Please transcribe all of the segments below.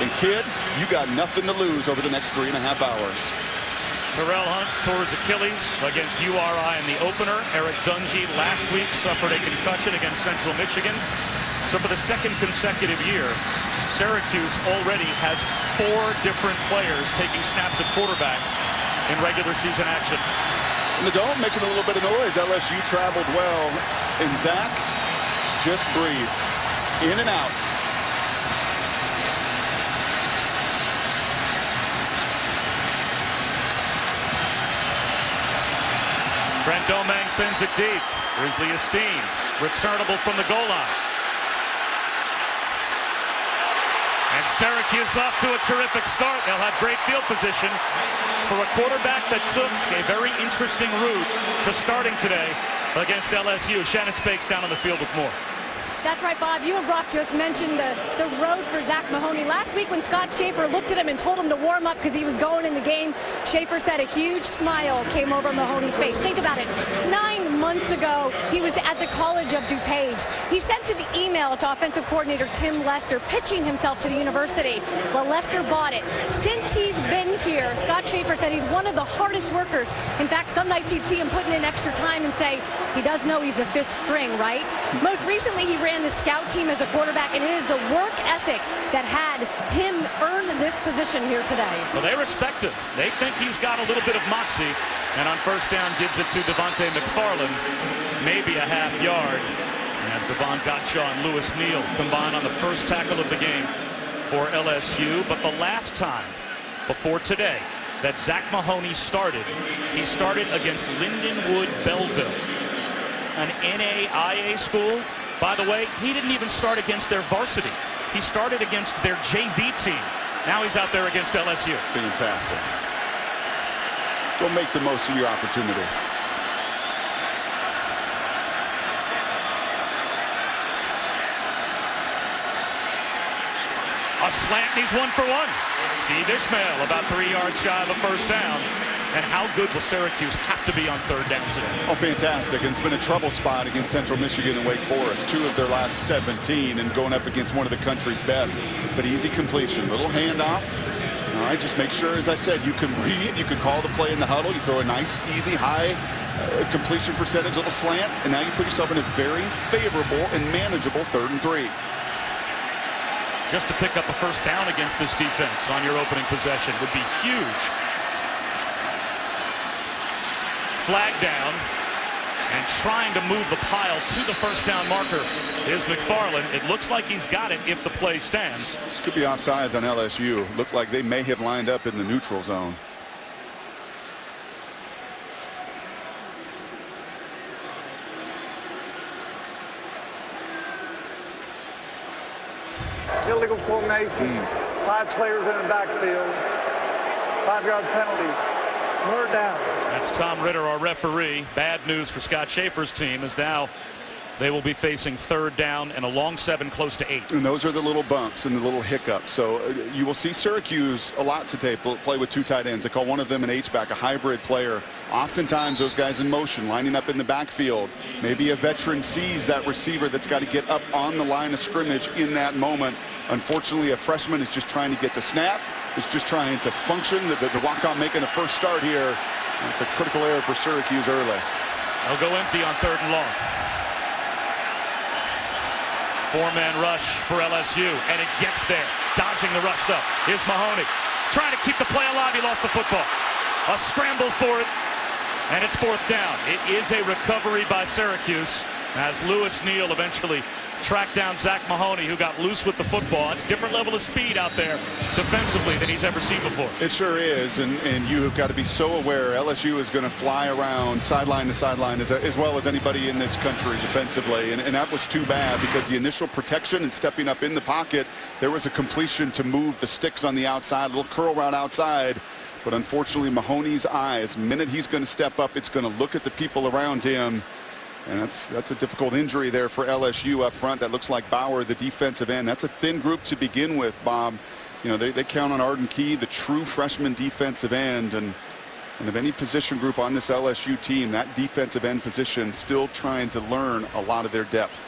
And kid, you got nothing to lose over the next 3.5 hours. Terrell Hunt tore his Achilles against URI in the opener. Eric Dungy last week suffered a concussion against Central Michigan. So for the second consecutive year, Syracuse already has 4 different players taking snaps at quarterback in regular season action. In the dome making a little bit of noise. LSU traveled well. And Zach, just breathe. In and out. Trent Domingue sends it deep. Grizzly Esteem, returnable from the goal line. And Syracuse off to a terrific start. They'll have great field position for a quarterback that took a very interesting route to starting today against LSU. Shannon Spakes down on the field with more. That's right, Bob. You and Brock just mentioned the road for Zach Mahoney. Last week when Scott Schaefer looked at him and told him to warm up because he was going in the game, Schaefer said a huge smile came over Mahoney's face. Think about it. 9 months ago, he was at the College of DuPage. He sent an email to offensive coordinator Tim Lester pitching himself to the university. Well, Lester bought it. Since he's been here, Scott Schaefer said he's one of the hardest workers. In fact, some nights he'd see him putting in extra time and say, he does know he's the 5th string, right? Most recently, he ran the scout team as a quarterback, and it is the work ethic that had him earn this position here today. Well, they respect him. They think he's got a little bit of moxie, and on first down gives it to Devontae McFarland, maybe a half yard. As Devon Gottschall and Lewis Neal combine on the first tackle of the game for LSU. But the last time before today that Zach Mahoney started, he started against Lindenwood Belleville, an NAIA school. By the way, he didn't even start against their varsity. He started against their JV team. Now he's out there against LSU. Fantastic. Go make the most of your opportunity. A slant, and he's 1 for 1. Steve Ishmael about 3 yards shy of a first down. And how good will Syracuse have to be on third down today? Oh, fantastic. And it's been a trouble spot against Central Michigan and Wake Forest. 2 of their last 17 and going up against one of the country's best. But easy completion, little handoff. All right, just make sure, as I said, you can breathe. You can call the play in the huddle. You throw a nice, easy, high completion percentage, little slant. And now you put yourself in a very favorable and manageable 3rd and 3. Just to pick up a first down against this defense on your opening possession would be huge. Flag down, and trying to move the pile to the first down marker is McFarland. It looks like he's got it if the play stands. This could be offsides on LSU. Looked like they may have lined up in the neutral zone. Illegal formation, 5 players in the backfield, 5-yard penalty. Third down. That's Tom Ritter, our referee. Bad news for Scott Schaefer's team, as now they will be facing 3rd down and a long 7 close to 8. And those are the little bumps and the little hiccups. So you will see Syracuse a lot today play with 2 tight ends. They call one of them an H-back, a hybrid player. Oftentimes those guys in motion, lining up in the backfield. Maybe a veteran sees that receiver that's got to get up on the line of scrimmage in that moment. Unfortunately, a freshman is just trying to get the snap. Is just trying to function. The walk-on making a first start here. It's a critical error for Syracuse early. They'll go empty on 3rd and long. 4-man rush for LSU, and it gets there. Dodging the rush, though, is Mahoney. Trying to keep the play alive. He lost the football. A scramble for it, and it's 4th down. It is a recovery by Syracuse as Lewis Neal eventually tracked down Zach Mahoney, who got loose with the football. It's a different level of speed out there defensively than he's ever seen before. It sure is, and you have got to be so aware LSU is going to fly around sideline to sideline as well as anybody in this country defensively, and that was too bad because the initial protection and stepping up in the pocket, there was a completion to move the sticks on the outside, a little curl route outside. But unfortunately, Mahoney's eyes, the minute he's going to step up, it's going to look at the people around him. And that's a difficult injury there for LSU up front. That looks like Bauer, the defensive end. That's a thin group to begin with, Bob. You know, they count on Arden Key, the true freshman defensive end. And of any position group on this LSU team, that defensive end position still trying to learn a lot of their depth.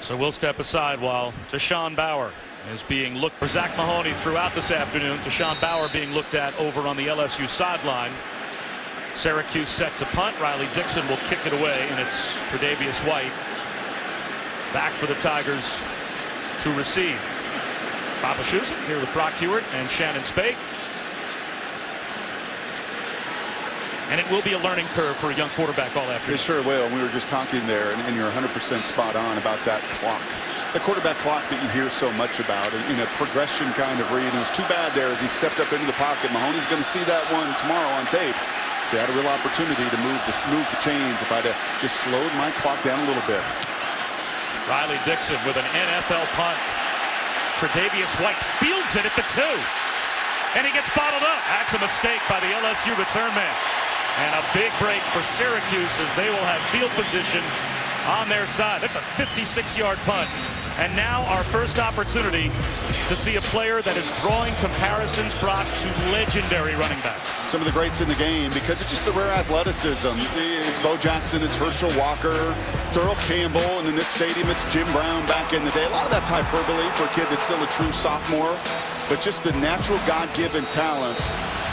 So we'll step aside while Tashawn Bauer is being looked for Zach Mahoney throughout this afternoon. Deshaun Bauer being looked at over on the LSU sideline. Syracuse set to punt. Riley Dixon will kick it away, and it's Tre'Davious White back for the Tigers to receive. Papa Schusen here with Brock Hewitt and Shannon Spake. And it will be a learning curve for a young quarterback all afternoon. It sure will. We were just talking there, and you're 100% spot on about that clock. The quarterback clock that you hear so much about in a progression kind of read. And it was too bad there as he stepped up into the pocket. Mahoney's going to see that one tomorrow on tape. So he had a real opportunity to move the chains if I'd have just slowed my clock down a little bit. Riley Dixon with an NFL punt. Tre'Davious White fields it at the 2. And he gets bottled up. That's a mistake by the LSU return man. And a big break for Syracuse as they will have field position on their side. That's a 56-yard punt. And now our first opportunity to see a player that is drawing comparisons, Brock, to legendary running backs. Some of the greats in the game because it's just the rare athleticism. It's Bo Jackson, it's Herschel Walker, it's Earl Campbell, and in this stadium it's Jim Brown back in the day. A lot of that's hyperbole for a kid that's still a true sophomore, but just the natural God-given talent.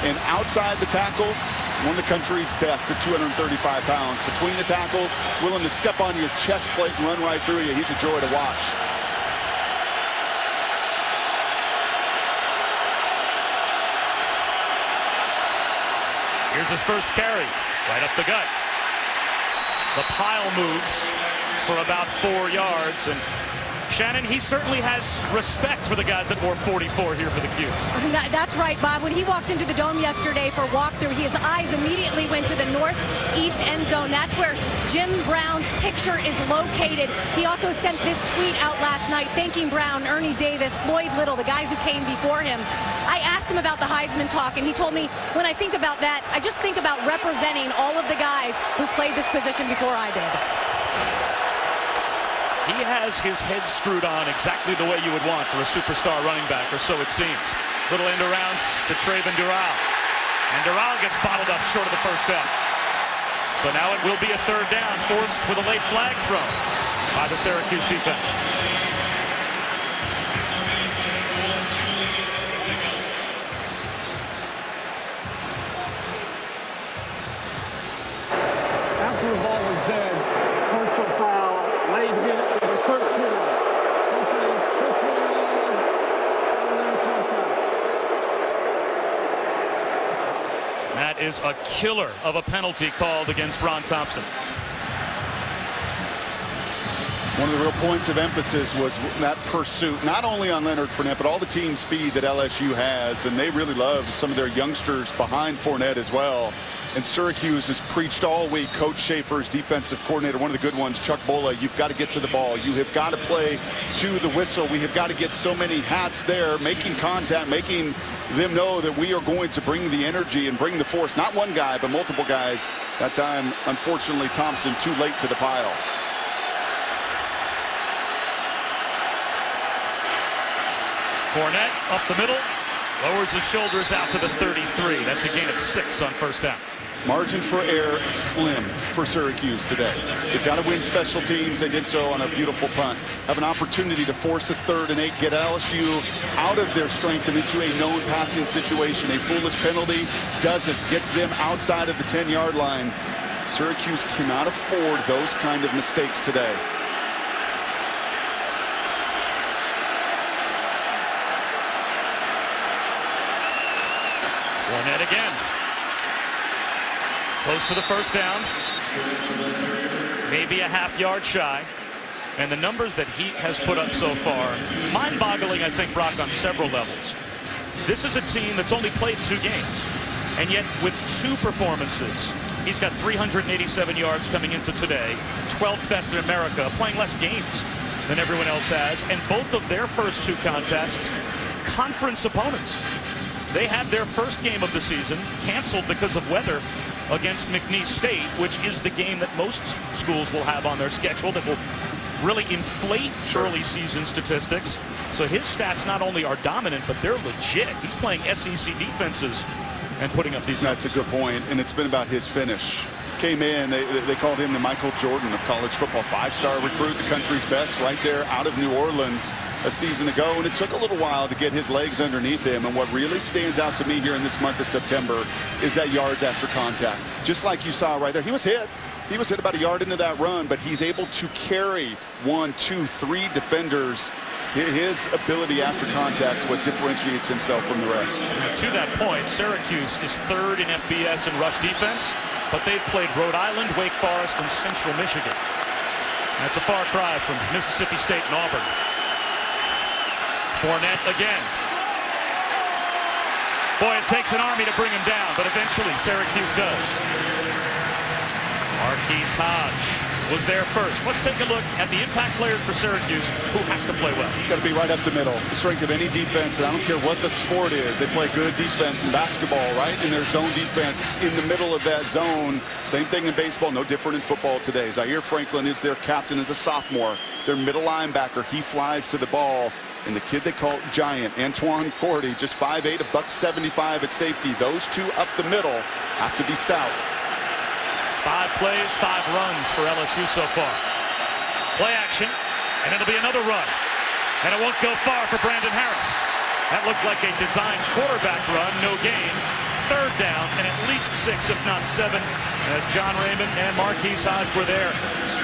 And outside the tackles, one of the country's best at 235 pounds. Between the tackles, willing to step on your chest plate and run right through you. He's a joy to watch. Here's his first carry, right up the gut. The pile moves for about 4 yards, and Shannon, he certainly has respect for the guys that wore 44 here for the Cuse. That's right, Bob. When he walked into the dome yesterday for walkthrough, his eyes immediately went to the northeast end zone. That's where Jim Brown's picture is located. He also sent this tweet out last night thanking Brown, Ernie Davis, Floyd Little, the guys who came before him. I asked him about the Heisman talk, and he told me, when I think about that, I just think about representing all of the guys who played this position before I did. He has his head screwed on exactly the way you would want for a superstar running back, or so it seems. Little end around to Traven Dural. And Dural gets bottled up short of the first down. So now it will be a third down, forced with a late flag thrown by the Syracuse defense. After the ball was dead, personal foul, late hit with a Kurt Taylor. That is a killer of a penalty called against Ron Thompson. One of the real points of emphasis was that pursuit, not only on Leonard Fournette, but all the team speed that LSU has, and they really love some of their youngsters behind Fournette as well. And Syracuse has preached all week. Coach Schaefer's defensive coordinator, one of the good ones, Chuck Bola, you've got to get to the ball. You have got to play to the whistle. We have got to get so many hats there, making contact, making them know that we are going to bring the energy and bring the force. Not one guy, but multiple guys. That time, unfortunately, Thompson too late to the pile. Fournette up the middle, lowers his shoulders out to the 33. That's a gain of 6 on first down. Margin for error slim for Syracuse today. They've got to win special teams. They did so on a beautiful punt. Have an opportunity to force a 3rd and 8, get LSU out of their strength and into a known passing situation. A foolish penalty doesn't, gets them outside of the 10-yard line. Syracuse cannot afford those kind of mistakes today. Fournette again. Close to the first down. Maybe a half-yard shy. And the numbers that he has put up so far, mind-boggling, I think, Brock, on several levels. This is a team that's only played 2 games. And yet, with 2 performances, he's got 387 yards coming into today. 12th best in America, playing less games than everyone else has. And both of their first 2 contests, conference opponents. They had their first game of the season canceled because of weather against McNeese State, which is the game that most schools will have on their schedule that will really inflate early season statistics. So his stats not only are dominant, but they're legit. He's playing SEC defenses and putting up these numbers. That's a good point, and it's been about his finish. came in, they called him the Michael Jordan of college football. 5-star recruit, the country's best, right there out of New Orleans a season ago. And it took a little while to get his legs underneath him. And what really stands out to me here in this month of September is that yards after contact. Just like you saw right there, he was hit. He was hit about a yard into that run, but he's able to carry 1, 2, 3 defenders. His ability after contact is what differentiates himself from the rest. To that point, Syracuse is 3rd in FBS in rush defense, but they've played Rhode Island, Wake Forest, and Central Michigan. That's a far cry from Mississippi State and Auburn. Fournette again. Boy, it takes an army to bring him down, but eventually Syracuse does. Marquise Hodge was there first. Let's take a look at the impact players for Syracuse who has to play well. Got to be right up the middle. The strength of any defense, and I don't care what the sport is. They play good defense in basketball, right? In their zone defense in the middle of that zone. Same thing in baseball, no different in football today. Zaire Franklin is their captain as a sophomore. Their middle linebacker, he flies to the ball. And the kid they call Giant, Antoine Cordy, just 5'8", $175 at safety. Those two up the middle have to be stout. 5 plays, 5 runs for LSU so far. Play action, and it'll be another run. And it won't go far for Brandon Harris. That looked like a designed quarterback run, no gain. 3rd down, and at least 6, if not 7, as John Raymond and Marquise Hodge were there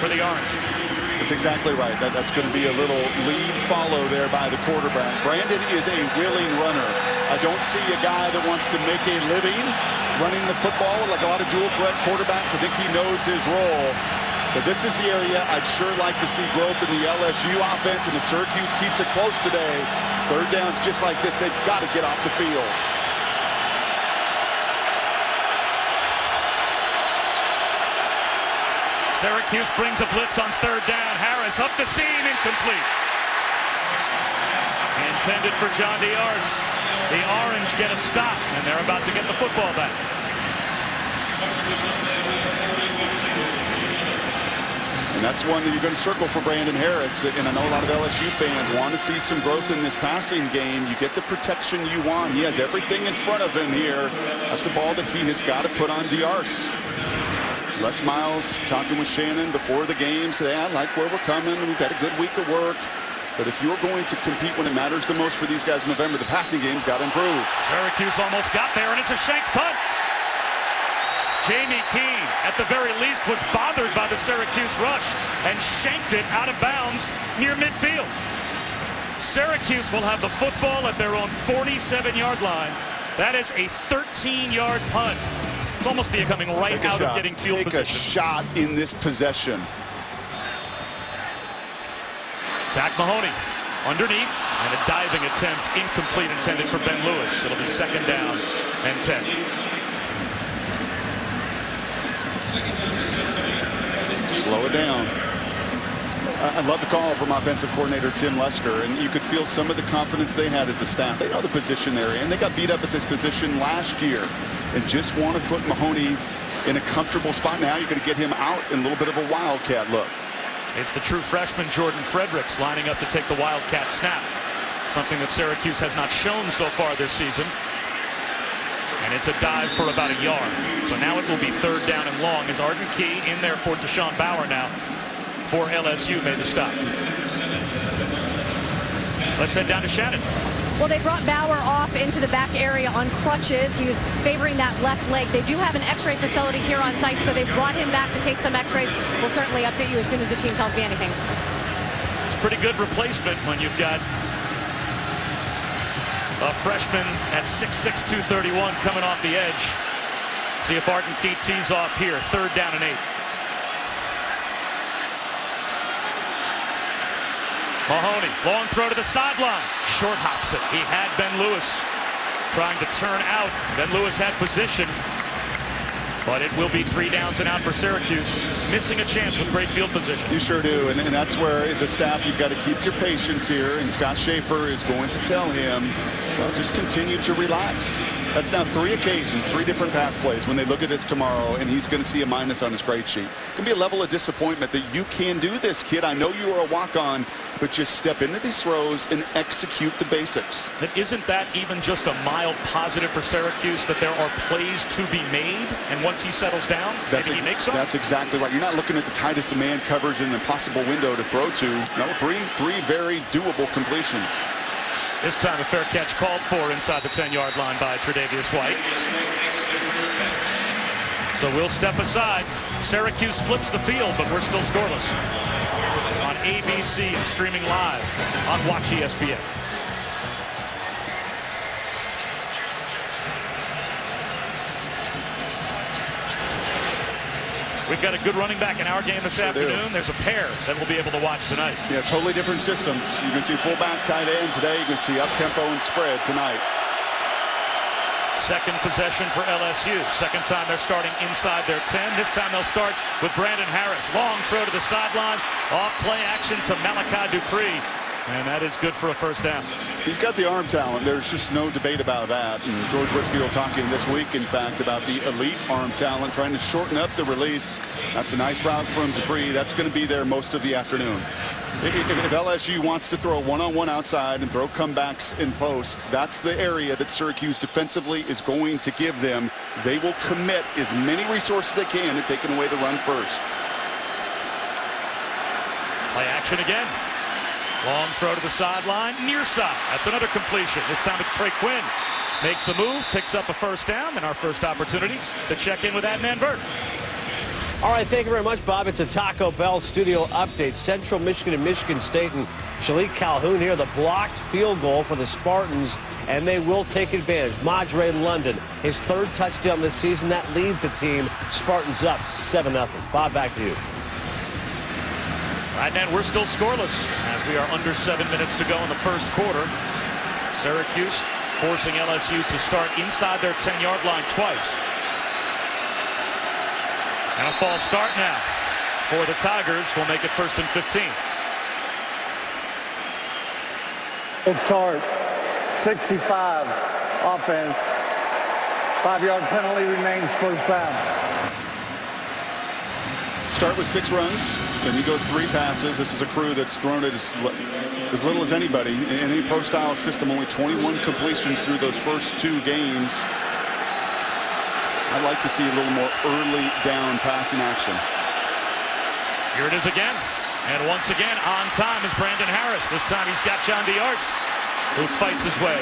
for the Orange. That's exactly right. That's going to be a little lead follow there by the quarterback. Brandon is a willing runner. I don't see a guy that wants to make a living running the football like a lot of dual threat quarterbacks. I think he knows his role. But this is the area I'd sure like to see growth in the LSU offense. And if Syracuse keeps it close today, 3rd downs just like this, they've got to get off the field. Syracuse brings a blitz on 3rd down. Harris up the seam, incomplete. Intended for John Diarce. The Orange get a stop, and they're about to get the football back. And that's one that you're going to circle for Brandon Harris. And I know a lot of LSU fans want to see some growth in this passing game. You get the protection you want. He has everything in front of him here. That's a ball that he has got to put on Diarce. Les Miles talking with Shannon before the game, said, I like where we're coming. We've had a good week of work. But if you're going to compete when it matters the most for these guys in November, the passing game's got to improve. Syracuse almost got there, and it's a shanked punt. Jamie Keene, at the very least, was bothered by the Syracuse rush and shanked it out of bounds near midfield. Syracuse will have the football at their own 47-yard line. That is a 13-yard punt. It's almost becoming right out of getting field position. Take a shot in this possession. Zach Mahoney underneath, and a diving attempt incomplete, intended for Ben Lewis. It'll be 2nd down and 10. Slow it down. I love the call from offensive coordinator Tim Lester, and you could feel some of the confidence they had as a staff. They know the position they're in. They got beat up at this position last year and just want to put Mahoney in a comfortable spot. Now you're going to get him out in a little bit of a wildcat look. It's the true freshman Jordan Fredericks lining up to take the wildcat snap, something that Syracuse has not shown so far this season. And it's a dive for about a yard. So now it will be 3rd down and long as Arden Key in there for Deshaun Bauer now for LSU made the stop. Let's head down to Shannon. Well, they brought Bauer off into the back area on crutches. He was favoring that left leg. They do have an x-ray facility here on site, so they brought him back to take some x-rays. We'll certainly update you as soon as the team tells me anything. It's a pretty good replacement when you've got a freshman at 6'6", 231 coming off the edge. See if Arden Key tees off here. 3rd down and 8. Mahoney, long throw to the sideline. Short hops it. He had Ben Lewis trying to turn out. Ben Lewis had position. But it will be 3 downs and out for Syracuse, missing a chance with great field position. You sure do, and that's where, as a staff, you've got to keep your patience here, and Scott Schaefer is going to tell him, well, just continue to relax. That's now 3 occasions, 3 different pass plays when they look at this tomorrow, and he's going to see a minus on his grade sheet. It's going to be a level of disappointment that you can do this, kid. I know you are a walk-on, but just step into these throws and execute the basics. Isn't that even just a mild positive for Syracuse, that there are plays to be made? And what once he settles down, maybe he makes some. That's exactly right. You're not looking at the tightest of man coverage and an impossible window to throw to. No, three very doable completions. This time a fair catch called for inside the 10-yard line by Tre'Davious White. So we'll step aside. Syracuse flips the field, but we're still scoreless. On ABC and streaming live on Watch ESPN. We've got a good running back in our game this afternoon. There's a pair that we'll be able to watch tonight. Yeah, totally different systems. You can see fullback, tight end today. You can see up-tempo and spread tonight. Second possession for LSU. Second time they're starting inside their 10. This time they'll start with Brandon Harris. Long throw to the sideline. Off play action to Malachi Dupree. And that is good for a first down. He's got the arm talent. There's just no debate about that. And George Whitfield talking this week, in fact, about the elite arm talent, trying to shorten up the release. That's a nice route from Dupree. That's going to be there most of the afternoon. If LSU wants to throw one-on-one outside and throw comebacks in posts, that's the area that Syracuse defensively is going to give them. They will commit as many resources as they can to taking away the run first. Play action again. Long throw to the sideline, near side. That's another completion. This time it's Trey Quinn. Makes a move, picks up a first down, and our first opportunity to check in with Adnan Burt. All right, thank you very much, Bob. It's a Taco Bell studio update. Central Michigan and Michigan State, and Shalik Calhoun here. The blocked field goal for the Spartans, and they will take advantage. Madre London, his third touchdown this season. That leads the team. Spartans up 7-0. Bob, back to you. Right now, we're still scoreless as we are under 7 minutes to go in the first quarter. Syracuse forcing LSU to start inside their 10-yard line twice. And a false start now for the Tigers. Will make it 1st and 15. Full start, 65, offense. 5-yard penalty remains first down. Start with 6 runs, then you go 3 passes. This is a crew that's thrown it as little as anybody. In any pro-style system, only 21 completions through those first 2 games. I'd like to see a little more early down passing action. Here it is again. And once again, on time is Brandon Harris. This time he's got John Diarts, who fights his way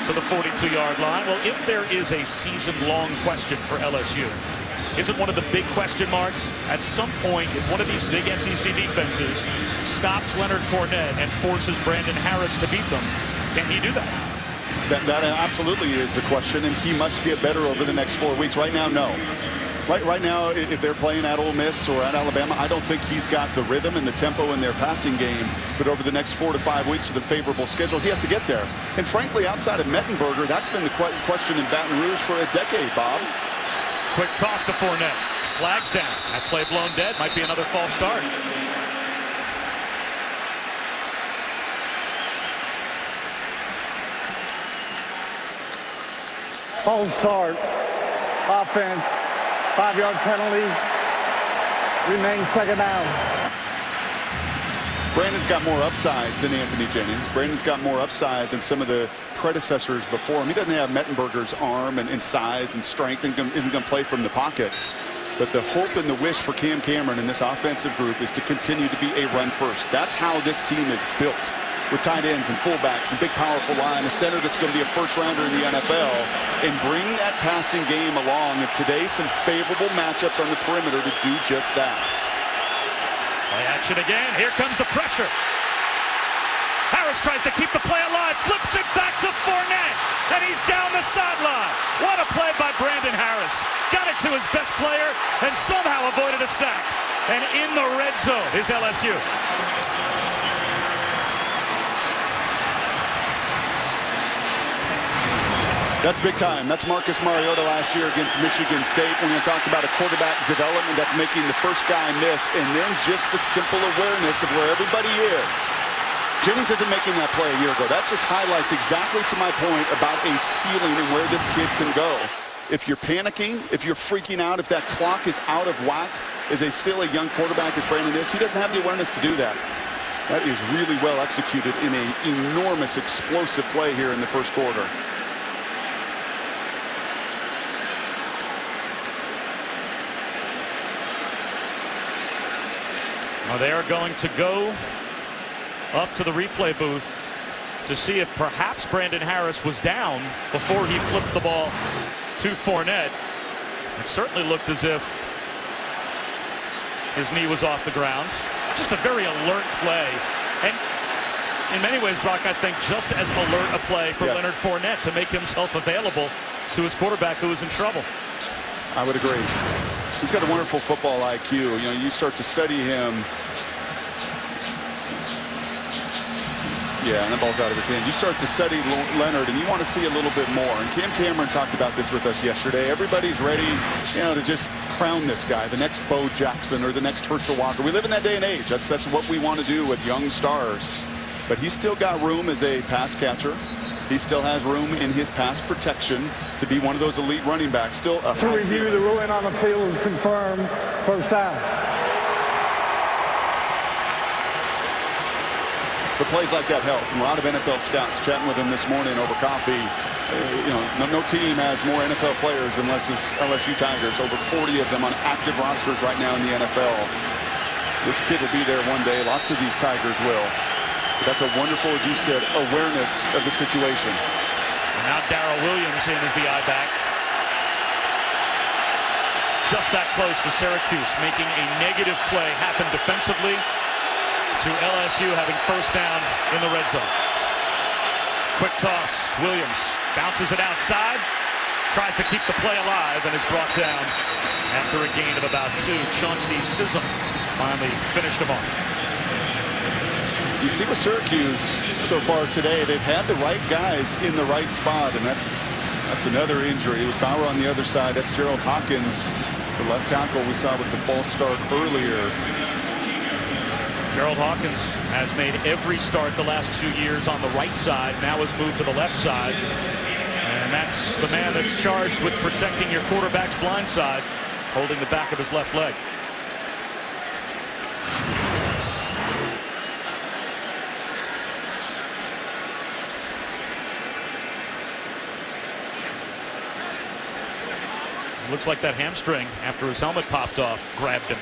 to the 42-yard line. Well, if there is a season-long question for LSU, isn't one of the big question marks at some point if one of these big SEC defenses stops Leonard Fournette and forces Brandon Harris to beat them? Can he do that? That absolutely is a question, and he must get better over the next 4 weeks. Right now, no. Right now, if they're playing at Ole Miss or at Alabama, I don't think he's got the rhythm and the tempo in their passing game. But over the next 4 to 5 weeks with a favorable schedule, he has to get there. And frankly, outside of Mettenberger, that's been the question in Baton Rouge for a decade, Bob. Quick toss to Fournette. Flags down. That play blown dead. Might be another false start. False start, offense, 5-yard penalty, remains 2nd down. Brandon's got more upside than Anthony Jennings. Brandon's got more upside than some of the predecessors before him. He doesn't have Mettenberger's arm and size and strength, and isn't going to play from the pocket. But the hope and the wish for Cam Cameron in this offensive group is to continue to be a run first. That's how this team is built, with tight ends and fullbacks and big powerful line, a center that's going to be a first-rounder in the NFL, and bring that passing game along. And today, some favorable matchups on the perimeter to do just that. Play action again. Here comes the pressure. Harris tries to keep the play alive, flips it back to Fournette, and he's down the sideline. What a play by Brandon Harris. Got it to his best player and somehow avoided a sack. And in the red zone is LSU. That's big time. That's Marcus Mariota last year against Michigan State. We're going to talk about a quarterback development that's making the first guy miss, and then just the simple awareness of where everybody is. Jennings isn't making that play a year ago. That just highlights exactly to my point about a ceiling and where this kid can go. If you're panicking, if you're freaking out, if that clock is out of whack, as still a young quarterback as Brandon is, he doesn't have the awareness to do that. That is really well executed in an enormous, explosive play here in the first quarter. Well, they are going to go up to the replay booth to see if perhaps Brandon Harris was down before he flipped the ball to Fournette. It certainly looked as if his knee was off the ground. Just a very alert play. And in many ways, Brock, I think just as alert a play for Leonard Fournette to make himself available to his quarterback who was in trouble. I would agree. He's got a wonderful football IQ. You know, you start to study him. Yeah, and the ball's out of his hands. You start to study Leonard, and you want to see a little bit more. And Cam Cameron talked about this with us yesterday. Everybody's ready, you know, to just crown this guy, the next Bo Jackson or the next Herschel Walker. We live in that day and age. That's what we want to do with young stars. But he's still got room as a pass catcher. He still has room in his pass protection to be one of those elite running backs. Still a to review, the ruling on the field is confirmed. First down. The plays like that help. And a lot of NFL scouts chatting with him this morning over coffee. You know, no team has more NFL players unless it's LSU Tigers. Over 40 of them on active rosters right now in the NFL. This kid will be there one day. Lots of these Tigers will. But that's a wonderful, as you said, awareness of the situation. And now Darrell Williams in as the I-back. Just that close to Syracuse, making a negative play happen defensively to LSU having first down in the red zone. Quick toss. Williams bounces it outside. Tries to keep the play alive and is brought down after a gain of about 2. Chauncey Sism finally finished him off. You see with Syracuse so far today, they've had the right guys in the right spot, and that's another injury. It was Bauer on the other side. That's Gerald Hawkins, the left tackle we saw with the false start earlier. Gerald Hawkins has made every start the last 2 years on the right side, now has moved to the left side. And that's the man that's charged with protecting your quarterback's blind side, holding the back of his left leg. Looks like that hamstring, after his helmet popped off, grabbed him.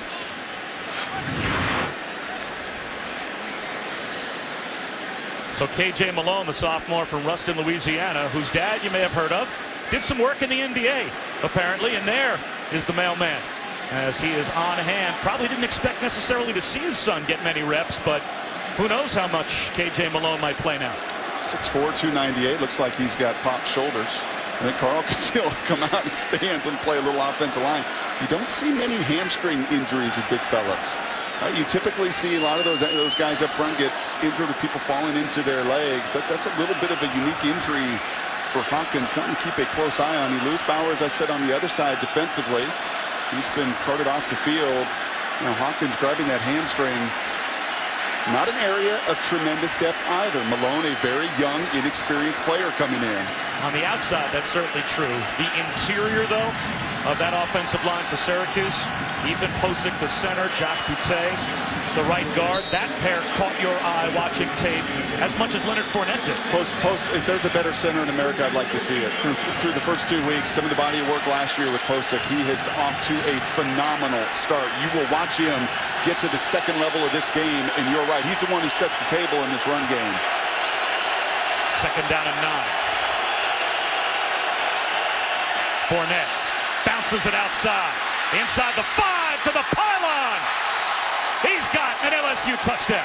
So KJ Malone, the sophomore from Ruston, Louisiana, whose dad you may have heard of, did some work in the NBA, apparently, and there is the mailman, as he is on hand. Probably didn't expect necessarily to see his son get many reps, but who knows how much KJ Malone might play now. 6'4", 298, looks like he's got popped shoulders. I think Carl could still come out and stands and play a little offensive line. You don't see many hamstring injuries with big fellas. You typically see a lot of those guys up front get injured with people falling into their legs. That's a little bit of a unique injury for Hawkins, something to keep a close eye on. You lose Bauer, as I said, on the other side defensively. He's been carted off the field. Now Hawkins grabbing that hamstring. Not an area of tremendous depth either. Malone, a very young, inexperienced player coming in. On the outside, that's certainly true. The interior, though, of that offensive line for Syracuse, Ethan Posick, the center, Josh Boutte, the right guard. That pair caught your eye watching tape as much as Leonard Fournette did. If there's a better center in America, I'd like to see it. Through the first 2 weeks, some of the body of work last year with Posick, he is off to a phenomenal start. You will watch him get to the second level of this game, and you're right. He's the one who sets the table in this run game. Second down and 9. Fournette bounces it outside. Inside the 5 to the pylon. He's got an LSU touchdown.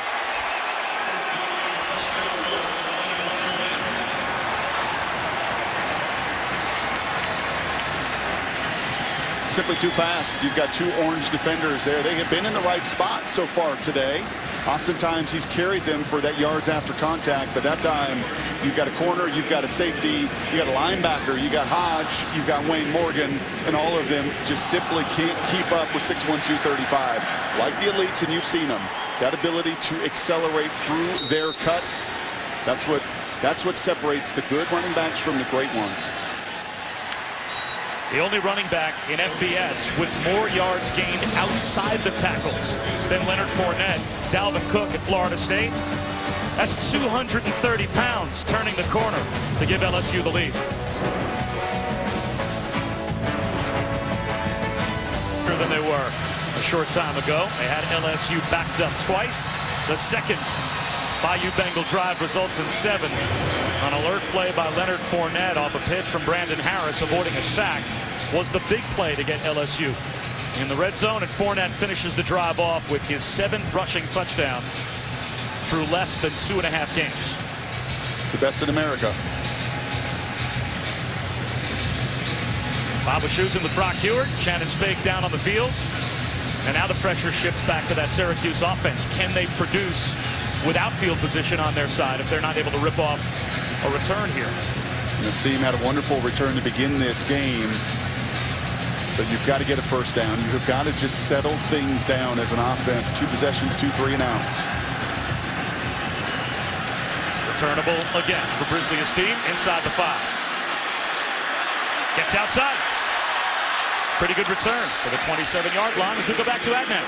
Simply too fast. You've got 2 orange defenders there. They have been in the right spot so far today. Oftentimes he's carried them for that yards after contact, but that time you've got a corner, you've got a safety, you got a linebacker, you got Hodge, you've got Wayne Morgan, and all of them just simply can't keep up with 6'1", 235. Like the elites, and you've seen them, that ability to accelerate through their cuts, that's what separates the good running backs from the great ones. The only running back in FBS with more yards gained outside the tackles than Leonard Fournette, Dalvin Cook at Florida State. That's 230 pounds turning the corner to give LSU the lead. Than they were. short time ago. They had LSU backed up twice. The second Bayou Bengal drive results in 7. An alert play by Leonard Fournette off a pitch from Brandon Harris, avoiding a sack, was the big play to get LSU in the red zone, and Fournette finishes the drive off with his 7th rushing touchdown through less than 2.5 games. The best in America. Bob Wischusen with Brock Hewart, Shannon Spake down on the field, and now the pressure shifts back to that Syracuse offense. Can they produce without field position on their side if they're not able to rip off a return here? And this team had a wonderful return to begin this game, but you've got to get a first down. You have got to just settle things down as an offense. 2 possessions, 2 3-and-outs. Returnable again for Brisley Esteem inside the 5. Gets outside. Pretty good return for the 27-yard line as we go back to Adnan.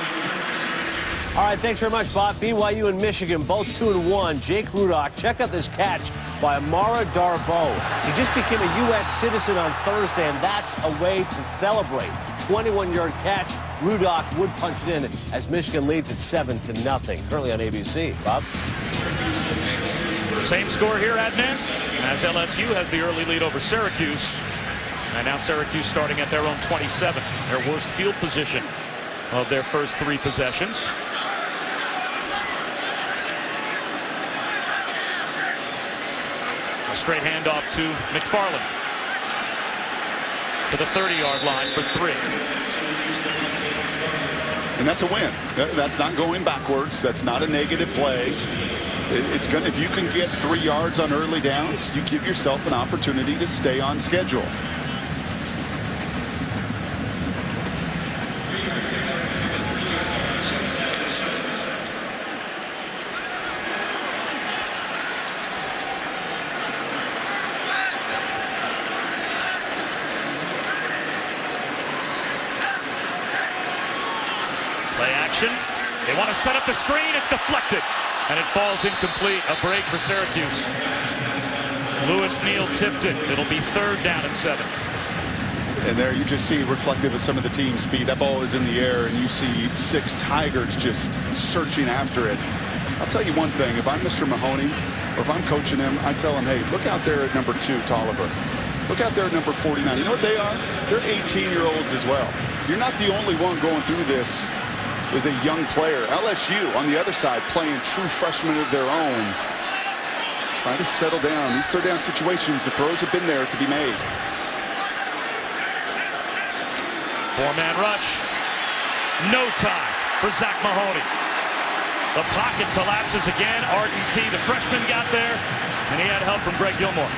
All right, thanks very much, Bob. BYU and Michigan, both 2-1. Jake Rudock, check out this catch by Amara Darboh. He just became a U.S. citizen on Thursday, and that's a way to celebrate. 21-yard catch. Rudock would punch it in as Michigan leads at 7-0. Currently on ABC. Bob? Same score here, Adnan, as LSU has the early lead over Syracuse. And now Syracuse starting at their own 27, their worst field position of their first 3 possessions. A straight handoff to McFarland to the 30-yard line for 3. And that's a win. That's not going backwards. That's not a negative play. It's gonna, if you can get 3 yards on early downs, you give yourself an opportunity to stay on schedule. Play action. They want to set up the screen. It's deflected. And it falls incomplete. A break for Syracuse. Lewis Neal tipped it. It'll be 3rd down and 7. And there you just see reflective of some of the team speed. That ball is in the air, and you see 6 Tigers just searching after it. I'll tell you one thing. If I'm Mr. Mahoney, or if I'm coaching him, I tell him, hey, look out there at number 2, Tolliver. Look out there at number 49. You know what they are? They're 18-year-olds as well. You're not the only one going through this as a young player. LSU on the other side playing true freshmen of their own. Trying to settle down. These 3rd down situations, the throws have been there to be made. 4-man rush. No time for Zach Mahoney. The pocket collapses again. Arden Key, the freshman, got there, and he had help from Greg Gilmore.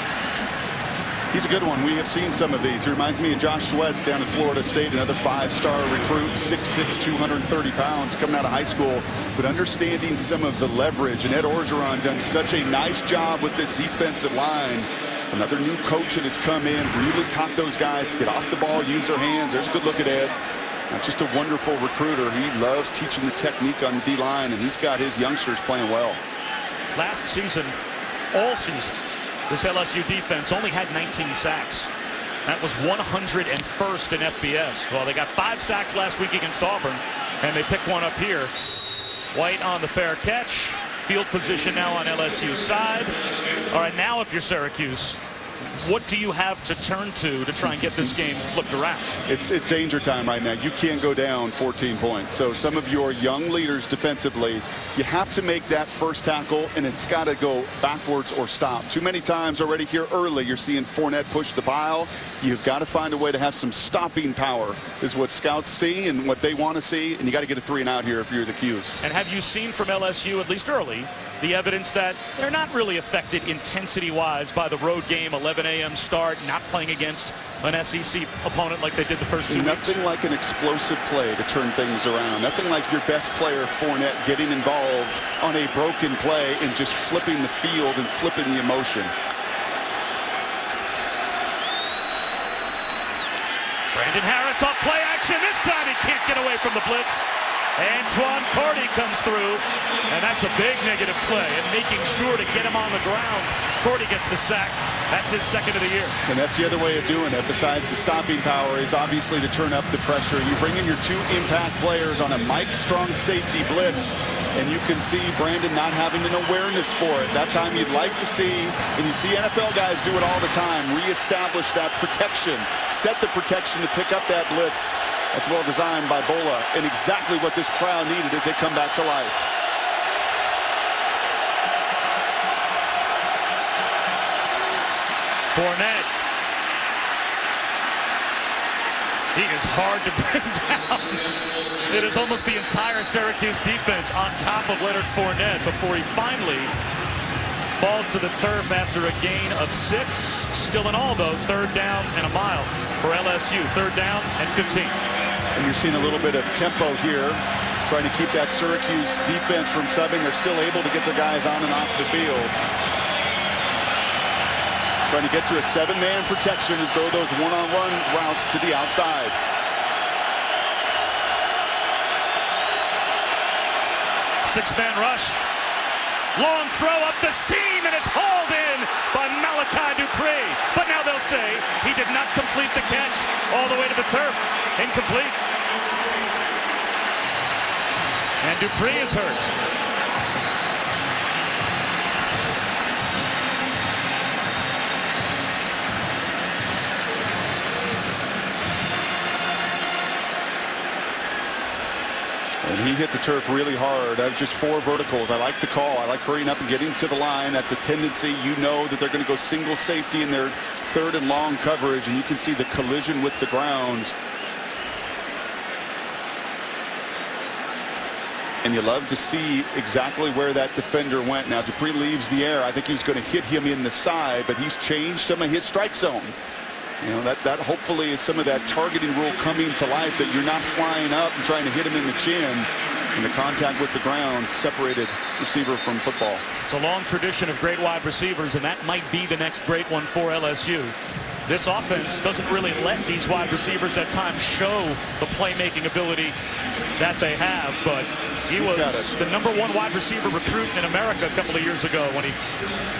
He's a good one. We have seen some of these. He reminds me of Josh Sweat down at Florida State, another 5-star recruit, 6'6", 230 pounds, coming out of high school, but understanding some of the leverage. And Ed Orgeron done such a nice job with this defensive line. Another new coach that has come in, really taught those guys to get off the ball, use their hands. There's a good look at Ed. Not just a wonderful recruiter. He loves teaching the technique on the D-line, and he's got his youngsters playing well. Last season, all season, this LSU defense only had 19 sacks. That was 101st in FBS. Well, they got 5 sacks last week against Auburn, and they picked one up here. White on the fair catch. Field position now on LSU's side. All right, now if you're Syracuse, what do you have to turn to try and get this game flipped around? It's danger time right now. You can't go down 14 points. So some of your young leaders defensively, you have to make that first tackle, and it's got to go backwards or stop. Too many times already here early, you're seeing Fournette push the pile. You've got to find a way to have some stopping power is what scouts see and what they want to see, and you got to get a 3-and-out here if you're the Qs. And have you seen from LSU, at least early, the evidence that they're not really affected intensity-wise by the road game, 11 a.m. start, not playing against an SEC opponent like they did the first 2 weeks? Nothing like an explosive play to turn things around. Nothing like your best player, Fournette, getting involved on a broken play and just flipping the field and flipping the emotion. Brandon Harris off play action. This time he can't get away from the blitz. Antoine Carty comes through, and that's a big negative play, and making sure to get him on the ground. Carty gets the sack. That's his second of the year. And that's the other way of doing it, besides the stopping power, is obviously to turn up the pressure. You bring in your 2 impact players on a Mike Strong safety blitz, and you can see Brandon not having an awareness for it. That time you'd like to see, and you see NFL guys do it all the time, reestablish that protection, set the protection to pick up that blitz. That's well designed by Bola, and exactly what this crowd needed as they come back to life. Fournette. He is hard to bring down. It is almost the entire Syracuse defense on top of Leonard Fournette before he finally falls to the turf after a gain of 6. Still in all, though, 3rd down and a mile for LSU. 3rd down and 15. And you're seeing a little bit of tempo here, trying to keep that Syracuse defense from subbing. They're still able to get their guys on and off the field. Trying to get to a 7-man protection and throw those one-on-one routes to the outside. Six-man rush. Long throw up the seam, and it's hauled in by Malachi Dupree. But now they'll say he did not complete the catch all the way to the turf. Incomplete. And Dupree is hurt. And he hit the turf really hard. That was just 4 verticals. I like the call. I like hurrying up and getting to the line. That's a tendency. You know that they're going to go single safety in their 3rd and long coverage, and you can see the collision with the ground. And you love to see exactly where that defender went. Now, Dupree leaves the air. I think he was going to hit him in the side, but he's changed some of his strike zone. You know, that hopefully is some of that targeting rule coming to life, that you're not flying up and trying to hit him in the chin. And the contact with the ground separated receiver from football. It's a long tradition of great wide receivers, and that might be the next great one for LSU. This offense doesn't really let these wide receivers at times show the playmaking ability that they have, but he was the #1 wide receiver recruit in America a couple of years ago when he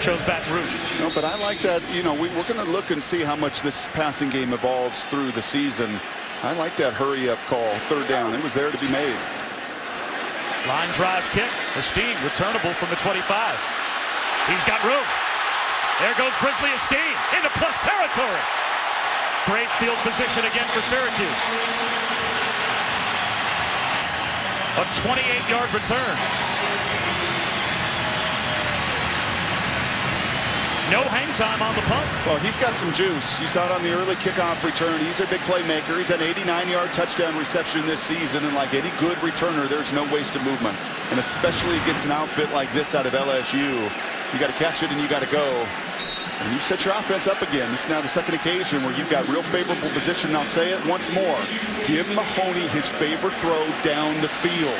chose Baton Rouge. No, but I like that. You know, we're going to look and see how much this passing game evolves through the season. I like that hurry-up call, 3rd down. It was there to be made. Line drive kick. Esteen returnable from the 25. He's got room. There goes Grizzly Esteen into plus territory. Great field position again for Syracuse. A 28-yard return. No hang time on the punt. Well, he's got some juice. You saw it on the early kickoff return. He's a big playmaker. He's an 89-yard touchdown reception this season, and like any good returner, there's no waste of movement. And especially against an outfit like this out of LSU, you got to catch it and you got to go. And you set your offense up again. This is now the 2nd occasion where you've got real favorable position. I'll say it once more. Give Mahoney his favorite throw down the field.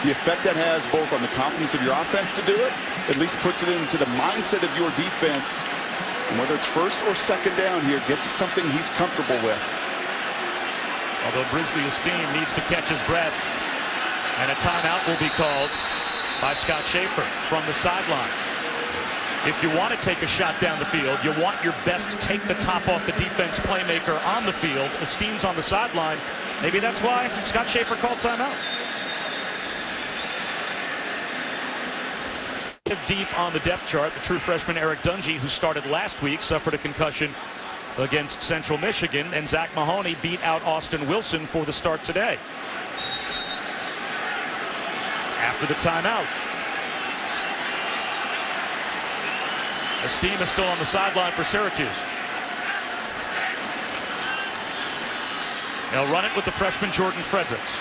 The effect that has both on the confidence of your offense to do it, at least puts it into the mindset of your defense. And whether it's 1st or 2nd down here, get to something he's comfortable with. Although Grizzly Esteen needs to catch his breath. And a timeout will be called by Scott Schaefer from the sideline. If you want to take a shot down the field, you want your best to take the top off the defense playmaker on the field. Esteen's on the sideline. Maybe that's why Scott Schaefer called timeout. Deep on the depth chart, the true freshman Eric Dungy, who started last week, suffered a concussion against Central Michigan, and Zach Mahoney beat out Austin Wilson for the start today. After the timeout, Esteen is still on the sideline for Syracuse. They'll run it with the freshman Jordan Fredericks.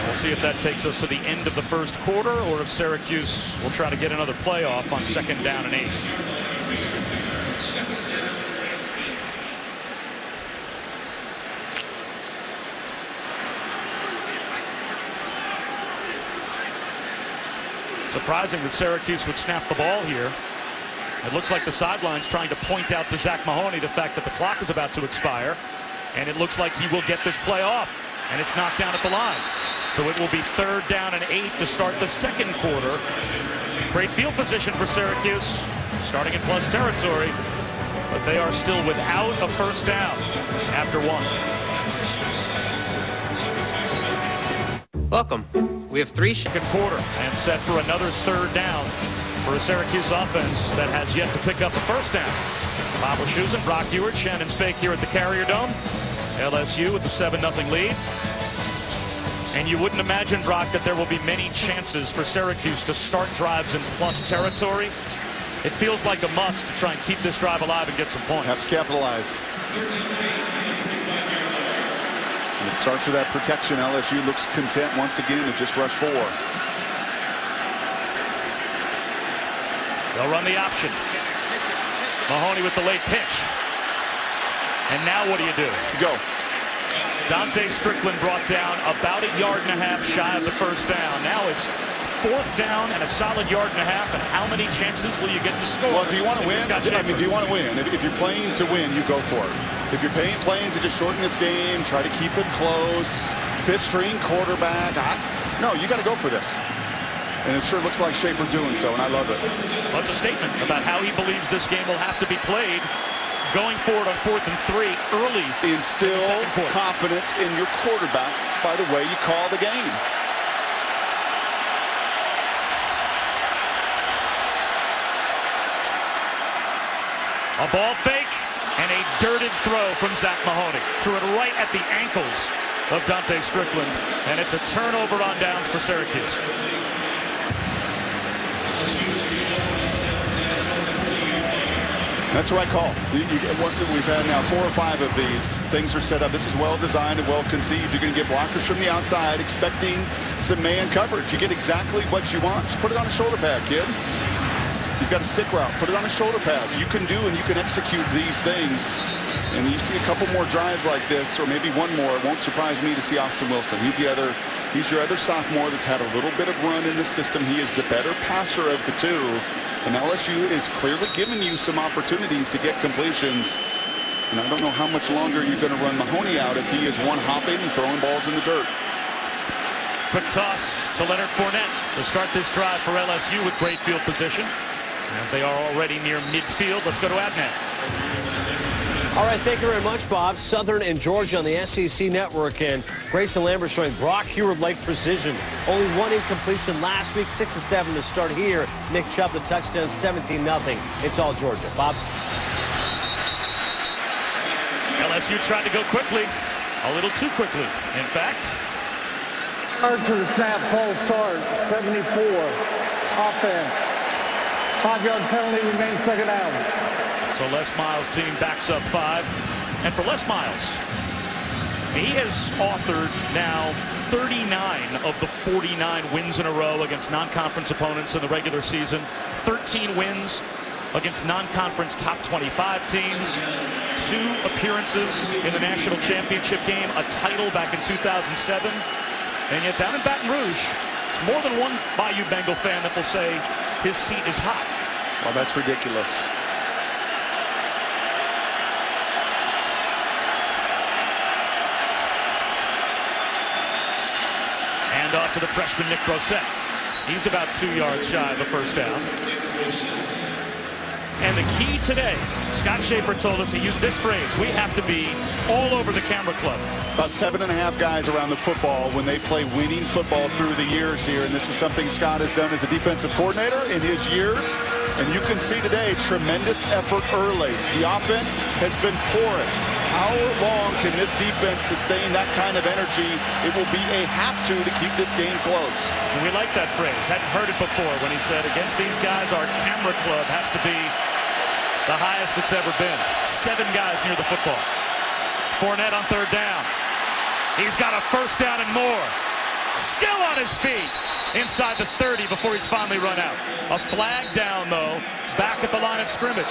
We'll see if that takes us to the end of the 1st quarter, or if Syracuse will try to get another playoff on 2nd down and 8. Surprising that Syracuse would snap the ball here. It looks like the sideline's trying to point out to Zach Mahoney the fact that the clock is about to expire. And it looks like he will get this play off. And it's knocked down at the line. So it will be 3rd down and 8 to start the second quarter. Great field position for Syracuse, starting in plus territory. But they are still without a first down after 1. Welcome. We have 3 Second quarter and set for another 3rd down for a Syracuse offense that has yet to pick up a first down. Bob Wischusen, Brock Ewart, Shannon Spake here at the Carrier Dome. LSU with the 7-0 lead. And you wouldn't imagine, Brock, that there will be many chances for Syracuse to start drives in plus territory. It feels like a must to try and keep this drive alive and get some points. Have to capitalize. And it starts with that protection. LSU looks content once again to just rush 4. They'll run the option. Mahoney with the late pitch. And now what do? Go. Dante Strickland brought down about 1.5 yards shy of the first down. Now it's 4th down and a solid 1.5 yards. And how many chances will you get to score? Well, do you want to win? I mean, do you want to win? If you're playing to win, you go for it. If you're playing to just shorten this game, try to keep it close, 5th string quarterback, no, you got to go for this. And it sure looks like Schaefer's doing so, and I love it. Well, it's a statement about how he believes this game will have to be played going forward on 4th and 3 early. Instill confidence in your quarterback by the way you call the game. A ball fake and a dirted throw from Zach Mahoney. Threw it right at the ankles of Dante Strickland, and it's a turnover on downs for Syracuse. That's the right call. We've had now 4 or 5 of these. Things are set up. This is well designed and well conceived. You're going to get blockers from the outside expecting some man coverage. You get exactly what you want. Just put it on a shoulder pad, kid. You've got a stick route. Put it on a shoulder pads. You can do and you can execute these things. And you see a couple more drives like this, or maybe one more. It won't surprise me to see Austin Wilson. He's your other sophomore that's had a little bit of run in the system. He is the better passer of the 2. And LSU is clearly giving you some opportunities to get completions. And I don't know how much longer you're going to run Mahoney out if he is one-hopping and throwing balls in the dirt. Quick toss to Leonard Fournette to start this drive for LSU with great field position. As they are already near midfield, let's go to Adnan. All right, thank you very much, Bob. Southern and Georgia on the SEC Network, and Grayson Lambert showing Brock Ewart-like precision. Only 1 incompletion last week, 6 of 7 to start here. Nick Chubb, the touchdown, 17-0. It's all Georgia. Bob? LSU tried to go quickly, a little too quickly, in fact. Start to the snap, false start, 74, offense. 5-yard penalty, remains 2nd down. So Les Miles' team backs up 5. And for Les Miles, he has authored now 39 of the 49 wins in a row against non-conference opponents in the regular season. 13 wins against non-conference top 25 teams. 2 appearances in the national championship game, a title back in 2007. And yet down in Baton Rouge, it's more than one Bayou Bengal fan that will say his seat is hot. Well, that's ridiculous. And off to the freshman Nick Brossette. He's about 2 yards shy of the first down. And the key today, Scott Schaefer told us, he used this phrase, we have to be all over the camera club. About 7.5 guys around the football when they play winning football through the years here. And this is something Scott has done as a defensive coordinator in his years. And you can see today tremendous effort early. The offense has been porous. How long can this defense sustain that kind of energy? It will be a have to keep this game close. And we like that phrase. Hadn't heard it before when he said, against these guys, our camera club has to be the highest it's ever been. 7 guys near the football. Fournette on 3rd down. He's got a first down and more. Still on his feet inside the 30 before he's finally run out. A flag down, though, back at the line of scrimmage.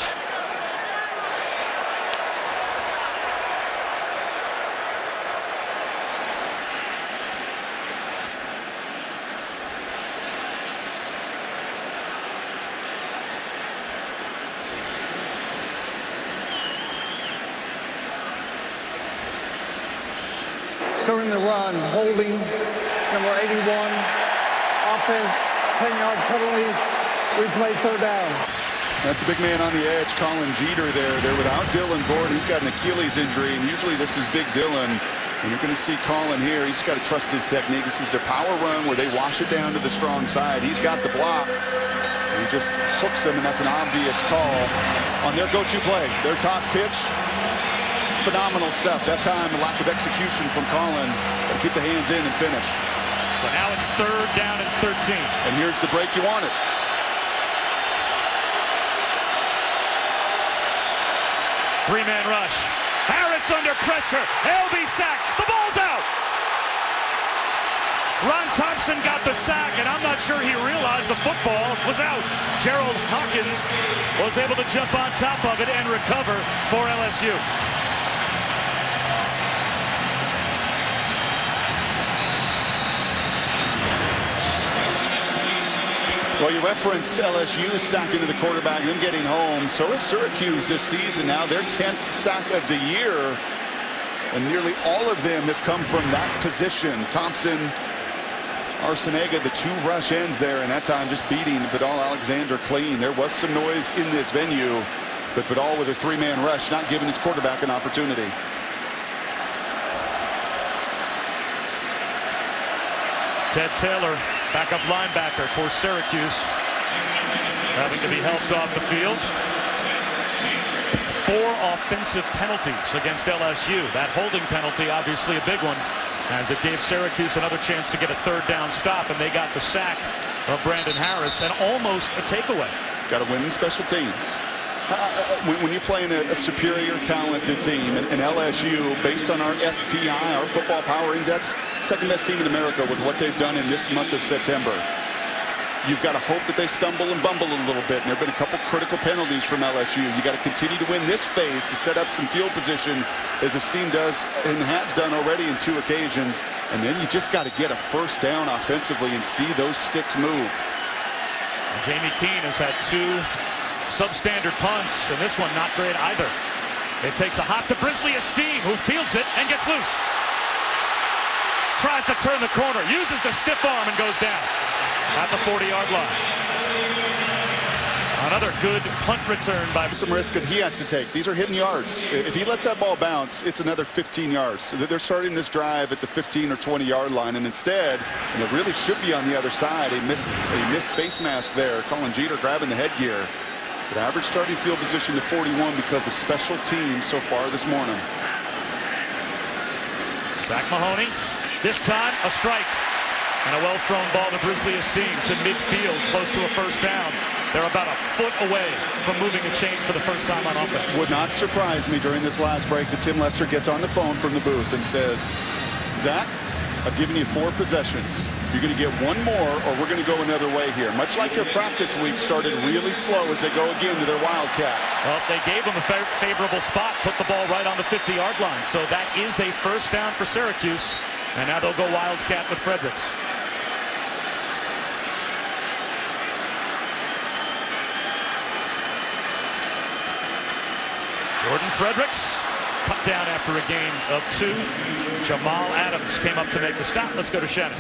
during the run, holding, number 81, offense, 10-yard penalty, replay third down. That's a big man on the edge, Colin Jeter there. They're without Dylan Gordon. He's got an Achilles injury, and usually this is Big Dylan. And you're going to see Colin here. He's got to trust his technique. This is their power run where they wash it down to the strong side. He's got the block. And he just hooks him, and that's an obvious call on their go-to play. Their toss pitch. Phenomenal stuff. That time, a lack of execution from Colin. But get the hands in and finish. So now it's third down and 13. And here's the break you wanted. Three-man rush. Harris under pressure. He'll be sacked. The ball's out. Ron Thompson got the sack, and I'm not sure he realized the football was out. Gerald Hawkins was able to jump on top of it and recover for LSU. Well, you referenced LSU sacking to the quarterback and them getting home. So is Syracuse this season now. Their 10th sack of the year. And nearly all of them have come from that position. Thompson, Arciniega, the two rush ends there. And that time just beating Vidal Alexander clean. There was some noise in this venue. But Vidal with a three-man rush, not giving his quarterback an opportunity. Ted Taylor, backup linebacker for Syracuse, having to be helped off the field. 4 offensive penalties against LSU. That holding penalty, obviously a big one, as it gave Syracuse another chance to get a third down stop, and they got the sack of Brandon Harris and almost a takeaway. Got to win in special teams. When you're playing a superior, talented team, and LSU, based on our FPI, our Football Power Index, second best team in America with what they've done in this month of September. You've got to hope that they stumble and bumble a little bit, and there have been a couple critical penalties from LSU. You got to continue to win this phase to set up some field position, as this team does and has done already in 2 occasions. And then you just got to get a first down offensively and see those sticks move. Jamie Keene has had 2 substandard punts, and this one not great either. It takes a hop to Brisley Esteem, who fields it and gets loose. Tries to turn the corner, uses the stiff arm and goes down at the 40-yard line. Another good punt return by... Some risk that he has to take. These are hidden yards. If he lets that ball bounce, it's another 15 yards. They're starting this drive at the 15 or 20-yard line, and instead, and it really should be on the other side, a missed face mask there. Colin Jeter grabbing the headgear. But average starting field position to 41 because of special teams so far this morning. Zach Mahoney, this time a strike. And a well-thrown ball to Brisley Esteem to midfield, close to a first down. They're about a foot away from moving a chains for the first time on offense. Would not surprise me during this last break that Tim Lester gets on the phone from the booth and says, Zach, I've given you 4 possessions. You're going to get 1 more, or we're going to go another way here. Much like their practice week started really slow as they go again to their Wildcat. Well, they gave them a favorable spot, put the ball right on the 50-yard line. So that is a first down for Syracuse. And now they'll go Wildcat with Fredericks. Jordan Fredericks cut down after a gain of 2. Jamal Adams came up to make the stop. Let's go to Shannon.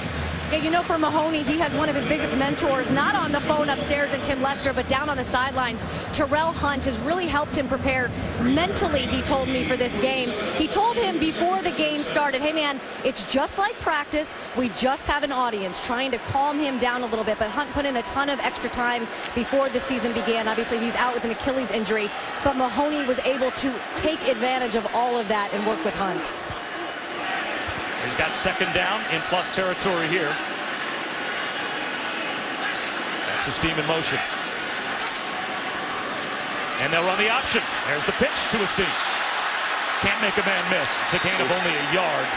Yeah, you know, for Mahoney, he has one of his biggest mentors, not on the phone upstairs in Tim Lester, but down on the sidelines. Terrell Hunt has really helped him prepare mentally, he told me, for this game. He told him before the game started, hey, man, it's just like practice. We just have an audience, trying to calm him down a little bit. But Hunt put in a ton of extra time before the season began. Obviously, he's out with an Achilles injury. But Mahoney was able to take advantage of all of that and work with Hunt. He's got second down in plus territory here. That's Esteem in motion. And they'll run the option. There's the pitch to Esteem. Can't make a man miss. It's a gain of only a yard.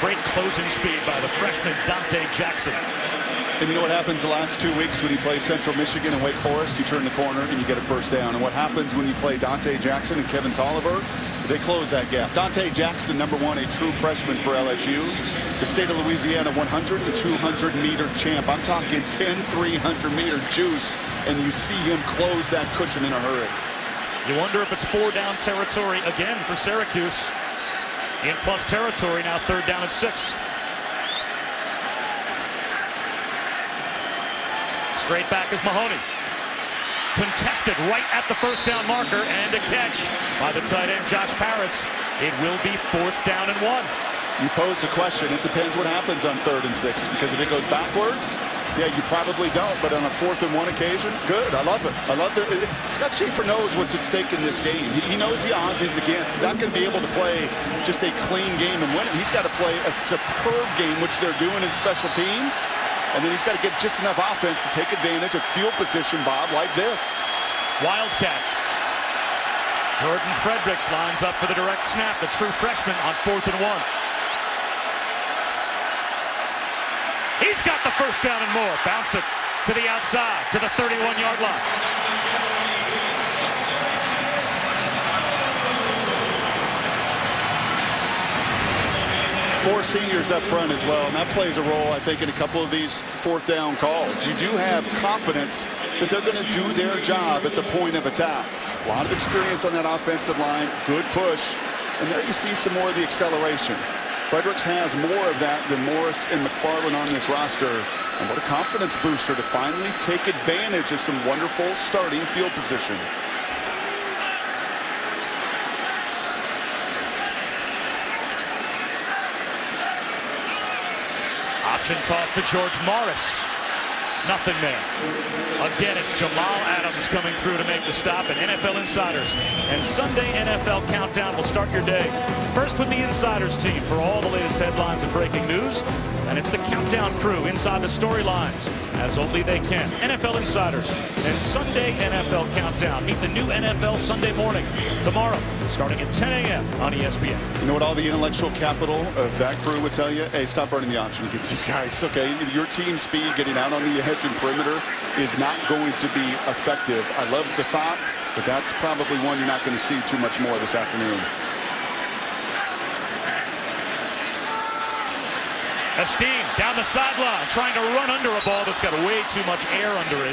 Great closing speed by the freshman Dante Jackson. And you know what happens the last 2 weeks when you play Central Michigan and Wake Forest? You turn the corner and you get a first down. And what happens when you play Dante Jackson and Kevin Tolliver? They close that gap. Dante Jackson, number 1, a true freshman for LSU. The state of Louisiana 100 and 200-meter champ. I'm talking 10 300-meter juice, and you see him close that cushion in a hurry. You wonder if it's 4-down territory again for Syracuse. in plus territory now, 3rd down and 6. Straight back is Mahoney. Contested right at the 1st down marker, and a catch by the tight end Josh Paris. It will be 4th down and 1. You pose the question, it depends what happens on 3rd and 6, because if it goes backwards, yeah, you probably don't, but on a 4th and 1 occasion, good. I love it. I love that. Scott Schaefer knows what's at stake in this game. He knows the odds he's against. He's not going to be able to play just a clean game and win it. He's got to play a superb game, which they're doing in special teams. And then he's got to get just enough offense to take advantage of field position, Bob, like this. Wildcat. Jordan Fredericks lines up for the direct snap, the true freshman on 4th and 1. He's got the 1st down and more. Bounce it to the outside, to the 31-yard line. 4 seniors up front as well, and that plays a role, I think, in a couple of these 4th down calls. You do have confidence that they're going to do their job at the point of attack. A lot of experience on that offensive line, good push, and there you see some more of the acceleration. Fredericks has more of that than Morris and McFarland on this roster, and what a confidence booster to finally take advantage of some wonderful starting field position. Option toss to George Morris. Nothing there. Again, it's Jamal Adams coming through to make the stop, and NFL Insiders and Sunday NFL Countdown will start your day. First with the Insiders team for all the latest headlines and breaking news. And it's the Countdown crew inside the storylines as only they can. NFL Insiders and Sunday NFL Countdown. Meet the new NFL Sunday morning tomorrow, starting at 10 a.m. on ESPN. You know what all the intellectual capital of that crew would tell you? Hey, stop running the option against these guys, okay? Your team speed getting out on the edge and perimeter is not going to be effective. I love the thought, but that's probably one you're not going to see too much more this afternoon. Esteem down the sideline, trying to run under a ball that's got way too much air under it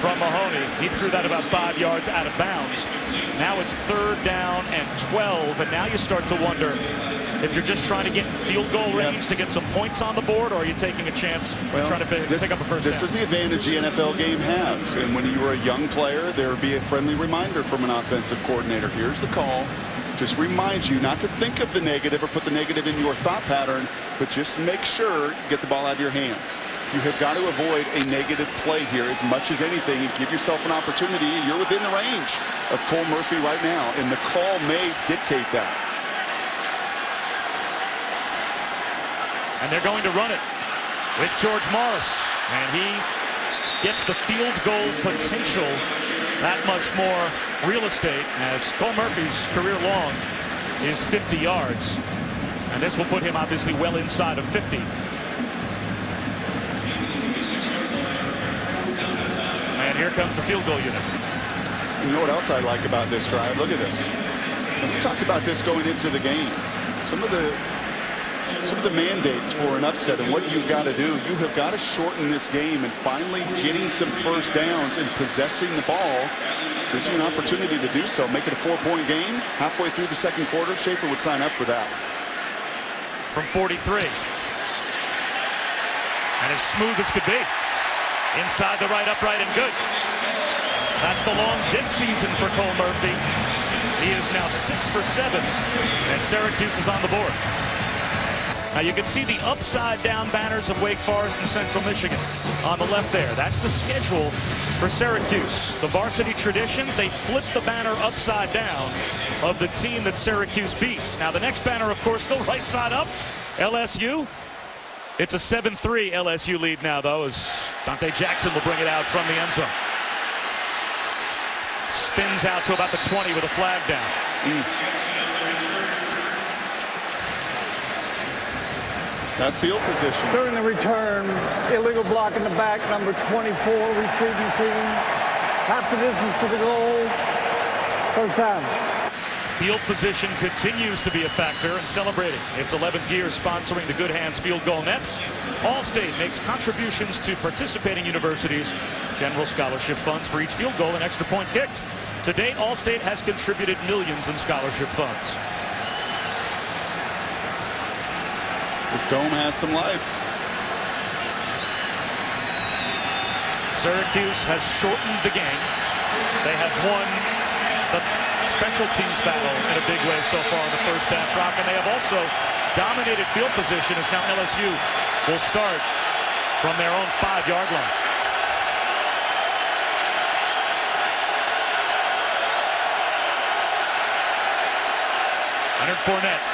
from Mahoney. He threw that about 5 yards out of bounds. Now it's 3rd down and 12, and now you start to wonder if you're just trying to get in field goal range to get some points on the board, or are you taking a chance trying to pick up a first down? This is the advantage the NFL game has, and when you were a young player, there would be a friendly reminder from an offensive coordinator. Here's the call. Just reminds you not to think of the negative or put the negative in your thought pattern, but just make sure you get the ball out of your hands. You have got to avoid a negative play here as much as anything and give yourself an opportunity. You're within the range of Cole Murphy right now, and the call may dictate that. And they're going to run it with George Morris, and he gets the field goal potential that much more real estate, as Cole Murphy's career long is 50 yards. And this will put him obviously well inside of 50. And here comes the field goal unit. You know what else I like about this drive? Look at this. And we talked about this going into the game. Some of the mandates for an upset and what you've got to do. You have got to shorten this game, and finally getting some first downs and possessing the ball gives you an opportunity to do so. Make it a 4-point game halfway through the 2nd quarter. Schaefer would sign up for that. From 43. And as smooth as could be. Inside the right upright and good. That's the long this season for Cole Murphy. He is now 6 for 7. And Syracuse is on the board. Now you can see the upside-down banners of Wake Forest and Central Michigan on the left there. That's the schedule for Syracuse. The varsity tradition, they flip the banner upside down of the team that Syracuse beats. Now the next banner, of course, still right side up, LSU. It's a 7-3 LSU lead now, though, as Dante Jackson will bring it out from the end zone. Spins out to about the 20 with a flag down. That field position. During the return, illegal block in the back, number 24, receiving team. Half the distance to the goal. First down. Field position continues to be a factor in celebrating its 11th year sponsoring the Good Hands Field Goal Nets. Allstate makes contributions to participating universities, general scholarship funds for each field goal and extra point kicked. To date, Allstate has contributed millions in scholarship funds. This dome has some life. Syracuse has shortened the game. They have won the special teams battle in a big way so far in the first half, Brock, and they have also dominated field position as now LSU will start from their own 5-yard line. Leonard Fournette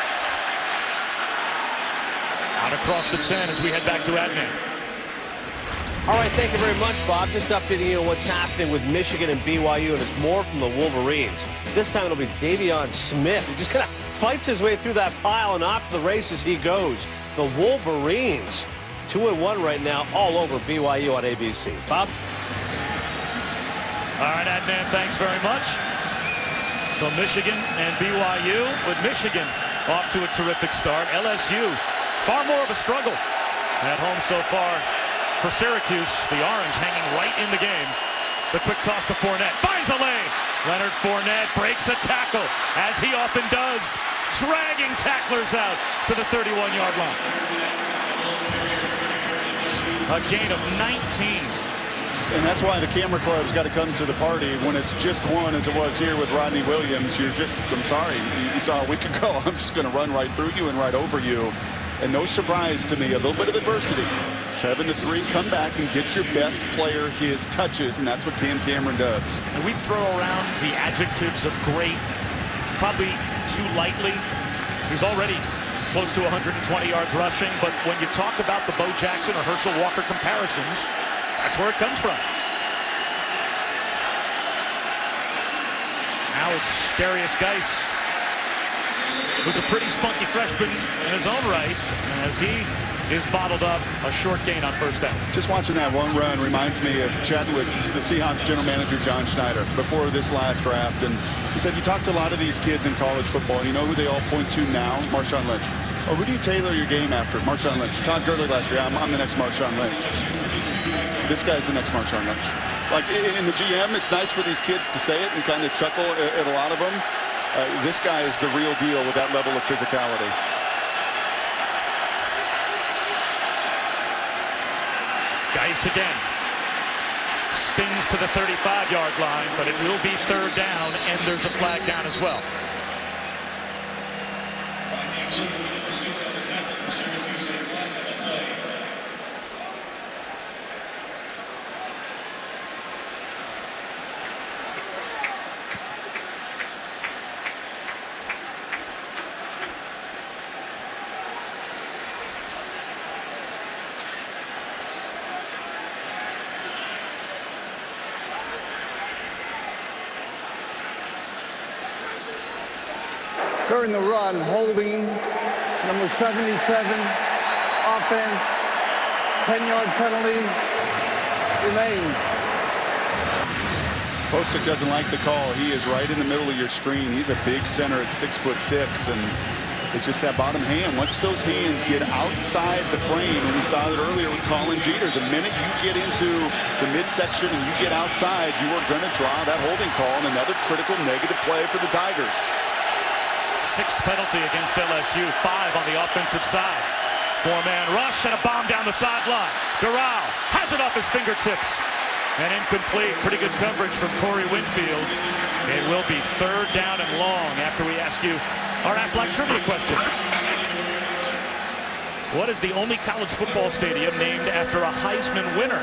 out across the 10 as we head back to Adnan. All right, thank you very much, Bob. Just updating you on what's happening with Michigan and BYU, and it's more from the Wolverines. This time it'll be Davion Smith. He just kind of fights his way through that pile, and off to the races he goes. The Wolverines, 2-1 right now, all over BYU on ABC. Bob? All right, Adnan, thanks very much. So Michigan and BYU, with Michigan off to a terrific start. LSU, far more of a struggle at home so far. For Syracuse, the Orange hanging right in the game. The quick toss to Fournette. Finds a lane. Leonard Fournette breaks a tackle, as he often does, dragging tacklers out to the 31-yard line. A gain of 19. And that's why the camera club's got to come to the party when it's just one, as it was here with Rodney Williams. You're just, I'm sorry, you saw a week ago, I'm just going to run right through you and right over you. And no surprise to me, a little bit of adversity. 7-3, come back and get your best player his touches, and that's what Cam Cameron does. And we throw around the adjectives of great probably too lightly. He's already close to 120 yards rushing, but when you talk about the Bo Jackson or Herschel Walker comparisons, that's where it comes from. Now it's Darius Geis, who's a pretty spunky freshman in his own right, as he is bottled up. A short gain on first down. Just watching that one run reminds me of chatting with the Seahawks general manager John Schneider before this last draft, and he said you talk to a lot of these kids in college football. You know who they all point to now? Marshawn Lynch. Oh, who do you tailor your game after? Marshawn Lynch. Todd Gurley last year. I'm the next Marshawn Lynch. This guy's the next Marshawn Lynch. Like in the GM, it's nice for these kids to say it and kind of chuckle at a lot of them. This guy is the real deal with that level of physicality. Geis again. Spins to the 35-yard line, but it will be third down, and there's a flag down as well. During the run, holding, number 77, offense, 10-yard penalty, remains. Posick doesn't like the call. He is right in the middle of your screen. He's a big center at 6'6", and it's just that bottom hand. Once those hands get outside the frame, and we saw that earlier with Colin Jeter, the minute you get into the midsection and you get outside, you are going to draw that holding call, and another critical negative play for the Tigers. Sixth penalty against LSU, 5 on the offensive side. Four-man rush and a bomb down the sideline. Doral has it off his fingertips. And incomplete. Pretty good coverage from Corey Winfield. It will be third down and long after we ask you our Aflac trivia question. What is the only college football stadium named after a Heisman winner?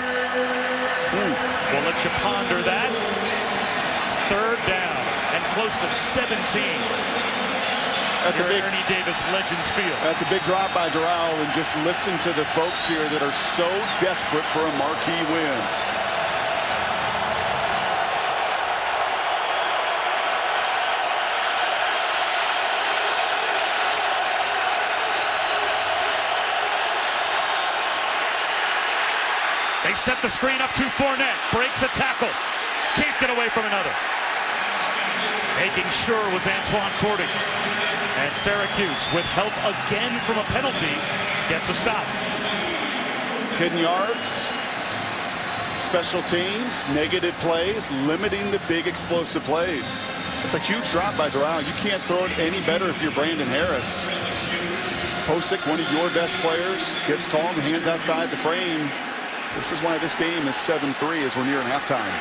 We'll let you ponder that. Third down and close to 17. That's a big Ernie Davis Legends Field. That's a big drop by Doral, and just listen to the folks here that are so desperate for a marquee win. They set the screen up to Fournette. Breaks a tackle. Can't get away from another. Making sure was Antoine Cordy. And Syracuse, with help again from a penalty, gets a stop. Hidden yards, special teams, negative plays, limiting the big explosive plays. It's a huge drop by Doral. You can't throw it any better if you're Brandon Harris. Posick, one of your best players, gets called and hands outside the frame. This is why this game is 7-3 as we're nearing halftime.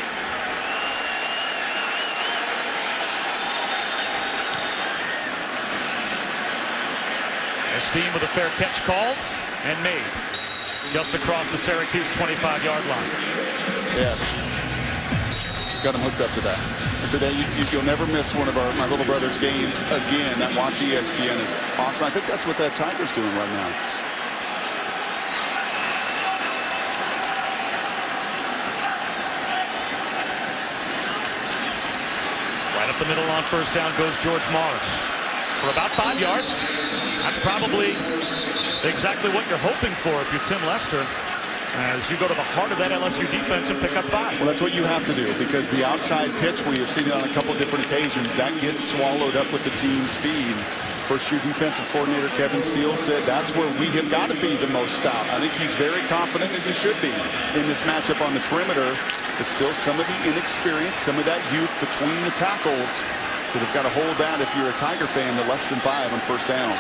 Esteem with a fair catch called and made just across the Syracuse 25-yard line. Yeah, got him hooked up to that. So that you'll never miss one of my little brother's games again. That watch ESPN is awesome. I think that's what that Tigers doing right now. Right up the middle on first down goes George Morris for about 5 yards. That's probably exactly what you're hoping for if you're Tim Lester, as you go to the heart of that LSU defense and pick up 5. Well, that's what you have to do, because the outside pitch, we have seen it on a couple different occasions, that gets swallowed up with the team speed. First-year defensive coordinator Kevin Steele said that's where we have got to be the most stout. I think he's very confident, as he should be, in this matchup on the perimeter. But still some of the inexperience, some of that youth between the tackles that have got to hold that if you're a Tiger fan to less than 5 on first down.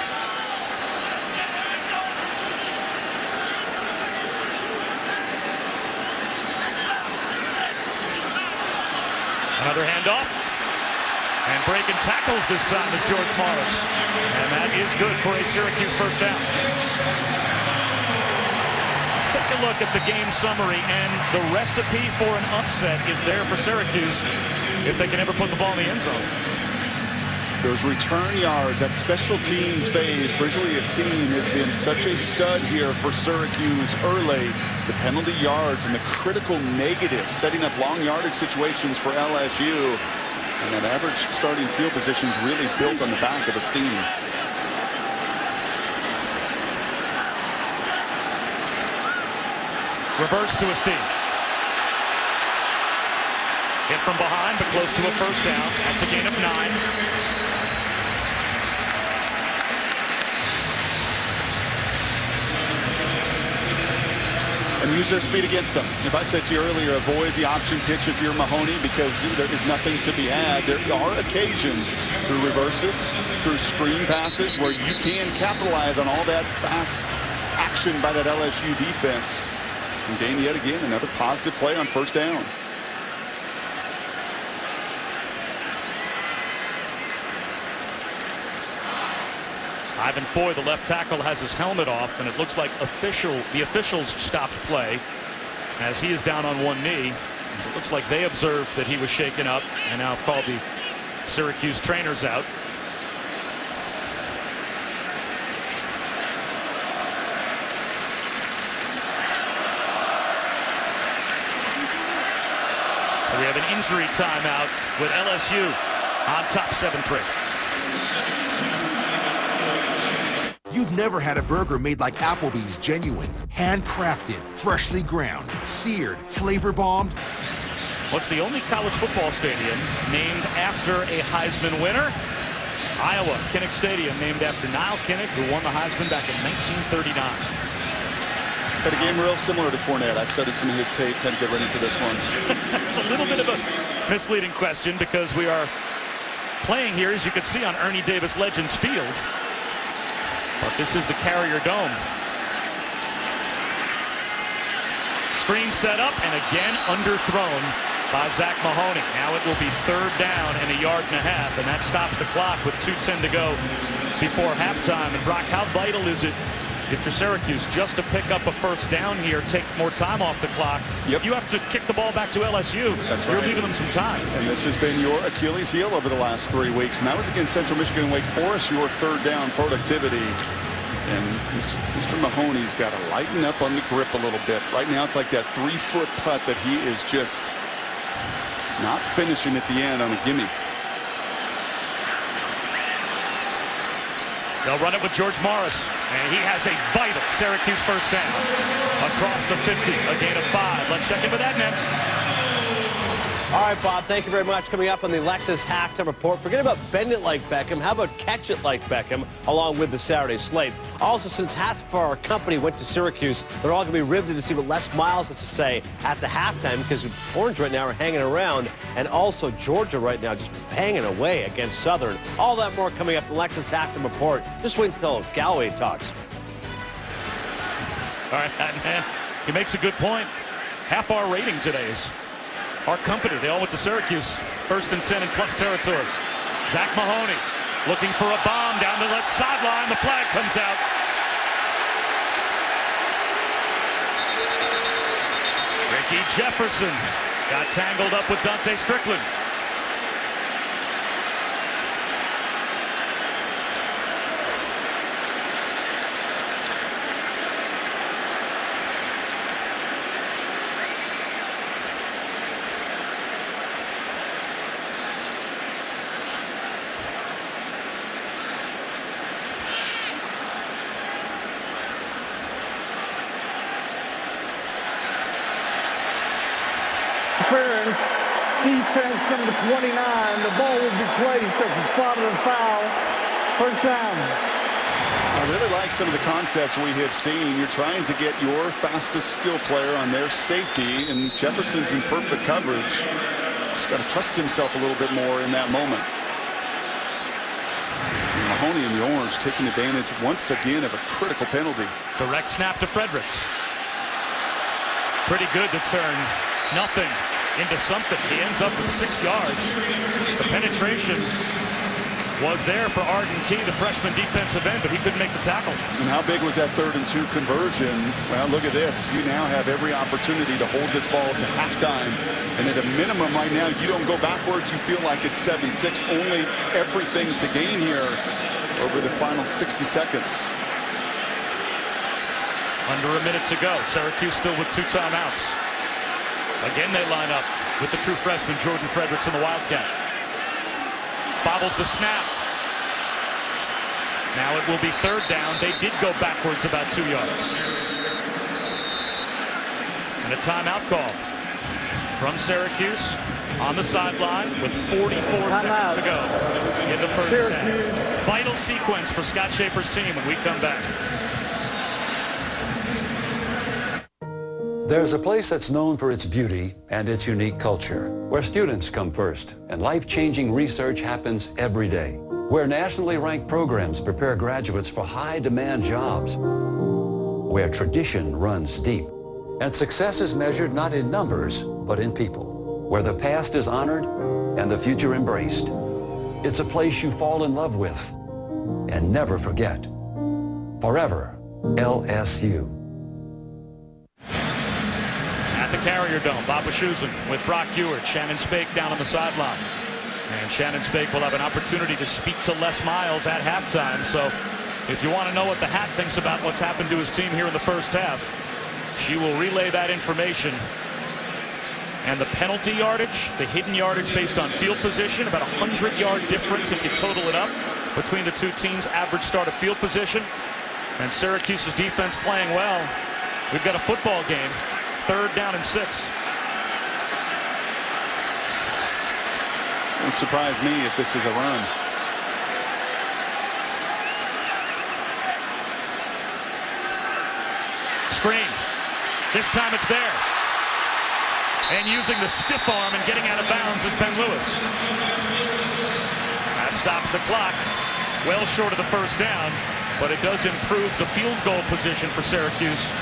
Another handoff. And breaking tackles this time is George Morris. And that is good for a Syracuse first down. Let's take a look at the game summary, and the recipe for an upset is there for Syracuse if they can ever put the ball in the end zone. Those return yards, that special teams phase, Bridgely Esteem has been such a stud here for Syracuse early. The penalty yards and the critical negatives, setting up long yardage situations for LSU. And that average starting field position is really built on the back of Esteem. Reverse to Esteem. Hit from behind, but close to a first down. That's a gain of 9. And use their speed against them. If I said to you earlier, avoid the option pitch if you're Mahoney, because there is nothing to be had. There are occasions through reverses, through screen passes, where you can capitalize on all that fast action by that LSU defense. And gain yet again another positive play on first down. Ivan Foy, the left tackle, has his helmet off, and it looks like the officials stopped play as he is down on one knee. It looks like they observed that he was shaken up and now have called the Syracuse trainers out. So we have an injury timeout with LSU on top 7-3. You've never had a burger made like Applebee's genuine, handcrafted, freshly ground, seared, flavor bombed. What's the only college football stadium named after a Heisman winner? Iowa, Kinnick Stadium, named after Niall Kinnick, who won the Heisman back in 1939. Had a game real similar to Fournette. I studied some of his tape, kind of get ready for this one. It's a little bit of a misleading question because we are playing here, as you can see, on Ernie Davis Legends Field. But this is the Carrier Dome. Screen set up and again underthrown by Zach Mahoney. Now it will be 3rd down and 1.5 yards, and that stops the clock with 2:10 to go before halftime. And Brock, how vital is it if you're Syracuse just to pick up a first down here, take more time off the clock? Yep. You have to kick the ball back to LSU. That's You're right. leaving them some time. And this has been your Achilles heel over the last 3 weeks. And that was against Central Michigan and Wake Forest, your 3rd down productivity. And Mr. Mahoney's got to lighten up on the grip a little bit. Right now it's like that 3-foot putt that he is just not finishing at the end on a gimme. They'll run it with George Morris, and he has a vital Syracuse first down across the 50, a gain of 5. Let's check in with that next. All right, Bob, thank you very much. Coming up on the Lexus Halftime Report, forget about bend it like Beckham. How about catch it like Beckham, along with the Saturday slate? Also, since half of our company went to Syracuse, they're all going to be riveted to see what Les Miles has to say at the halftime, because Orange right now are hanging around, and also Georgia right now just banging away against Southern. All that more coming up in the Lexus Halftime Report. Just wait until Galloway talks. All right, man, he makes a good point. Half our rating today is our company. They all went to Syracuse. 1st and 10 in plus territory. Zach Mahoney looking for a bomb down the left sideline. The flag comes out. Ricky Jefferson got tangled up with Dante Strickland. Interference, defense number 29. The ball will be placed at the spot of the foul. First down. I really like some of the concepts we have seen. You're trying to get your fastest skill player on their safety, and Jefferson's in perfect coverage. Just got to trust himself a little bit more in that moment. And Mahoney and the Orange taking advantage once again of a critical penalty. Direct snap to Fredericks. Pretty good to turn nothing into something. He ends up with 6 yards. The penetration was there for Arden Key, the freshman defensive end, but he couldn't make the tackle. And how big was that 3rd and 2 conversion? Well, look at this. You now have every opportunity to hold this ball to halftime. And at a minimum right now, you don't go backwards. You feel like it's 7-6. Only everything to gain here over the final 60 seconds. Under a minute to go. Syracuse still with 2 timeouts. Again, they line up with the true freshman Jordan Fredericks in the Wildcat. Bobbles the snap. Now it will be 3rd down. They did go backwards about 2 yards. And a timeout call from Syracuse on the sideline with 44 seconds to go in the first half. Vital sequence for Scott Schaefer's team when we come back. There's a place that's known for its beauty and its unique culture, where students come first and life-changing research happens every day, where nationally ranked programs prepare graduates for high-demand jobs, where tradition runs deep, and success is measured not in numbers, but in people, where the past is honored and the future embraced. It's a place you fall in love with and never forget. Forever, LSU. At the Carrier Dome, Bob Wischusen with Brock Ewart, Shannon Spake down on the sideline. And Shannon Spake will have an opportunity to speak to Les Miles at halftime. So if you want to know what the Hat thinks about what's happened to his team here in the first half, she will relay that information. And the penalty yardage, the hidden yardage based on field position, about a 100-yard difference if you total it up between the two teams' average start of field position. And Syracuse's defense playing well. We've got a football game. 3rd down and 6. Won't surprise me if this is a run. Screen. This time it's there. And using the stiff arm and getting out of bounds is Ben Lewis. That stops the clock. Well short of the first down, but it does improve the field goal position for Syracuse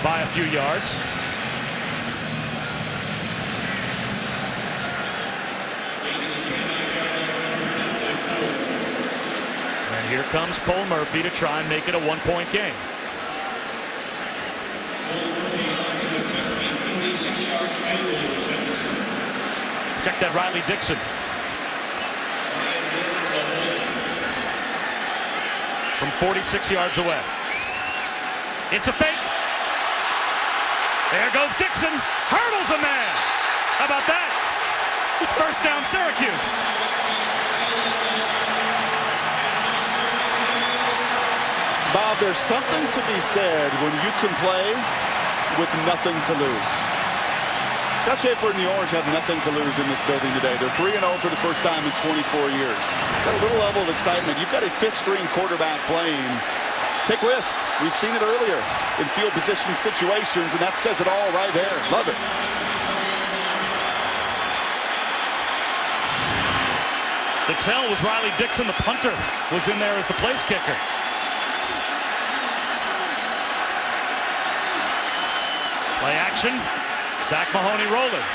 by a few yards. And here comes Cole Murphy to try and make it a 1-point game. Check that Riley Dixon. From 46 yards away. It's a fake. There goes Dixon. Hurdles a man. How about that? First down, Syracuse. Bob, there's something to be said when you can play with nothing to lose. Scott Schaefer and the Orange have nothing to lose in this building today. They're 3-0 for the first time in 24 years. Got a little level of excitement. You've got a fifth-string quarterback playing. Take risk. We've seen it earlier in field position situations, and that says it all right there. Love it. The tell was Riley Dixon, the punter, was in there as the place kicker. Play action. Zach Mahoney rolling.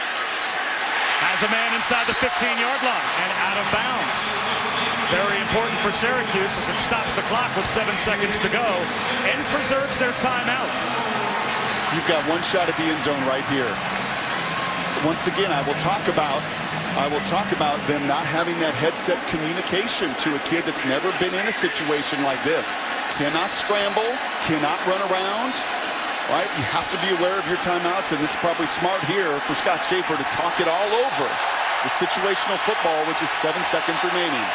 Has a man inside the 15-yard line and out of bounds. Very important for Syracuse as it stops the clock with 7 seconds to go and preserves their timeout. You've got one shot at the end zone right here. Once again, I will talk about them not having that headset communication to a kid that's never been in a situation like this. Cannot scramble, cannot run around. Right? You have to be aware of your timeouts, and this is probably smart here for Scott Schaefer to talk it all over. The situational football with just 7 seconds remaining.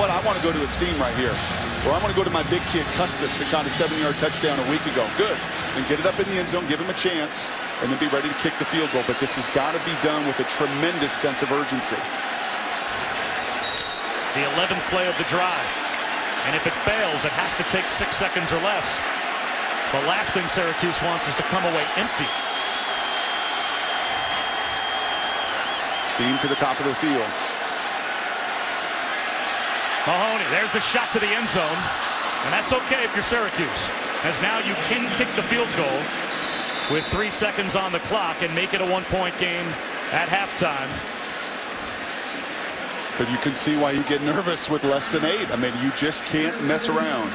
What I want to go to a steam right here, or I want to go to my big kid Custis that got a 7-yard touchdown a week ago. Good. And get it up in the end zone, give him a chance, and then be ready to kick the field goal. But this has got to be done with a tremendous sense of urgency. The 11th play of the drive. And if it fails, it has to take 6 seconds or less. The last thing Syracuse wants is to come away empty. Steam to the top of the field. Mahoney, there's the shot to the end zone. And that's okay if you're Syracuse, as now you can kick the field goal with 3 seconds on the clock and make it a 1-point game at halftime. But you can see why you get nervous with less than 8. I mean, you just can't mess around.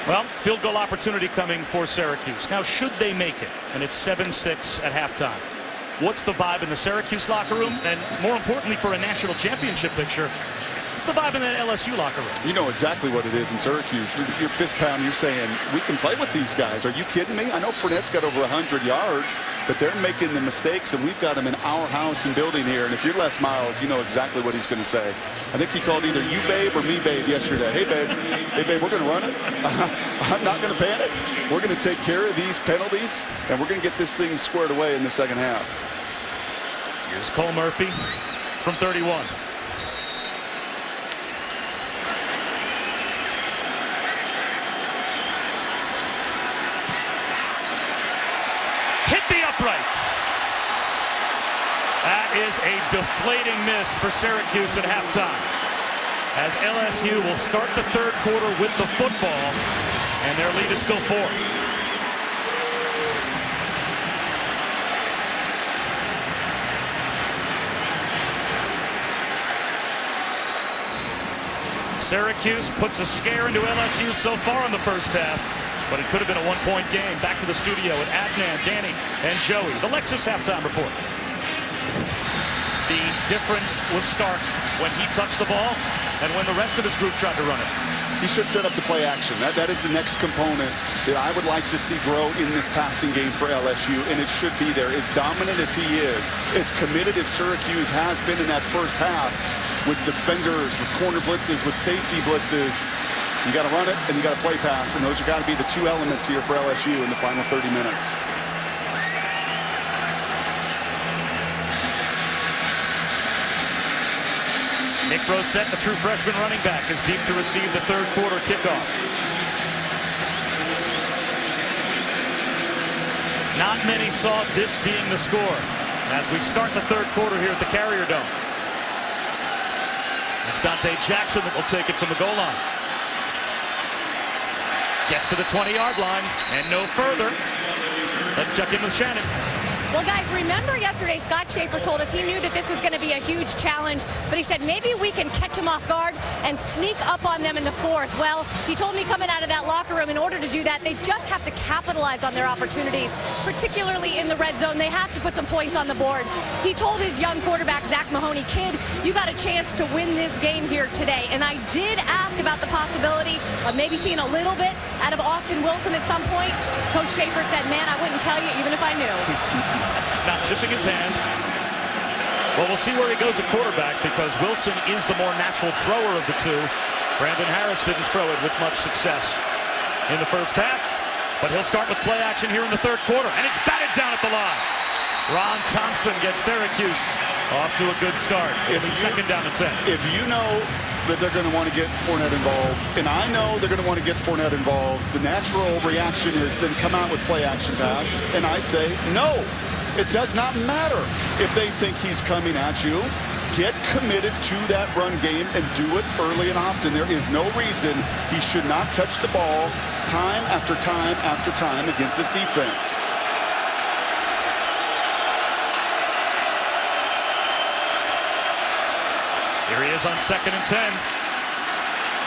Well, field goal opportunity coming for Syracuse. Now, should they make it? And it's 7-6 at halftime. What's the vibe in the Syracuse locker room? And more importantly, for a national championship picture, what's the vibe in that LSU locker room? You know exactly what it is in Syracuse. You're fist pounding. You're saying, we can play with these guys. Are you kidding me? I know Fournette's got over 100 yards, but they're making the mistakes, and we've got them in our house and building here. And if you're Les Miles, you know exactly what he's going to say. I think he called either you babe or me babe yesterday. Hey babe, we're going to run it. I'm not going to panic. We're going to take care of these penalties, and we're going to get this thing squared away in the second half. Here's Cole Murphy from 31. Hit the upright. That is a deflating miss for Syracuse at halftime, as LSU will start the third quarter with the football, and their lead is still 4. Syracuse puts a scare into LSU so far in the first half, but it could have been a 1-point game. Back to the studio with Adnan, Danny, and Joey. The Lexus halftime report. The difference was stark when he touched the ball and when the rest of his group tried to run it. He should set up the play action. That is the next component that I would like to see grow in this passing game for LSU, and it should be there. As dominant as he is, as committed as Syracuse has been in that first half, with defenders, with corner blitzes, with safety blitzes, you got to run it and you got to play pass, and those have got to be the 2 elements here for LSU in the final 30 minutes. Nick Brosette, the true freshman running back, is deep to receive the third quarter kickoff. Not many saw this being the score as we start the third quarter here at the Carrier Dome. It's Dante Jackson that will take it from the goal line. Gets to the 20-yard line and no further. Let's check in with Shannon. Well, guys, remember yesterday Scott Schaefer told us he knew that this was going to be a huge challenge, but he said maybe we can catch them off guard and sneak up on them in the fourth. Well, he told me coming out of that locker room, in order to do that, they just have to capitalize on their opportunities, particularly in the red zone. They have to put some points on the board. He told his young quarterback, Zach Mahoney, kid, you got a chance to win this game here today. And I did ask about the possibility of maybe seeing a little bit out of Austin Wilson at some point. Coach Schaefer said, man, I wouldn't tell you even if I knew. Not tipping his hand. Well, we'll see where he goes at quarterback because Wilson is the more natural thrower of the two. Brandon Harris didn't throw it with much success in the first half, but he'll start with play action here in the third quarter, and it's batted down at the line. Ron Thompson gets Syracuse off to a good start. It'll be second down and 10. If you know that they're going to want to get Fournette involved, and I know they're going to want to get Fournette involved, the natural reaction is then come out with play action pass, and I say no. It does not matter if they think he's coming at you. Get committed to that run game and do it early and often. There is no reason he should not touch the ball time after time after time against this defense. Here he is on second and 10.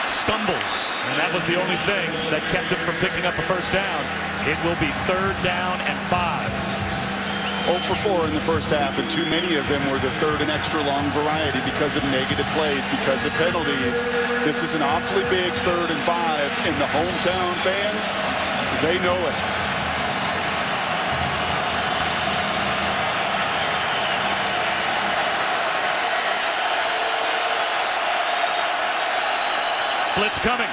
Stumbles, and that was the only thing that kept him from picking up a first down. It will be third down and 5. 0 for 4 in the first half, and too many of them were the third and extra long variety because of negative plays, because of penalties. This is an awfully big third and 5, and the hometown fans, they know it. Blitz coming.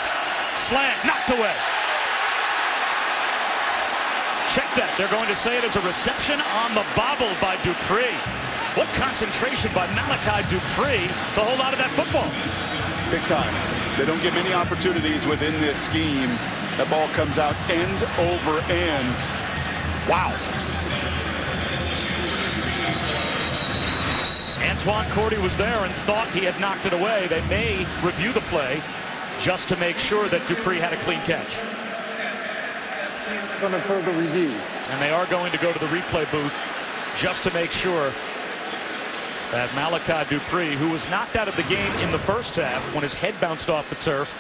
Slant, knocked away. Check that. They're going to say it as a reception on the bobble by Dupree. What concentration by Malachi Dupree to hold out of that football. Big time. They don't get many opportunities within this scheme. That ball comes out end over end. Wow. Antoine Cordy was there and thought he had knocked it away. They may review the play just to make sure that Dupree had a clean catch. Going to further review. And they are going to go to the replay booth just to make sure that Malachi Dupree, who was knocked out of the game in the first half when his head bounced off the turf,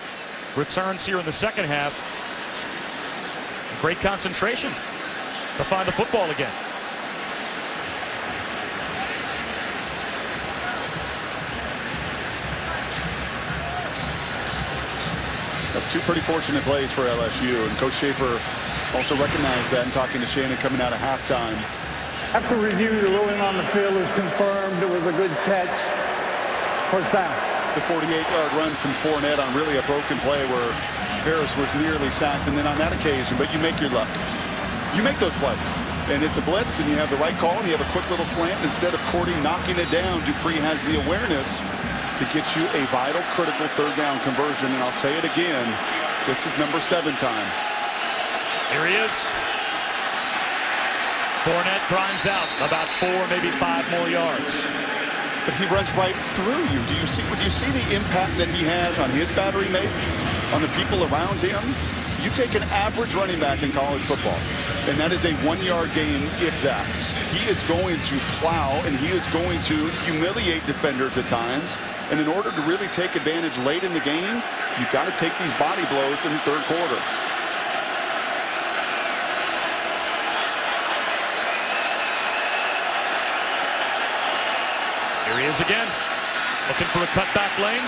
returns here in the second half. Great concentration to find the football again. That's two pretty fortunate plays for LSU, and Coach Schaefer also recognized that in talking to Shannon coming out of halftime. After review, the ruling on the field is confirmed. It was a good catch. First down. The 48-yard run from Fournette on really a broken play where Harris was nearly sacked, and then on that occasion, but you make your luck. You make those plays, and it's a blitz, and you have the right call, and you have a quick little slant. Instead of Cordy knocking it down, Dupree has the awareness to get you a vital, critical third down conversion, and I'll say it again, this is number 7 time. Here he is. Fournette grinds out about 4, maybe 5 more yards. But he runs right through you. Do you see the impact that he has on his battery mates, on the people around him? You take an average running back in college football, and that is a 1-yard gain, if that. He is going to plow, and he is going to humiliate defenders at times. And in order to really take advantage late in the game, you've got to take these body blows in the third quarter. Here he is again, looking for a cutback lane.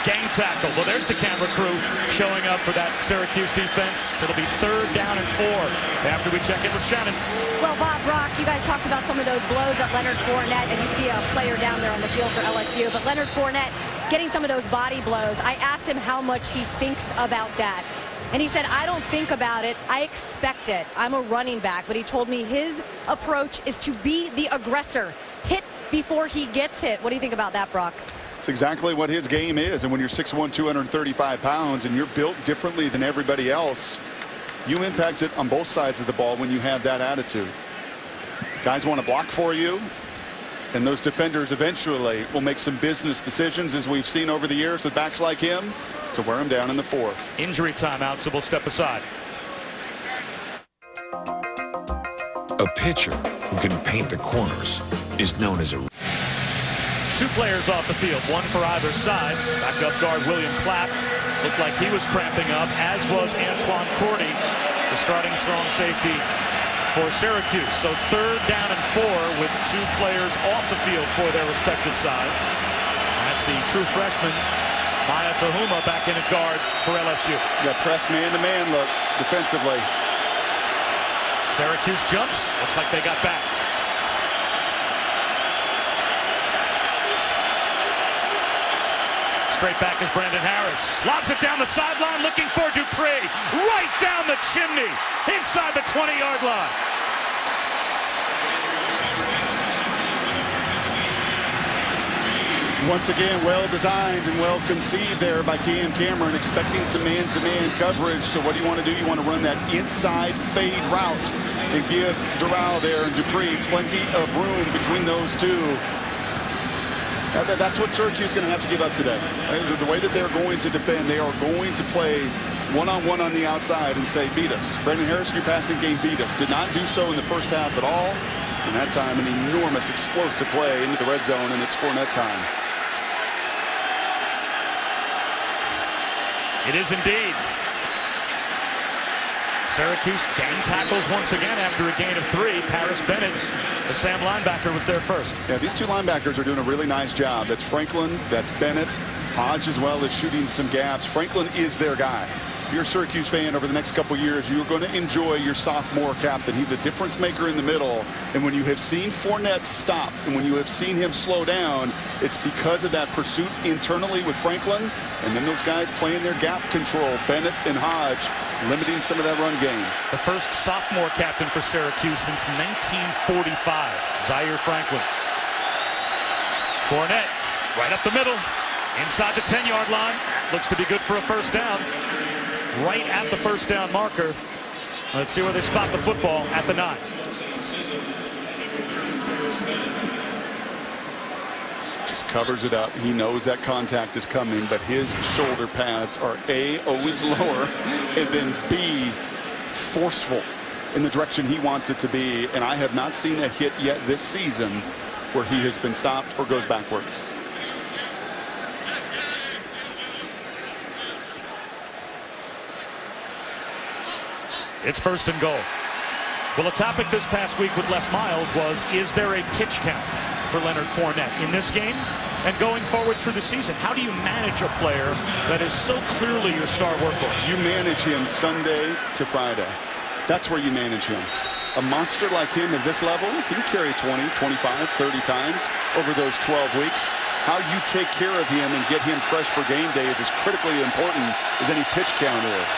Gang tackle. Well, there's the camera crew showing up for that Syracuse defense. It'll be third down and 4 after we check in with Shannon. Well, Bob, Brock, you guys talked about some of those blows at Leonard Fournette, and you see a player down there on the field for LSU. But Leonard Fournette getting some of those body blows, I asked him how much he thinks about that. And he said, I don't think about it. I expect it. I'm a running back. But he told me his approach is to be the aggressor. Hit before he gets hit. What do you think about that, Brock? It's exactly what his game is. And when you're 6'1", 235 pounds, and you're built differently than everybody else, you impact it on both sides of the ball when you have that attitude. Guys want to block for you, and those defenders eventually will make some business decisions, as we've seen over the years with backs like him, to wear him down in the fourth. Injury timeout, so we'll step aside. A pitcher who can paint the corners is known as a... Two players off the field, one for either side. Backup guard William Clapp looked like he was cramping up, as was Antoine Cordy, the starting strong safety for Syracuse. So 3rd down and 4 with 2 players off the field for their respective sides. That's the true freshman, Maya Tahuma, back in at guard for LSU. Yeah, press man-to-man look defensively. Syracuse jumps. Looks like they got back. Straight back is Brandon Harris. Lobs it down the sideline, looking for Dupree. Right down the chimney, inside the 20-yard line. Once again, well designed and well conceived there by Cam Cameron, expecting some man-to-man coverage. So what do you want to do? You want to run that inside fade route and give Doral there and Dupree plenty of room between those two. That's what Syracuse is going to have to give up today. The way that they're going to defend, they are going to play one-on-one on the outside and say, beat us. Brandon Harris, your passing game, beat us. Did not do so in the first half at all. And that time, an enormous explosive play into the red zone, and it's Fournette time. It is indeed. Syracuse gang tackles once again after a gain of 3. Paris Bennett, the Sam linebacker, was there first. Yeah, these 2 linebackers are doing a really nice job. That's Franklin, that's Bennett. Hodge as well is shooting some gaps. Franklin is their guy. If you're a Syracuse fan over the next couple years, you're going to enjoy your sophomore captain. He's a difference maker in the middle. And when you have seen Fournette stop and when you have seen him slow down, it's because of that pursuit internally with Franklin. And then those guys playing their gap control, Bennett and Hodge, limiting some of that run game. The first sophomore captain for Syracuse since 1945, Zaire Franklin. Fournette right up the middle, inside the 10-yard line. Looks to be good for a first down. Right at the first down marker. Let's see where they spot the football at the 9. Just covers it up. He knows that contact is coming, but his shoulder pads are A, always lower, and then B, forceful in the direction he wants it to be. And I have not seen a hit yet this season where he has been stopped or goes backwards. It's 1st and goal. Well, a topic this past week with Les Miles was, is there a pitch count for Leonard Fournette in this game and going forward through the season? How do you manage a player that is so clearly your star workhorse? You manage him Sunday to Friday. That's where you manage him. A monster like him at this level, he can carry 20, 25, 30 times over those 12 weeks. How you take care of him and get him fresh for game day is as critically important as any pitch count is.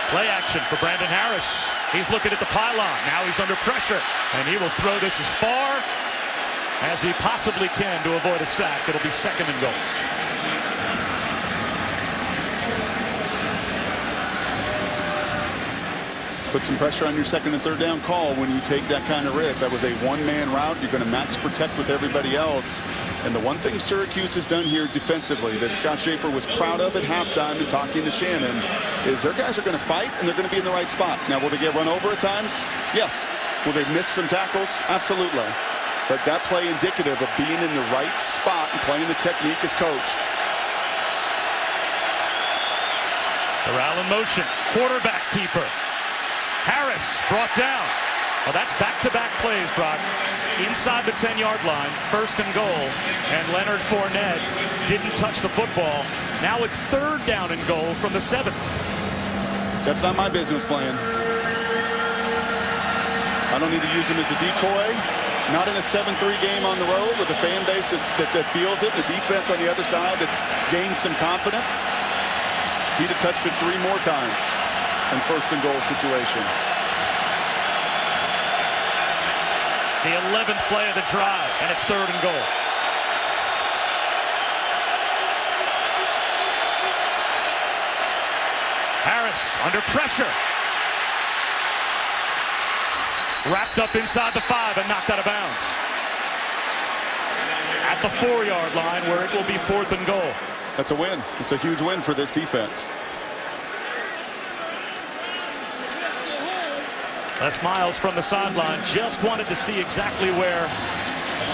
Play action for Brandon Harris. He's looking at the pylon. Now he's under pressure, and he will throw this as far as he possibly can to avoid a sack. It'll be 2nd and goal. Put some pressure on your 2nd and 3rd down call when you take that kind of risk. That was a one-man route. You're going to max protect with everybody else. And the one thing Syracuse has done here defensively that Scott Schaefer was proud of at halftime and talking to Shannon is their guys are going to fight and they're going to be in the right spot. Now, will they get run over at times? Yes. Will they miss some tackles? Absolutely. But that play indicative of being in the right spot and playing the technique as coached. Corral in motion. Quarterback keeper. Harris brought down. Well, that's back-to-back plays, Brock. Inside the 10-yard line, 1st and goal, and Leonard Fournette didn't touch the football. Now it's 3rd down and goal from the 7. That's not my business plan. I don't need to use him as a decoy. Not in a 7-3 game on the road with a fan base that feels it, the defense on the other side that's gained some confidence. He'd have touched it 3 more times in 1st and goal situation. The 11th play of the drive, and it's 3rd and goal. Harris under pressure. Wrapped up inside the 5 and knocked out of bounds. At the 4-yard line where it will be 4th and goal. That's a win. It's a huge win for this defense. Les Miles from the sideline just wanted to see exactly where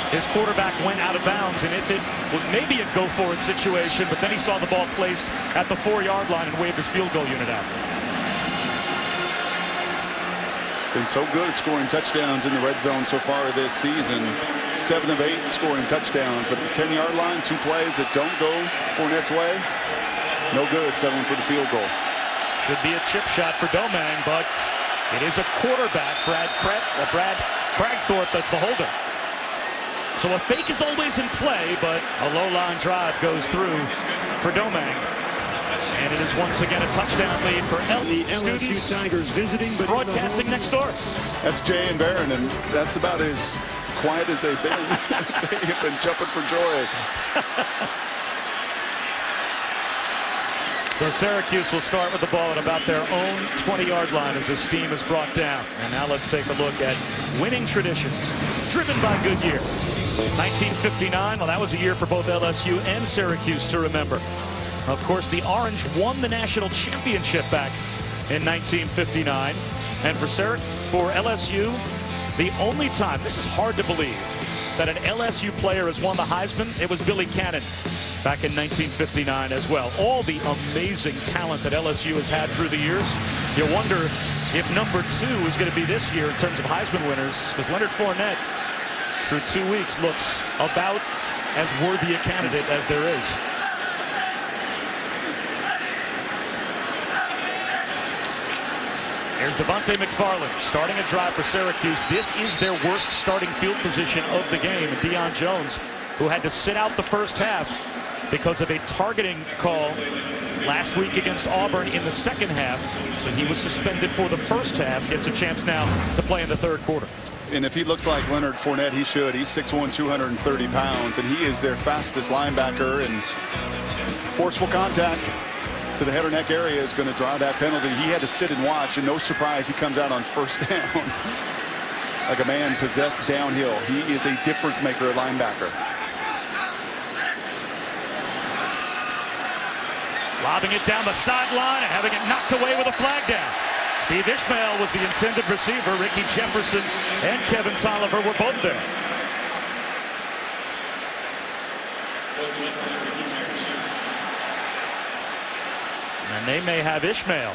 his quarterback went out of bounds, and if it was maybe a go-for-it situation, but then he saw the ball placed at the 4-yard line and waved his field goal unit out. Been so good at scoring touchdowns in the red zone so far this season. 7 of 8 scoring touchdowns, but at the 10-yard line, 2 plays that don't go Fournette's way. No good, settling for the field goal. Should be a chip shot for Domingue, but it is a quarterback, Brad Cragthorpe, that's the holder. So a fake is always in play, but a low-line drive goes through for Domingue. And it is once again a touchdown lead for the LSU Tigers visiting, but broadcasting next door. That's Jay and Barron, and that's about as quiet as they've been. They have been jumping for joy. So Syracuse will start with the ball at about their own 20-yard line as this steam is brought down. And now let's take a look at winning traditions driven by Goodyear. 1959, well, that was a year for both LSU and Syracuse to remember. Of course, the Orange won the national championship back in 1959. And for LSU, the only time, this is hard to believe, that an LSU player has won the Heisman, it was Billy Cannon back in 1959 as well. All the amazing talent that LSU has had through the years. You wonder if number 2 is going to be this year in terms of Heisman winners, because Leonard Fournette, through 2 weeks, looks about as worthy a candidate as there is. Here's Devontae McFarland starting a drive for Syracuse. This is their worst starting field position of the game. And Deion Jones, who had to sit out the first half because of a targeting call last week against Auburn in the second half. So he was suspended for the first half. Gets a chance now to play in the third quarter. And if he looks like Leonard Fournette, he should. He's 6'1", 230 pounds, and he is their fastest linebacker. And forceful contact to the head or neck area is going to draw that penalty. He had to sit and watch, and no surprise, he comes out on first down like a man possessed downhill. He is a difference maker at linebacker. Lobbing it down the sideline and having it knocked away with a flag down. Steve Ishmael was the intended receiver. Ricky Jefferson and Kevin Tolliver were both there. And they may have Ishmael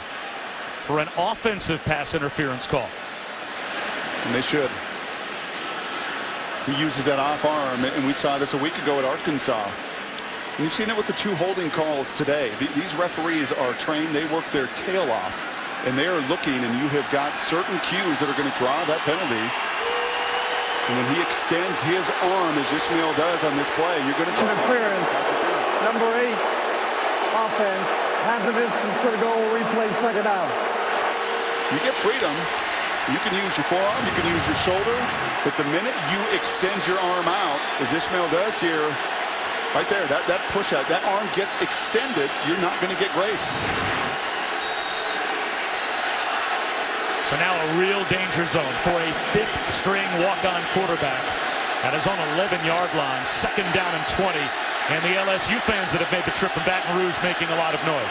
for an offensive pass interference call. And they should. He uses that off arm, and we saw this a week ago at Arkansas. And you've seen it with the 2 holding calls today. These referees are trained. They work their tail off, and they are looking, and you have got certain cues that are going to draw that penalty. And when he extends his arm, as Ishmael does on this play, you're going to draw interference. Number 8, offense. Half the distance to the goal, replay second down. You get freedom. You can use your forearm, you can use your shoulder, but the minute you extend your arm out, as Ishmael does here, right there, that push out, that arm gets extended, you're not going to get grace. So now a real danger zone for a 5th-string walk-on quarterback at his own 11-yard line, second down and 20. And the LSU fans that have made the trip from Baton Rouge making a lot of noise.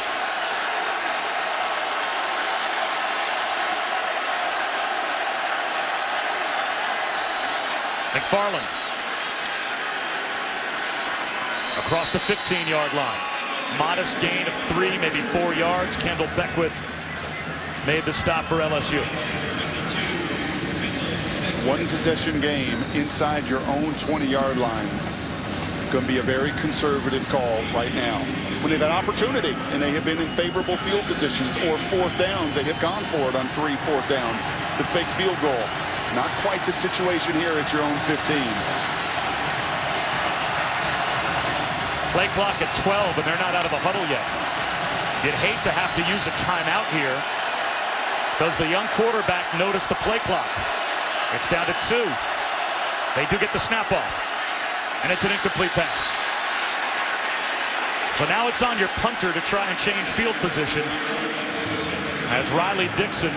McFarland across the 15-yard line. Modest gain of 3, maybe 4 yards. Kendall Beckwith made the stop for LSU. 1 possession game inside your own 20-yard line. Going to be a very conservative call right now. When they've had opportunity and they have been in favorable field positions or 4th downs, they have gone for it on 3 4th downs. The fake field goal. Not quite the situation here at your own 15. Play clock at 12, and they're not out of the huddle yet. You'd hate to have to use a timeout here. Does the young quarterback notice the play clock? It's down to 2. They do get the snap off. And it's an incomplete pass. So now it's on your punter to try and change field position. As Riley Dixon,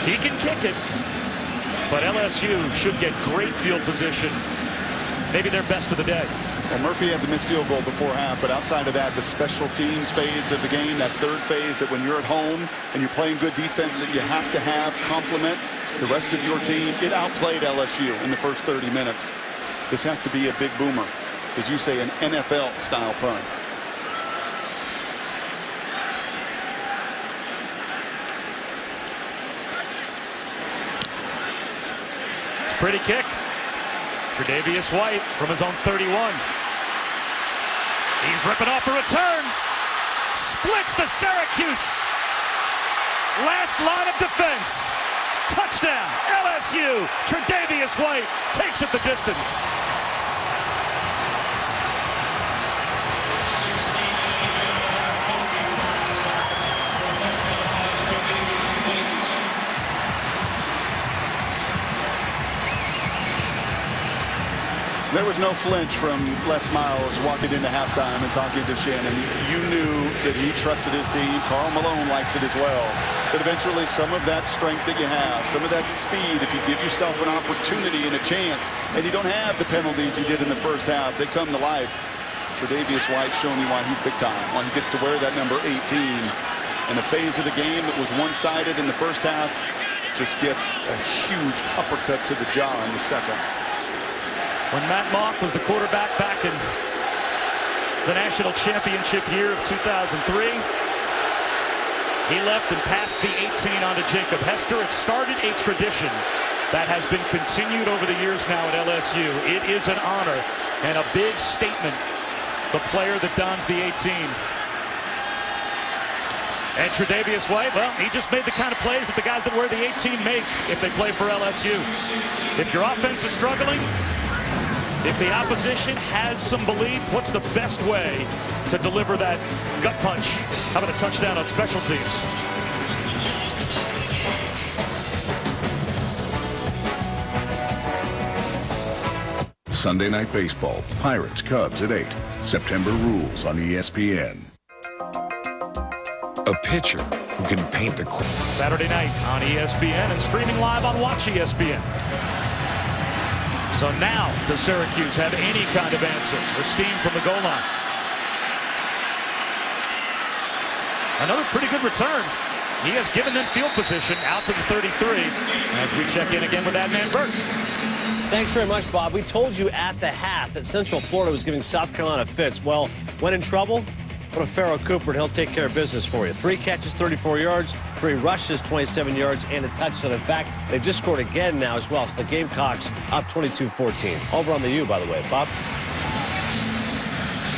he can kick it, but LSU should get great field position. Maybe their best of the day. Well, Murphy had the missed field goal before half, but outside of that, the special teams phase of the game, that 3rd phase, that when you're at home and you're playing good defense that you have to have complement, the rest of your team, it outplayed LSU in the first 30 minutes. This has to be a big boomer, as you say, an NFL-style punt. It's a pretty kick. Tre'Davious White from his own 31. He's ripping off a return. Splits the Syracuse last line of defense. Touchdown, LSU. Tre'Davious White takes it the distance. There was no flinch from Les Miles walking into halftime and talking to Shannon. You knew that he trusted his team. Karl Malone likes it as well. But eventually some of that strength that you have, some of that speed, if you give yourself an opportunity and a chance, and you don't have the penalties you did in the first half, they come to life. Tre'Davious White showing you why he's big time, why he gets to wear that number 18. And a phase of the game that was one-sided in the first half just gets a huge uppercut to the jaw in the second. When Matt Mock was the quarterback back in the national championship year of 2003, he left and passed the 18 on to Jacob Hester. It started a tradition that has been continued over the years now at LSU. It is an honor and a big statement, the player that dons the 18. And Tre'Davious White, well, he just made the kind of plays that the guys that wear the 18 make if they play for LSU. If your offense is struggling, if the opposition has some belief, what's the best way to deliver that gut punch? How about a touchdown on special teams? Sunday Night Baseball, Pirates, Cubs at 8. September rules on ESPN. A pitcher who can paint the court. Saturday night on ESPN and streaming live on Watch ESPN. So now, does Syracuse have any kind of answer? The steam from the goal line. Another pretty good return. He has given them field position out to the 33 as we check in again with Adnan Burke. Thanks very much, Bob. We told you at the half that Central Florida was giving South Carolina fits. Well, when in trouble, go to Pharaoh Cooper and he'll take care of business for you. 3 catches, 34 yards, 3 rushes, 27 yards, and a touchdown. In fact, they've just scored again now as well. So the Gamecocks up 22-14. Over on the U, by the way. Bob?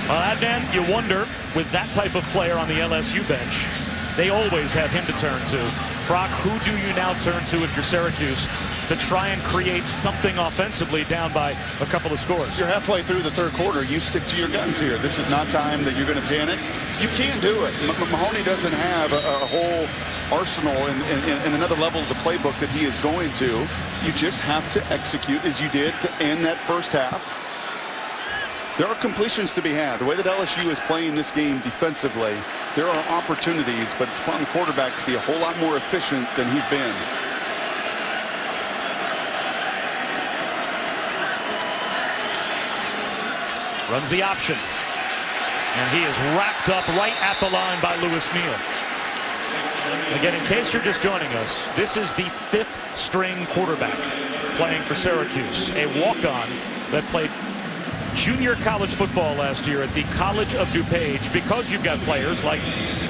Well, Adnan, you wonder, with that type of player on the LSU bench, they always have him to turn to. Brock, who do you now turn to if you're Syracuse to try and create something offensively down by a couple of scores? You're halfway through the third quarter. You stick to your guns here. This is not time that you're going to panic. You can't do it. Mahoney doesn't have a whole arsenal and another level of the playbook that he is going to. You just have to execute as you did to end that first half. There are completions to be had. The way that LSU is playing this game defensively, there are opportunities, but it's upon the quarterback to be a whole lot more efficient than he's been. Runs the option. And he is wrapped up right at the line by Lewis Neal. Again, in case you're just joining us, this is the 5th string quarterback playing for Syracuse. A walk-on that played junior college football last year at the College of DuPage. Because you've got players like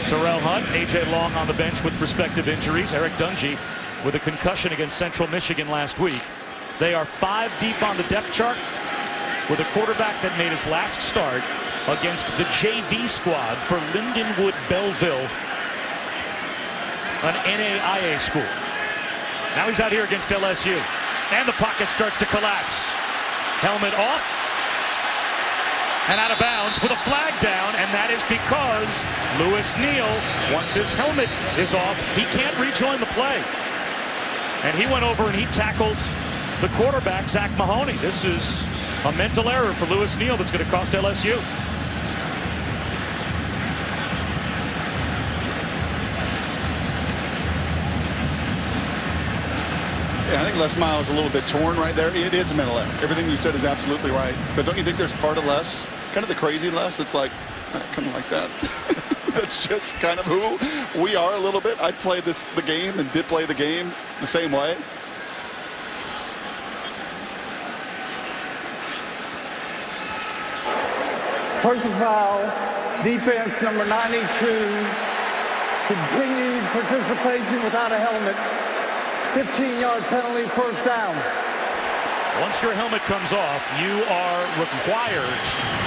Terrell Hunt, A.J. Long on the bench with respective injuries, Eric Dungy with a concussion against Central Michigan last week. They are 5 deep on the depth chart with a quarterback that made his last start against the JV squad for Lindenwood Belleville, an NAIA school. Now he's out here against LSU, and the pocket starts to collapse. Helmet off and out of bounds with a flag down, and that is because Lewis Neal, once his helmet is off, he can't rejoin the play. And he went over and he tackled the quarterback, Zach Mahoney. This is a mental error for Lewis Neal that's going to cost LSU. Yeah, I think Les Miles is a little bit torn right there. It is a mental error. Everything you said is absolutely right. But don't you think there's part of Les, kind of the crazy Les, it's like, kind of like that. That's just kind of who we are a little bit. I played the game and did play the game the same way. Personal foul, defense number 92, continued participation without a helmet, 15-yard penalty, first down. Once your helmet comes off, you are required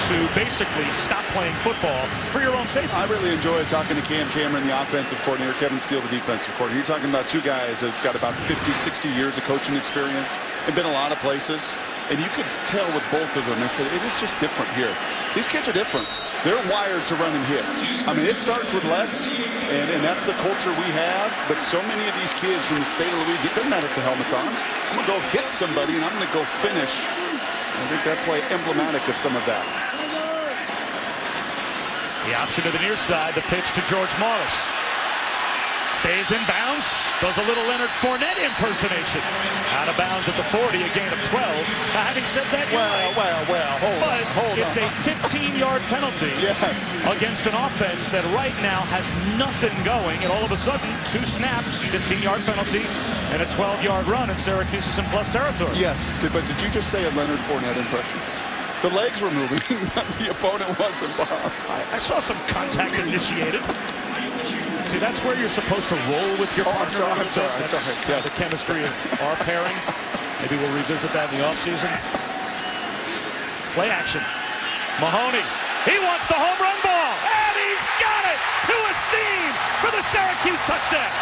to basically stop playing football for your own safety. I really enjoyed talking to Cam Cameron, the offensive coordinator, Kevin Steele, the defensive coordinator. You're talking about two guys that have got about 50, 60 years of coaching experience and been a lot of places. And you could tell with both of them, they said, it is just different here. These kids are different. They're wired to run and hit. I mean, it starts with less, and that's the culture we have. But so many of these kids from the state of Louisiana, it doesn't matter if the helmet's on. I'm going to go hit somebody, and I'm going to go finish. I think that play emblematic of some of that. The option to the near side, the pitch to George Morris. Stays in bounds, does a little Leonard Fournette impersonation. Out of bounds at the 40, a gain of 12. Now, having said that, hold on. It's a 15-yard penalty against an offense that right now has nothing going, and all of a sudden, 2 snaps, 15-yard penalty, and a 12-yard run, and Syracuse is in plus territory. Yes, but did you just say a Leonard Fournette impression? The legs were moving, the opponent wasn't, Bob. I saw some contact initiated. See, that's where you're supposed to roll with your partner. I'm sorry. Yes. The chemistry of our pairing. Maybe we'll revisit that in the offseason. Play action. Mahoney. He wants the home run ball. And he's got it to a steam for the Syracuse touchdown.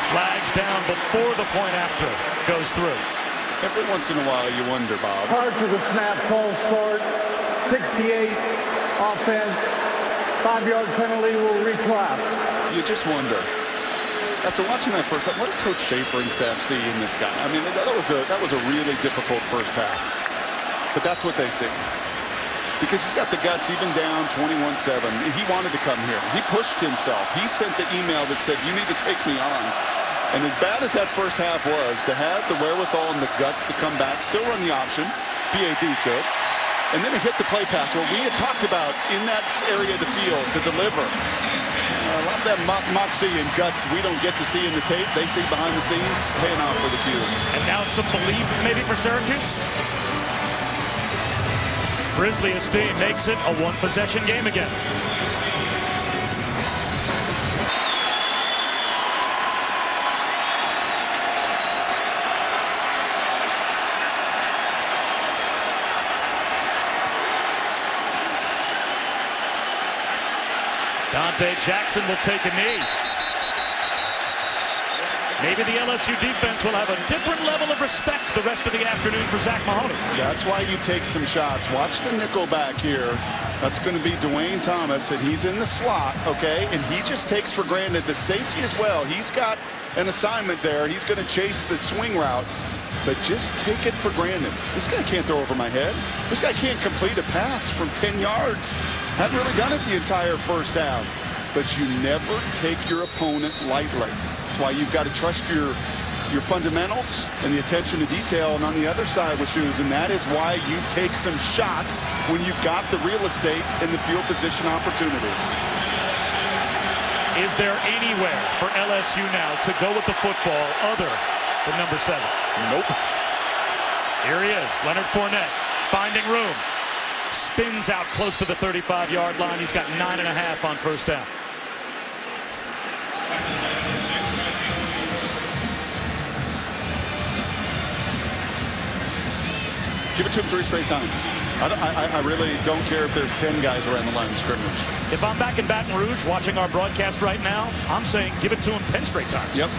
Flags down before the point after goes through. Every once in a while you wonder, Bob. Hard to the snap, false start, 68, offense, 5-yard penalty, will retry. You just wonder. After watching that first half, what did Coach Schaefer and staff see in this guy? I mean, that was a really difficult first half. But that's what they see. Because he's got the guts, even down 21-7. He wanted to come here. He pushed himself. He sent the email that said, you need to take me on. And as bad as that first half was, to have the wherewithal and the guts to come back, still run the option. PAT's good. And then to hit the play pass, what we had talked about in that area of the field to deliver. A lot of that moxie and guts we don't get to see in the tape. They see behind the scenes, paying off for the Qs. And now some belief maybe for Syracuse. Grizzly Esteem makes it a one-possession game again. Dante Jackson will take a knee. Maybe the LSU defense will have a different level of respect the rest of the afternoon for Zach Mahoney. That's why you take some shots. Watch the nickel back here. That's going to be Dwayne Thomas, and he's in the slot, okay? And he just takes for granted the safety as well. He's got an assignment there. He's going to chase the swing route, but just take it for granted. This guy can't throw over my head. This guy can't complete a pass from 10 yards. Hadn't really done it the entire first half. But you never take your opponent lightly. That's why you've got to trust your fundamentals and the attention to detail, and on the other side with shoes, and that is why you take some shots when you've got the real estate and the field position opportunities. Is there anywhere for LSU now to go with the football other than number 7? Nope. Here he is, Leonard Fournette, finding room. Spins out close to the 35-yard line. He's got 9.5 on first down. Give it to him 3 straight times. I really don't care if there's 10 guys around the line of scrimmage. If I'm back in Baton Rouge watching our broadcast right now, I'm saying give it to him 10 straight times. Yep.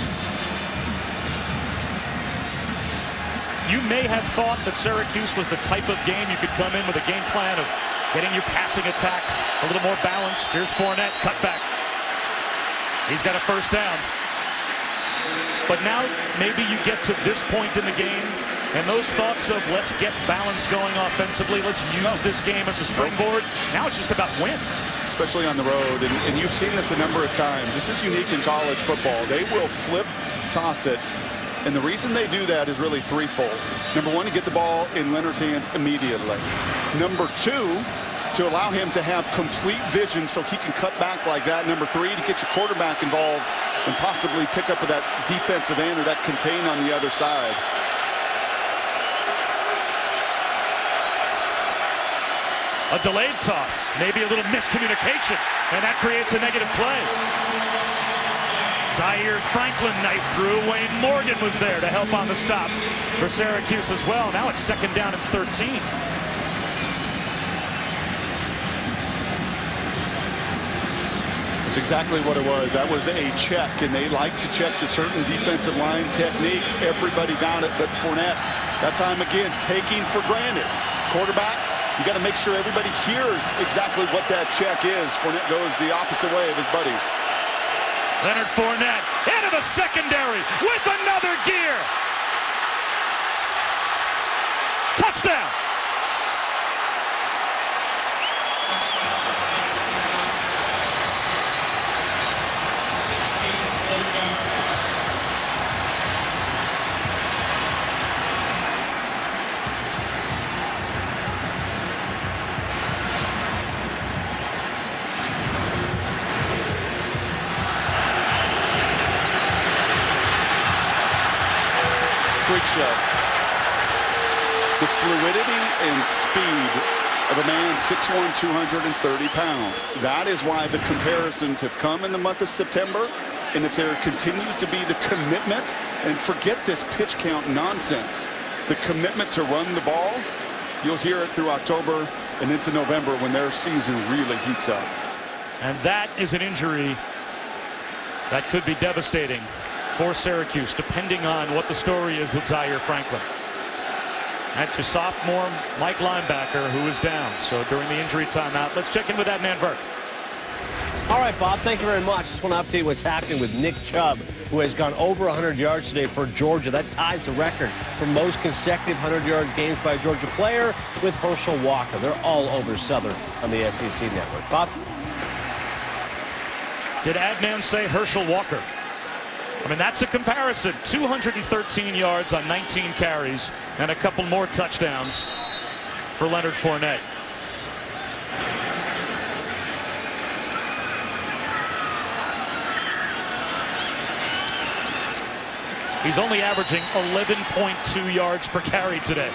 You may have thought that Syracuse was the type of game you could come in with a game plan of getting your passing attack a little more balanced. Here's Fournette, cut back. He's got a first down. But now maybe you get to this point in the game, and those thoughts of let's get balance going offensively, let's use this game as a springboard. Now it's just about win. Especially on the road, and you've seen this a number of times. This is unique in college football. They will flip, toss it, and the reason they do that is really threefold. Number one, to get the ball in Leonard's hands immediately. Number two, to allow him to have complete vision so he can cut back like that. Number three, to get your quarterback involved and possibly pick up with that defensive end or that contain on the other side. A delayed toss, maybe a little miscommunication, and that creates a negative play. Zaire Franklin knife through. Wayne Morgan was there to help on the stop for Syracuse as well. Now it's 2nd down and 13. That's exactly what it was. That was a check, and they like to check to certain defensive line techniques. Everybody got it, but Fournette, that time again, taking for granted. Quarterback, you got to make sure everybody hears exactly what that check is. Fournette goes the opposite way of his buddies. Leonard Fournette into the secondary with another gear. Touchdown. Freak show. The fluidity and speed of a man 6'1", 230 pounds. That is why the comparisons have come in the month of September. And if there continues to be the commitment, and forget this pitch count nonsense, the commitment to run the ball, you'll hear it through October and into November when their season really heats up. And that is an injury that could be devastating for Syracuse, depending on what the story is with Zaire Franklin. And to sophomore Mike linebacker, who is down. So during the injury timeout, let's check in with Adnan Burke. All right, Bob, thank you very much. Just want to update what's happening with Nick Chubb, who has gone over 100 yards today for Georgia. That ties the record for most consecutive 100-yard games by a Georgia player with Herschel Walker. They're all over Southern on the SEC network. Bob? Did Adnan say Herschel Walker? I mean, that's a comparison. 213 yards on 19 carries and a couple more touchdowns for Leonard Fournette. He's only averaging 11.2 yards per carry today.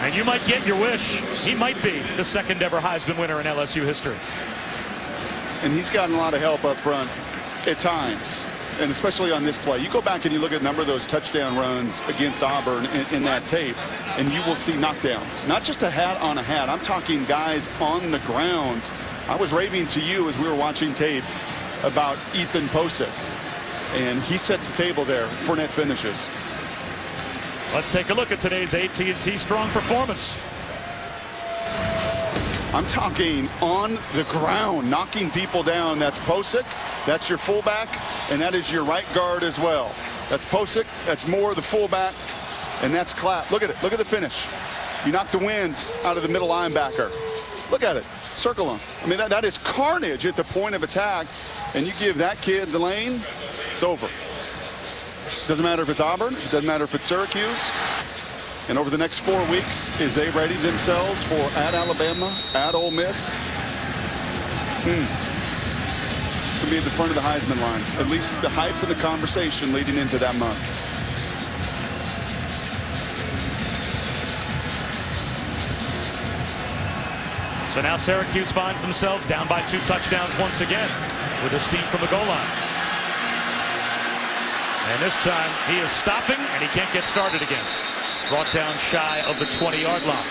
And you might get your wish. He might be the second ever Heisman winner in LSU history. And he's gotten a lot of help up front at times, and especially on this play. You go back and you look at a number of those touchdown runs against Auburn in that tape, and you will see knockdowns. Not just a hat on a hat. I'm talking guys on the ground. I was raving to you as we were watching tape about Ethan Posick, and he sets the table there. Fournette finishes. Let's take a look at today's AT&T Strong performance. I'm talking on the ground, knocking people down. That's Posick, that's your fullback, and that is your right guard as well. That's Posick, that's Moore, the fullback, and that's Clapp. Look at it, look at the finish. You knock the wind out of the middle linebacker. Look at it, circle him. I mean, that is carnage at the point of attack, and you give that kid the lane, it's over. Doesn't matter if it's Auburn, it doesn't matter if it's Syracuse. And over the next 4 weeks, as they ready themselves for at Alabama, at Ole Miss, to be at the front of the Heisman line. At least the hype and the conversation leading into that month. So now Syracuse finds themselves down by 2 touchdowns once again with a steam from the goal line. And this time he is stopping and he can't get started again. Brought down shy of the 20-yard line.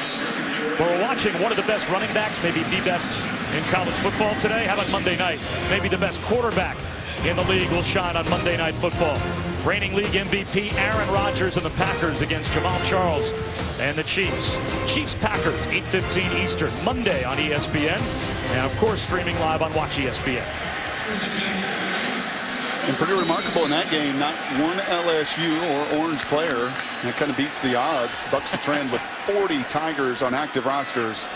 We're watching one of the best running backs, maybe the best in college football today. How about Monday night? Maybe the best quarterback in the league will shine on Monday Night Football. Reigning league MVP Aaron Rodgers and the Packers against Jamal Charles and the Chiefs. Chiefs-Packers, 8:15 Eastern, Monday on ESPN. And, of course, streaming live on Watch ESPN. And pretty remarkable in that game, not one LSU or Orange player. That kind of beats the odds. Bucks the trend with 40 Tigers on active rosters.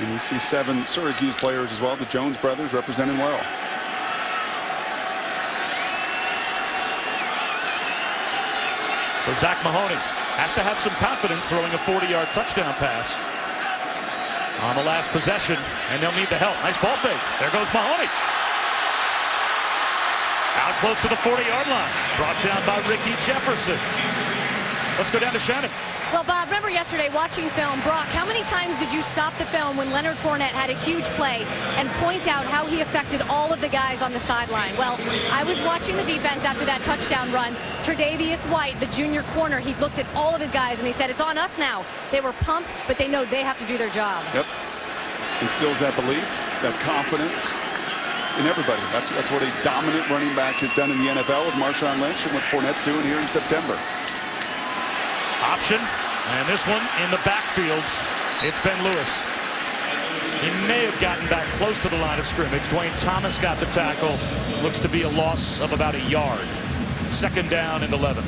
And you see 7 Syracuse players as well. The Jones brothers representing well. So Zach Mahoney has to have some confidence throwing a 40-yard touchdown pass on the last possession, and they'll need the help. Nice ball fake. There goes Mahoney. Out close to the 40-yard line. Brought down by Ricky Jefferson. Let's go down to Shannon. Well, Bob, remember yesterday watching film, Brock, how many times did you stop the film when Leonard Fournette had a huge play and point out how he affected all of the guys on the sideline? Well, I was watching the defense after that touchdown run. Tre'Davious White, the junior corner, he looked at all of his guys and he said, it's on us now. They were pumped, but they know they have to do their job. Yep. Instills that belief, that confidence in everybody. That's what a dominant running back has done in the NFL with Marshawn Lynch and what Fournette's doing here in September. Option, and this one in the backfield. It's Ben Lewis. He may have gotten back close to the line of scrimmage. Dwayne Thomas got the tackle. Looks to be a loss of about a yard. 2nd down and 11.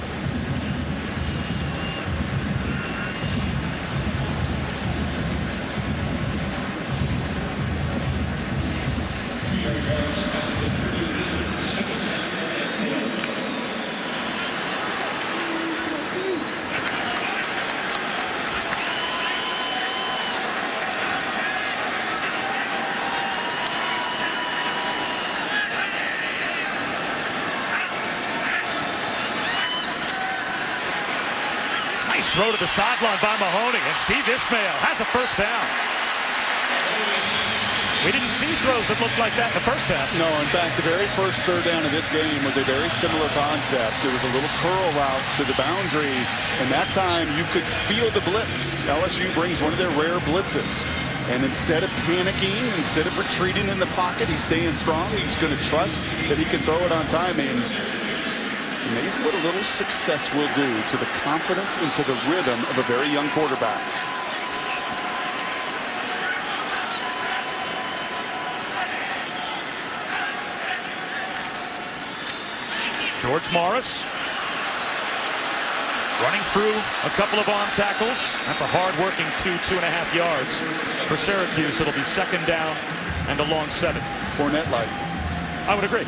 Throw to the sideline by Mahoney, and Steve Ishmael has a 1st down. We didn't see throws that looked like that in the first half. No, in fact, the very first 3rd down of this game was a very similar concept. It was a little curl route to the boundary, and that time you could feel the blitz. LSU brings one of their rare blitzes, and instead of panicking, instead of retreating in the pocket, he's staying strong. He's going to trust that he can throw it on timing. It's amazing what a little success will do to the confidence and to the rhythm of a very young quarterback. George Morris running through a couple of arm tackles. That's a hard-working 2.5 yards. For Syracuse, it'll be 2nd down and a long 7. Fournette-like. I would agree.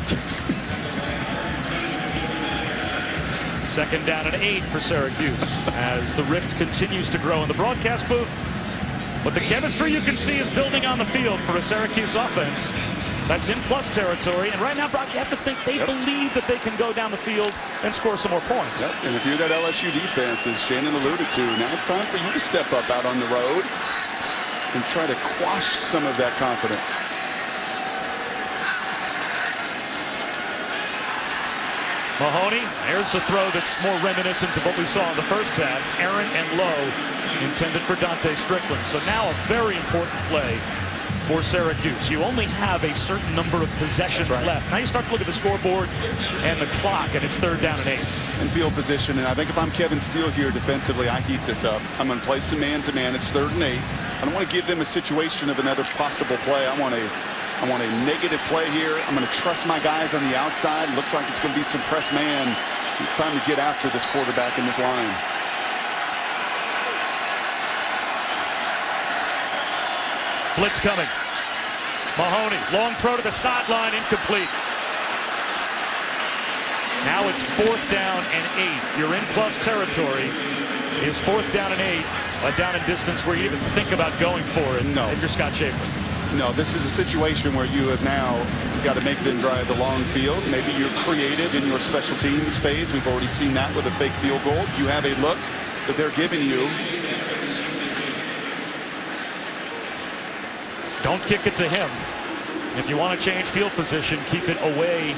2nd down and 8 for Syracuse as the rift continues to grow in the broadcast booth. But the chemistry you can see is building on the field for a Syracuse offense that's in plus territory. And right now, Brock, you have to think they believe that they can go down the field and score some more points. Yep. And if you're that LSU defense, as Shannon alluded to, now it's time for you to step up out on the road and try to quash some of that confidence. Mahoney, there's a throw that's more reminiscent of what we saw in the first half. Aaron and low, intended for Dante Strickland. So now a very important play for Syracuse. You only have a certain number of possessions left. Now you start to look at the scoreboard and the clock, and it's 3rd down and 8. And field position, and I think if I'm Kevin Steele here defensively, I heat this up. I'm going to play some man-to-man. It's 3rd and 8. I don't want to give them a situation of another possible play. I want a negative play here. I'm going to trust my guys on the outside. Looks like it's going to be some press man. It's time to get after this quarterback in this line. Blitz coming. Mahoney, long throw to the sideline, incomplete. Now it's 4th down and 8. You're in plus territory. Is 4th down and 8 a down in distance where you even think about going for it? No. If you're Scott Schaefer. No, this is a situation where you have now got to make them drive the long field. Maybe you're creative in your special teams phase. We've already seen that with a fake field goal. You have a look that they're giving you. Don't kick it to him. If you want to change field position, keep it away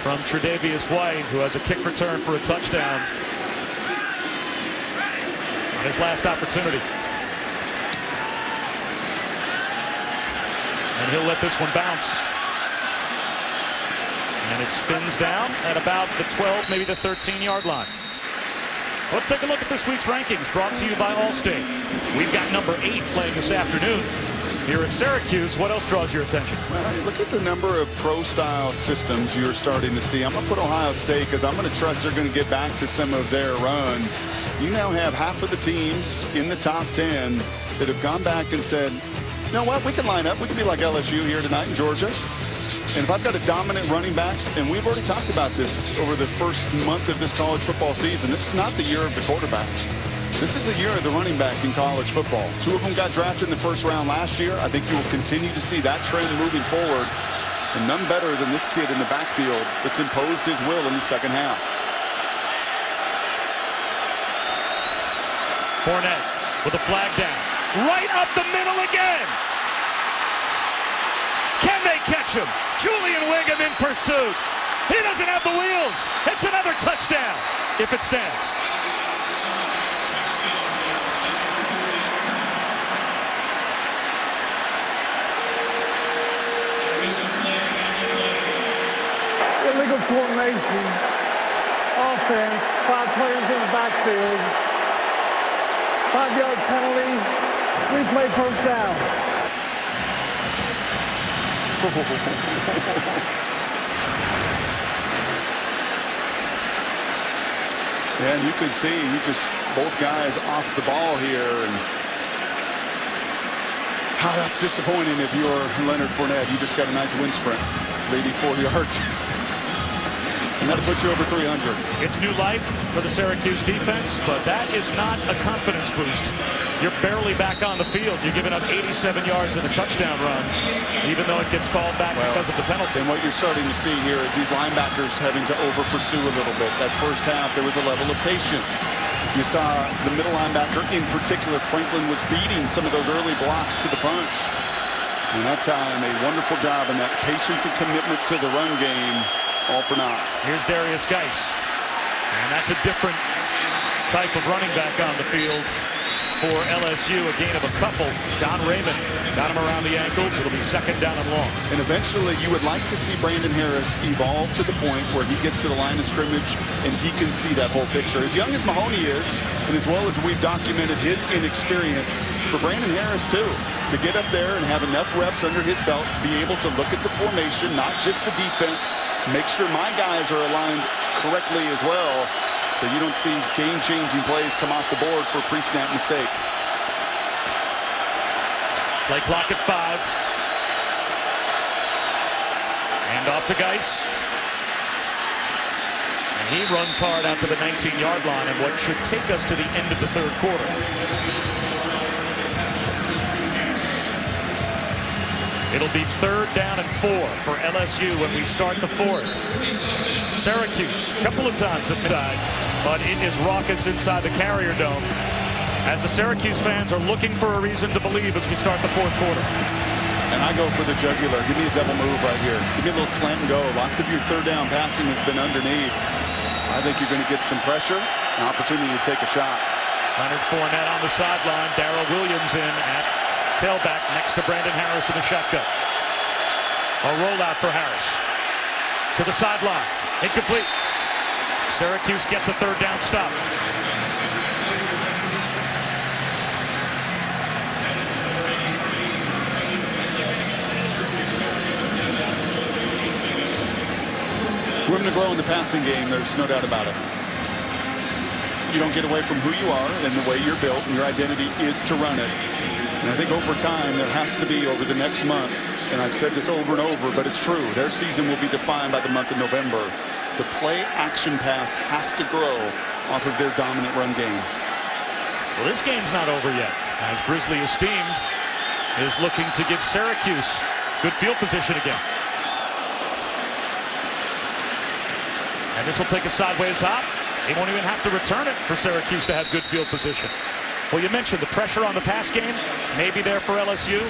from Tre'Davious White, who has a kick return for a touchdown on his last opportunity. And he'll let this one bounce. And it spins down at about the 12, maybe the 13-yard line. Let's take a look at this week's rankings, brought to you by Allstate. We've got number 8 playing this afternoon here at Syracuse. What else draws your attention? Well, look at the number of pro-style systems you're starting to see. I'm going to put Ohio State because I'm going to trust they're going to get back to some of their run. You now have half of the teams in the top 10 that have gone back and said, you know what, we can line up. We can be like LSU here tonight in Georgia. And if I've got a dominant running back, and we've already talked about this over the first month of this college football season, this is not the year of the quarterback. This is the year of the running back in college football. 2 of them got drafted in the first round last year. I think you will continue to see that trend moving forward. And none better than this kid in the backfield that's imposed his will in the second half. Fournette with a flag down. Right up the middle again. Can they catch him? Julian Wiggum in pursuit. He doesn't have the wheels. It's another touchdown if it stands. Illegal formation. Offense. 5 players in the backfield. 5-yard penalty. Replay first down. Yeah, and you can see both guys off the ball here, and how that's disappointing if you're Leonard Fournette. You just got a nice wind sprint, maybe 4 yards. And that'll put you over 300. It's new life for the Syracuse defense, but that is not a confidence boost. You're barely back on the field. You're giving up 87 yards in a touchdown run, even though it gets called back because of the penalty. And what you're starting to see here is these linebackers having to over-pursue a little bit. That first half, there was a level of patience. You saw the middle linebacker, in particular, Franklin, was beating some of those early blocks to the punch. And that time, a wonderful job in that patience and commitment to the run game. All for naught. Here's Darius Geis. And that's a different type of running back on the field for LSU. A gain of a couple. John Raymond got him around the ankles. It'll be second down and long. And eventually you would like to see Brandon Harris evolve to the point where he gets to the line of scrimmage and he can see that whole picture. As young as Mahoney is, and as well as we've documented his inexperience, for Brandon Harris too, to get up there and have enough reps under his belt to be able to look at the formation, not just the defense, make sure my guys are aligned correctly as well, so you don't see game-changing plays come off the board for a pre-snap mistake. Play clock at 5. And off to Geis. And he runs hard out to the 19-yard line in what should take us to the end of the third quarter. It'll be third down and 4 for LSU when we start the fourth. Syracuse, a couple of times inside, but it is raucous inside the Carrier Dome as the Syracuse fans are looking for a reason to believe as we start the fourth quarter. And I go for the jugular. Give me a double move right here. Give me a little slant and go. Lots of your third down passing has been underneath. I think you're going to get some pressure, an opportunity to take a shot. Leonard Fournette on the sideline. Darrell Williams in at tailback next to Brandon Harris in the shotgun. A rollout for Harris. To the sideline. Incomplete. Syracuse gets a third down stop. Room to grow in the passing game, there's no doubt about it. You don't get away from who you are and the way you're built, and your identity is to run it. And I think over time, there has to be over the next month, and I've said this over and over, but it's true. Their season will be defined by the month of November. The play-action pass has to grow off of their dominant run game. Well, this game's not over yet, as Grizzly Esteem is looking to give Syracuse good field position again. And this will take a sideways hop. He won't even have to return it for Syracuse to have good field position. Well, you mentioned the pressure on the pass game may be there for LSU,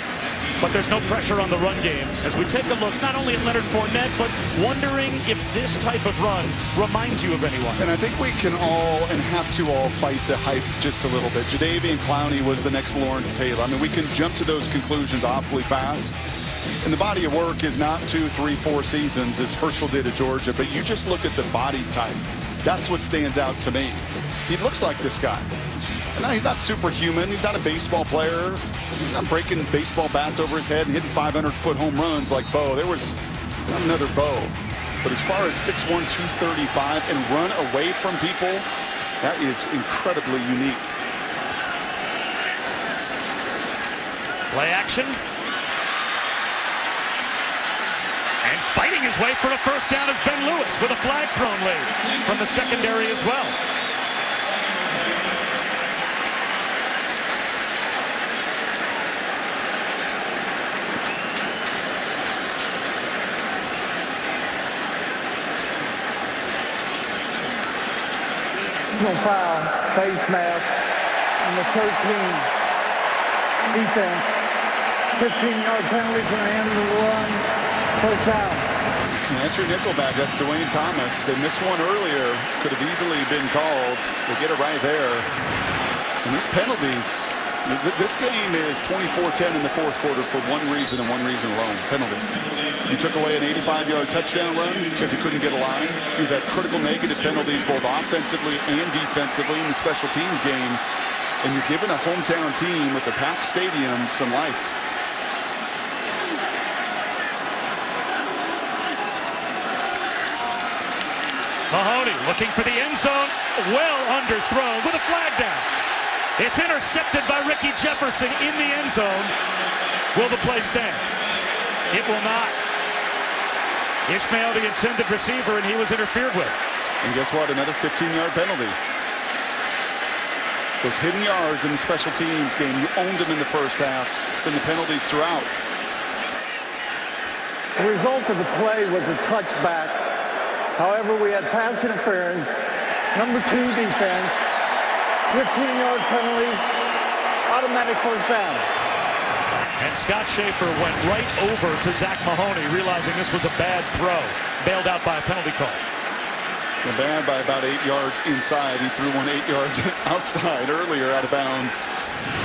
but there's no pressure on the run game. As we take a look not only at Leonard Fournette, but wondering if this type of run reminds you of anyone. And I think we can all and have to all fight the hype just a little bit. Jadeveon Clowney was the next Lawrence Taylor. I mean, we can jump to those conclusions awfully fast. And the body of work is not 2, 3, 4 seasons as Herschel did at Georgia, but you just look at the body type. That's what stands out to me. He looks like this guy. And now he's not superhuman. He's not a baseball player. He's not breaking baseball bats over his head and hitting 500-foot home runs like Bo. There was not another Bo. But as far as 6'1", 235 and run away from people, that is incredibly unique. Play action. And fighting his way for a first down is Ben Lewis with a flag thrown late from the secondary as well. Foul, face mask, and the 13 defense. 15-yard penalty from the end of the run. First down. That's your nickelback. That's Dwayne Thomas. They missed one earlier. Could have easily been called. They get it right there. And these penalties, this game is 24-10 in the fourth quarter for one reason and one reason alone: penalties. You took away an 85-yard touchdown run because you couldn't get a line. You've had critical negative penalties both offensively and defensively in the special teams game. And you're giving a hometown team with the packed stadium some life. Mahoney looking for the end zone. Well underthrown with a flag down. It's intercepted by Ricky Jefferson in the end zone. Will the play stand? It will not. Ishmael, the intended receiver, and he was interfered with. And guess what? Another 15-yard penalty. Those hidden yards in the special teams game, you owned them in the first half. It's been the penalties throughout. The result of the play was a touchback. However, we had pass interference, number 2 defense, 15-yard penalty, automatic first down. And Scott Schaefer went right over to Zach Mahoney, realizing this was a bad throw. Bailed out by a penalty call. Well, bad by about 8 yards inside. He threw one 8 yards outside earlier out of bounds.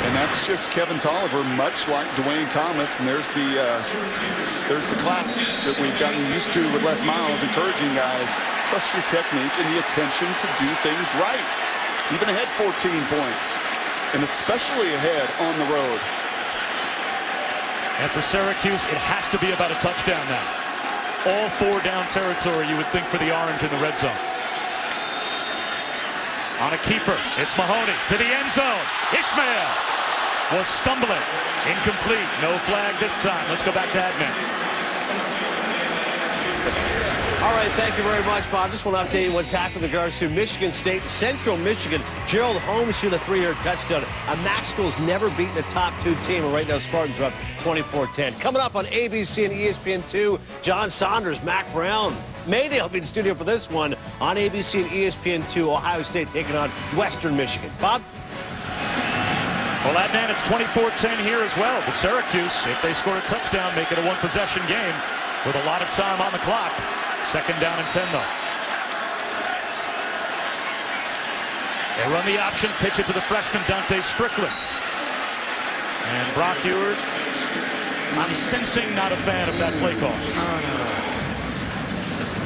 And that's just Kevin Tolliver, much like Dwayne Thomas. And there's the clap that we've gotten used to with Les Miles, encouraging guys, trust your technique and the attention to do things right. Even ahead 14 points, and especially ahead on the road. And for Syracuse, it has to be about a touchdown now. All 4 down territory, you would think, for the Orange in the red zone. On a keeper, it's Mahoney to the end zone. Ishmael was stumbling. Incomplete. No flag this time. Let's go back to admin. All right, thank you very much, Bob. Just want to update you what's happened with regards to Michigan State, Central Michigan. Gerald Holmes here, the 3-yard touchdown. Mac School's never beaten a top 2 team, and right now Spartans are up 24-10. Coming up on ABC and ESPN2, John Saunders, Mac Brown. Mayday will be in the studio for this one on ABC and ESPN2. Ohio State taking on Western Michigan. Bob? Well, that man, it's 24-10 here as well. But Syracuse, if they score a touchdown, make it a 1-possession game with a lot of time on the clock. Second down and 10, though. They run the option, pitch it to the freshman Dante Strickland. And Brock Ewert, I'm sensing not a fan of that play call.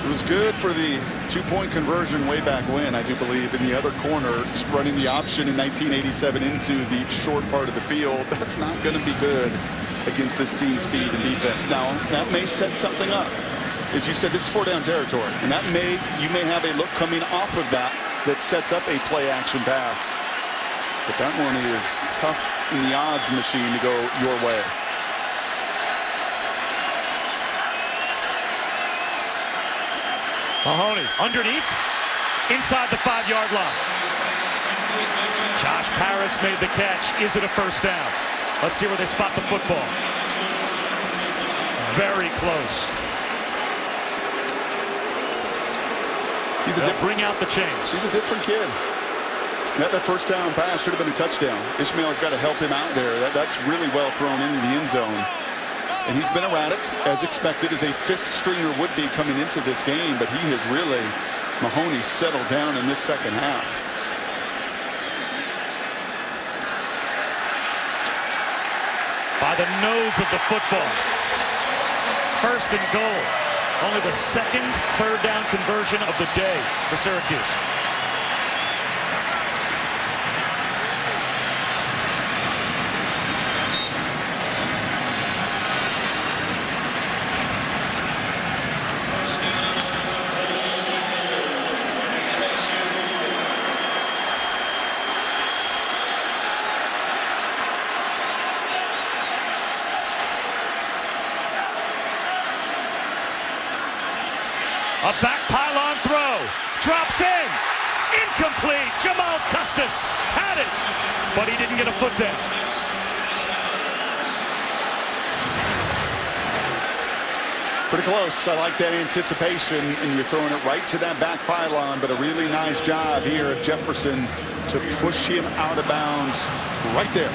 It was good for the 2-point conversion way back when, I do believe, in the other corner, running the option in 1987 into the short part of the field. That's not going to be good against this team's speed and defense. Now, that may set something up. As you said, this is 4-down territory, and that you may have a look coming off of that sets up a play-action pass. But that one is tough in the odds machine to go your way. Mahoney underneath, inside the 5-yard line. Josh Paris made the catch. Is it a first down? Let's see where they spot the football. Very close. They'll bring out the chains. He's a different kid. That first down pass should have been a touchdown. Ishmael's got to help him out there. That's really well thrown into the end zone. And he's been erratic, as expected, as a 5th stringer would be coming into this game. But he has really, Mahoney, settled down in this second half. By the nose of the football. 1st and goal. Only the second third down conversion of the day for Syracuse. A back pylon throw. Drops in. Incomplete. Jamal Custis had it, but he didn't get a foot down. Pretty close. I like that anticipation, and you're throwing it right to that back pylon, but a really nice job here of Jefferson to push him out of bounds right there.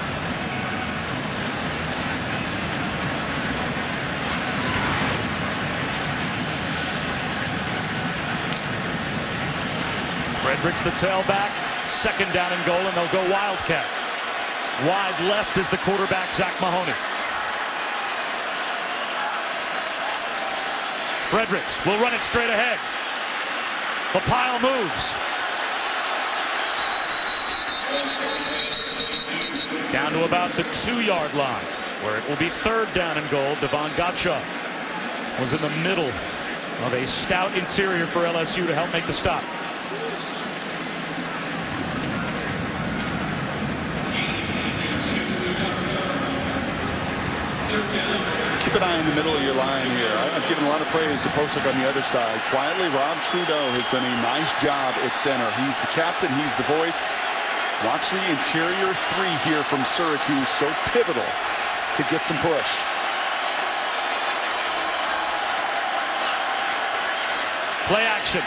Fredericks the tailback, 2nd down and goal, and they'll go Wildcat. Wide left is the quarterback, Zach Mahoney. Fredericks will run it straight ahead. The pile moves. Down to about the 2-yard line, where it will be 3rd down and goal. Devon Gottschall was in the middle of a stout interior for LSU to help make the stop. Keep an eye in the middle of your line here. I've given a lot of praise to Posick on the other side. Quietly, Rob Trudeau has done a nice job at center. He's the captain. He's the voice. Watch the interior 3 here from Syracuse. So pivotal to get some push. Play action.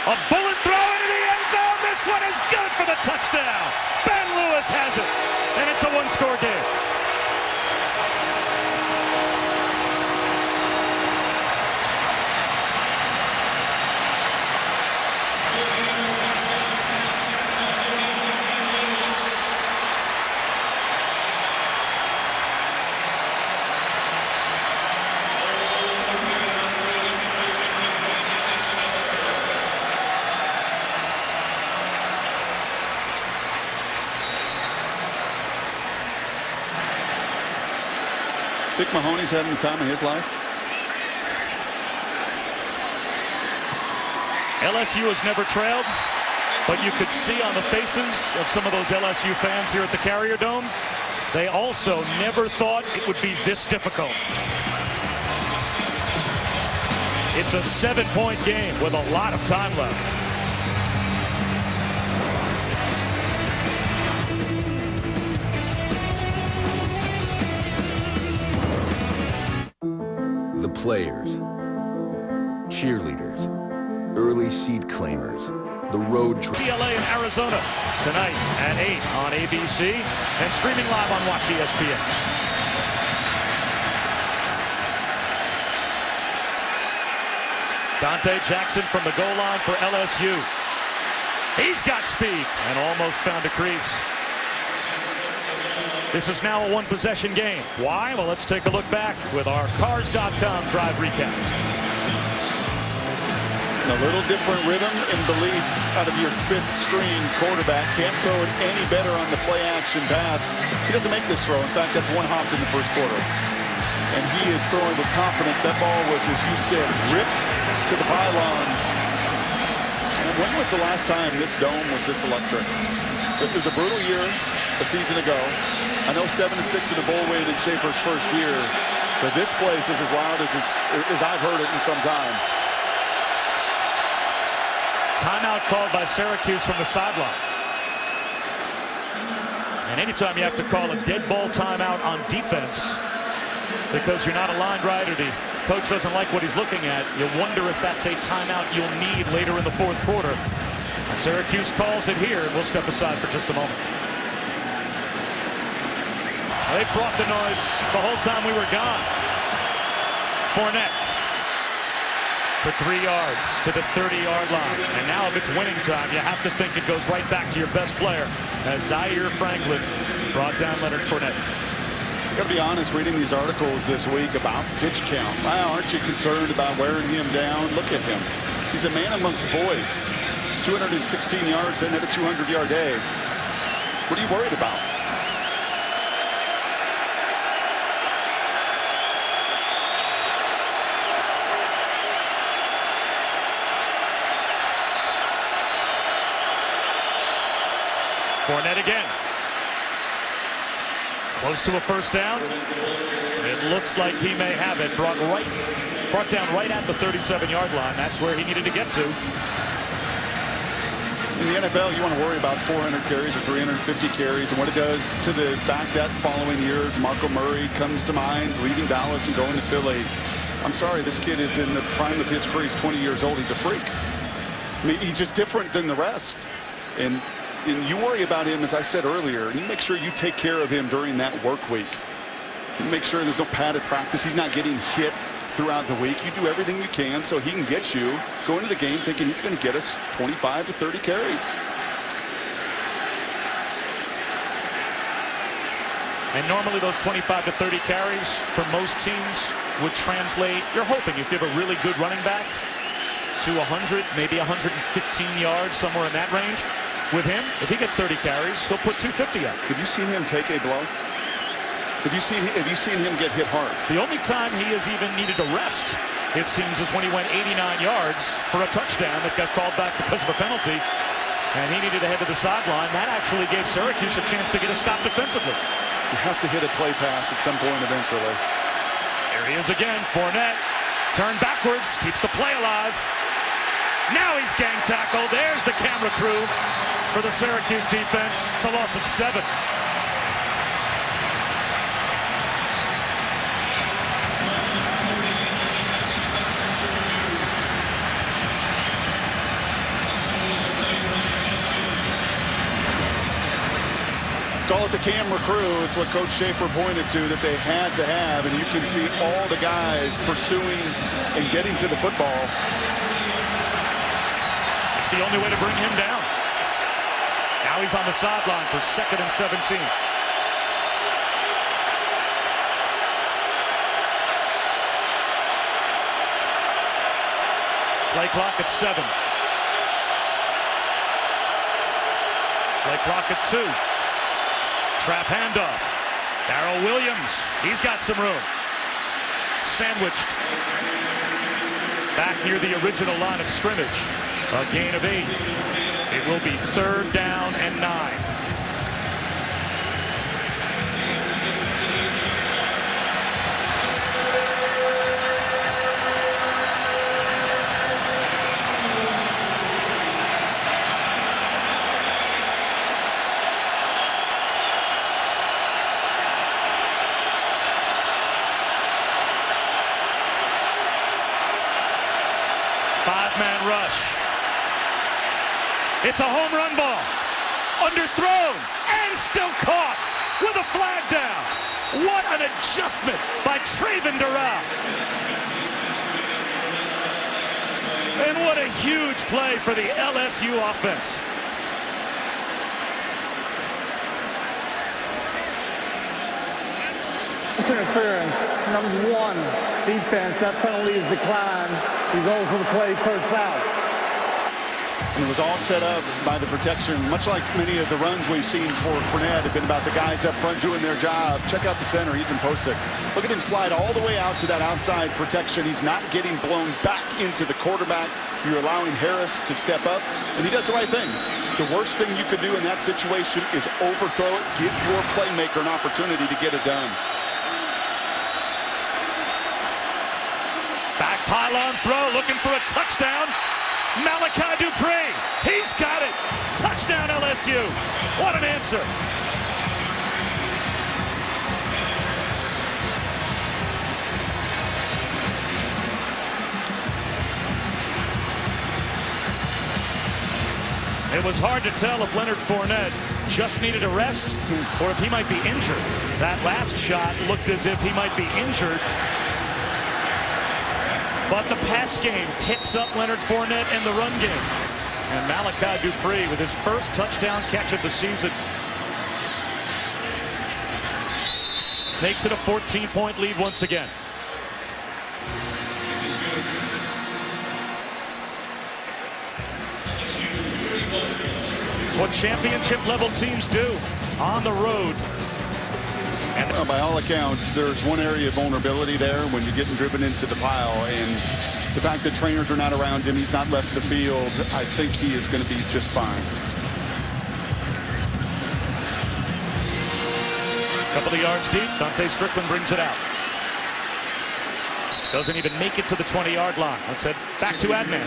A bullet throw into the end zone. This one is good for the touchdown. Ben Lewis has it. And it's a 1-score game. Think Mahoney's having the time of his life? LSU has never trailed, but you could see on the faces of some of those LSU fans here at the Carrier Dome, they also never thought it would be this difficult. It's a 7-point game with a lot of time left. Players, cheerleaders, early seed claimers, the road CLA in Arizona tonight at 8 on ABC and streaming live on Watch ESPN. Dante Jackson from the goal line for LSU. He's got speed and almost found a crease. This is now a 1-possession game. Why? Well, let's take a look back with our Cars.com drive recap. A little different rhythm and belief out of your 5th-string quarterback. Can't throw it any better on the play-action pass. He doesn't make this throw. In fact, that's 1 hop in the 1st quarter. And he is throwing with confidence. That ball was, as you said, ripped to the pylon. And when was the last time this dome was this electric? It was a brutal year a season ago. I know 7-6 in the bowl win in Schaefer's 1st year, but this place is as loud as I've heard it in some time. Timeout called by Syracuse from the sideline. And anytime you have to call a dead ball timeout on defense because you're not aligned right or the coach doesn't like what he's looking at, you wonder if that's a timeout you'll need later in the 4th quarter. Syracuse calls it here, and we'll step aside for just a moment. They brought the noise the whole time we were gone. Fournette for 3 yards to the 30-yard line. And now if it's winning time, you have to think it goes right back to your best player as Zaire Franklin brought down Leonard Fournette. Got to be honest, reading these articles this week about pitch count. Wow, aren't you concerned about wearing him down? Look at him. He's a man amongst boys. 216 yards and had a 200-yard day. What are you worried about? Fournette again. Close to a first down. It looks like he may have it. Brought down right at the 37-yard line. That's where he needed to get to. In the NFL, you want to worry about 400 carries or 350 carries and what it does to the back that following year. DeMarco Murray comes to mind, leaving Dallas and going to Philly. I'm sorry, this kid is in the prime of his career. He's 20 years old. He's a freak. I mean, he's just different than the rest. And you worry about him, as I said earlier, and you make sure you take care of him during that work week. You make sure there's no padded practice. He's not getting hit throughout the week. You do everything you can so he can get you go into the game thinking he's going to get us 25 to 30 carries. And normally those 25 to 30 carries for most teams would translate, you're hoping if you have a really good running back, to 100, maybe 115 yards, somewhere in that range. With him, if he gets 30 carries, he'll put 250 up. Have you seen him take a blow? Have you seen him get hit hard? The only time he has even needed a rest, it seems, is when he went 89 yards for a touchdown that got called back because of a penalty, and he needed to head to the sideline. That actually gave Syracuse a chance to get a stop defensively. You have to hit a play pass at some point eventually. There he is again. Fournette turned backwards, keeps the play alive. Now he's gang tackled. There's the camera crew for the Syracuse defense. It's a loss of 7. Call it the camera crew. It's what Coach Schaefer pointed to that they had to have, and you can see all the guys pursuing and getting to the football. It's the only way to bring him down. Now he's on the sideline for 2nd and 17. Play clock at 7. Play clock at 2. Trap handoff. Darrell Williams. He's got some room. Sandwiched. Back near the original line of scrimmage. A gain of 8. It will be 3rd down and 9. Five-man rush. It's a home run ball. Underthrown and still caught with a flag down. What an adjustment by Traven Durrell. And what a huge play for the LSU offense. Interference, number 1, defense. That penalty is declined. He goes for the play, first out. And it was all set up by the protection, much like many of the runs we've seen for Fournette have been about the guys up front doing their job. Check out the center, Ethan Posick. Look at him slide all the way out to that outside protection. He's not getting blown back into the quarterback. You're allowing Harris to step up, and he does the right thing. The worst thing you could do in that situation is overthrow it, give your playmaker an opportunity to get it done. Back pylon throw, looking for a touchdown. Malachi Dupree, he's got it. Touchdown LSU. What an answer. It was hard to tell if Leonard Fournette just needed a rest or if he might be injured. That last shot looked as if he might be injured. But the pass game picks up Leonard Fournette in the run game. And Malachi Dupree with his first touchdown catch of the season. makes it a 14-point lead once again. It's what championship level teams do on the road. And well, by all accounts, there's one area of vulnerability there when you're getting driven into the pile, and the fact that trainers are not around him, he's not left the field, I think he is going to be just fine. Couple of yards deep, Dante Strickland brings it out. Doesn't even make it to the 20-yard line. Let's head back to Adnan.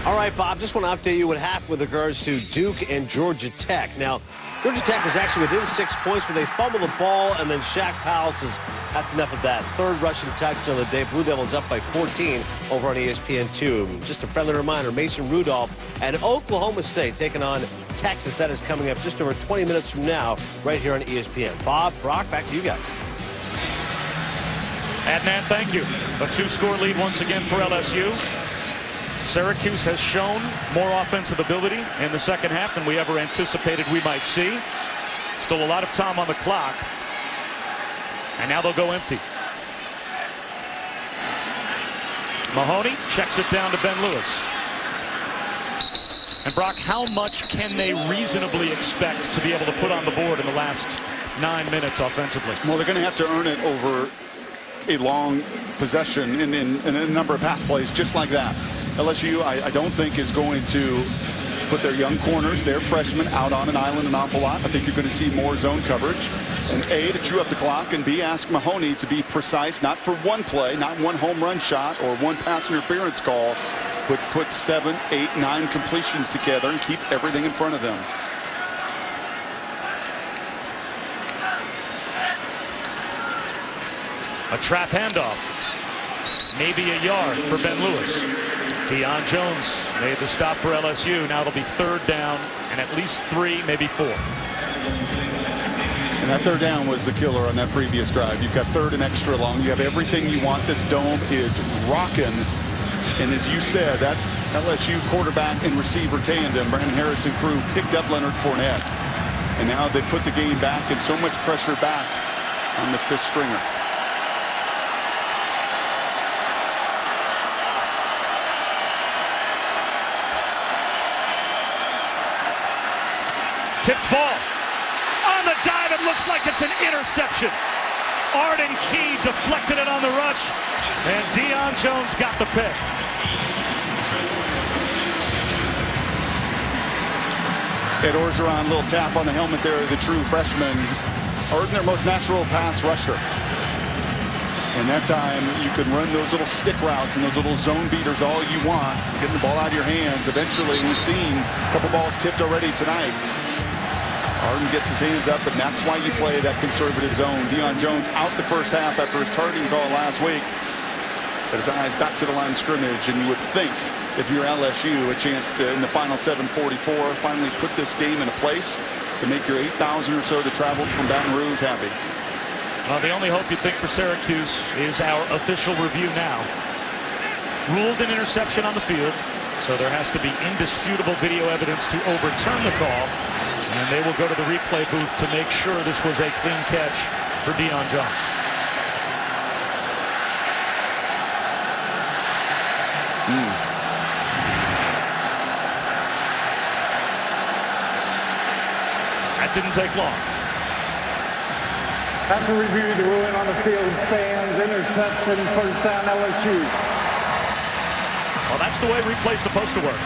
All right, Bob, just want to update you what happened with regards to Duke and Georgia Tech. Now, Georgia Tech was actually within 6 points, but they fumbled the ball, and then Shaq Powell says, that's enough of that. Third rushing touchdown of the day. Blue Devils up by 14 over on ESPN2. Just a friendly reminder, Mason Rudolph and Oklahoma State taking on Texas. That is coming up just over 20 minutes from now right here on ESPN. Bob, Brock, back to you guys. Adnan, thank you. A 2-score lead once again for LSU. Syracuse has shown more offensive ability in the second half than we ever anticipated we might see. Still a lot of time on the clock. And now they'll go empty. Mahoney checks it down to Ben Lewis. And Brock, how much can they reasonably expect to be able to put on the board in the last 9 minutes offensively? Well, they're going to have to earn it over a long possession in a number of pass plays just like that. LSU, I don't think, is going to put their young corners, their freshmen, out on an island an awful lot. I think you're going to see more zone coverage. And A, to chew up the clock, and B, ask Mahoney to be precise, not for one play, not one home run shot or one pass interference call, but put 7, 8, 9 completions together and keep everything in front of them. A trap handoff. Maybe a yard for Ben Lewis. Deion Jones made the stop for LSU. Now it'll be 3rd down and at least 3, maybe 4. And that 3rd down was the killer on that previous drive. You've got 3rd and extra long. You have everything you want. This dome is rocking. And as you said, that LSU quarterback and receiver tandem, Brandon Harrison crew, picked up Leonard Fournette. And now they put the game back and so much pressure back on the 5th stringer. Tipped ball. On the dive, it looks like it's an interception. Arden Key deflected it on the rush, and Deion Jones got the pick. Ed Orgeron, little tap on the helmet there, the true freshman. Arden, their most natural pass rusher. And that time, you can run those little stick routes and those little zone beaters all you want, getting the ball out of your hands. Eventually, we've seen a couple balls tipped already tonight. Arden gets his hands up, and that's why you play that conservative zone. Deion Jones out the first half after his targeting call last week. But his eyes back to the line of scrimmage, and you would think, if you're LSU, a chance to, in the final 7:44, finally put this game in a place to make your 8,000 or so that traveled from Baton Rouge happy. Well, the only hope you think for Syracuse is our official review now. Ruled an interception on the field, so there has to be indisputable video evidence to overturn the call. And they will go to the replay booth to make sure this was a clean catch for Deion Jones. That didn't take long. After reviewing the ruling on the field stands, interception, 1st down LSU. Well, that's the way replay's supposed to work.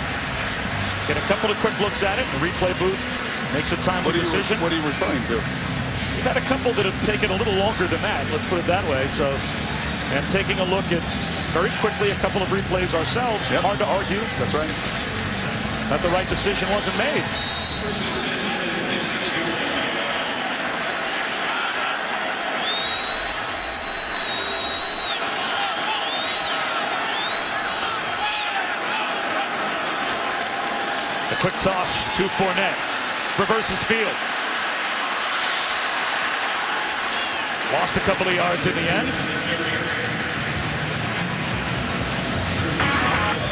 Get a couple of quick looks at it. The replay booth makes a timely decision. What are you referring to? We've had a couple that have taken a little longer than that, let's put it that way. So, and taking a look at very quickly a couple of replays ourselves, It's hard to argue. That's right. That the right decision wasn't made. A quick toss to Fournette. Reverses field. Lost a couple of yards in the end.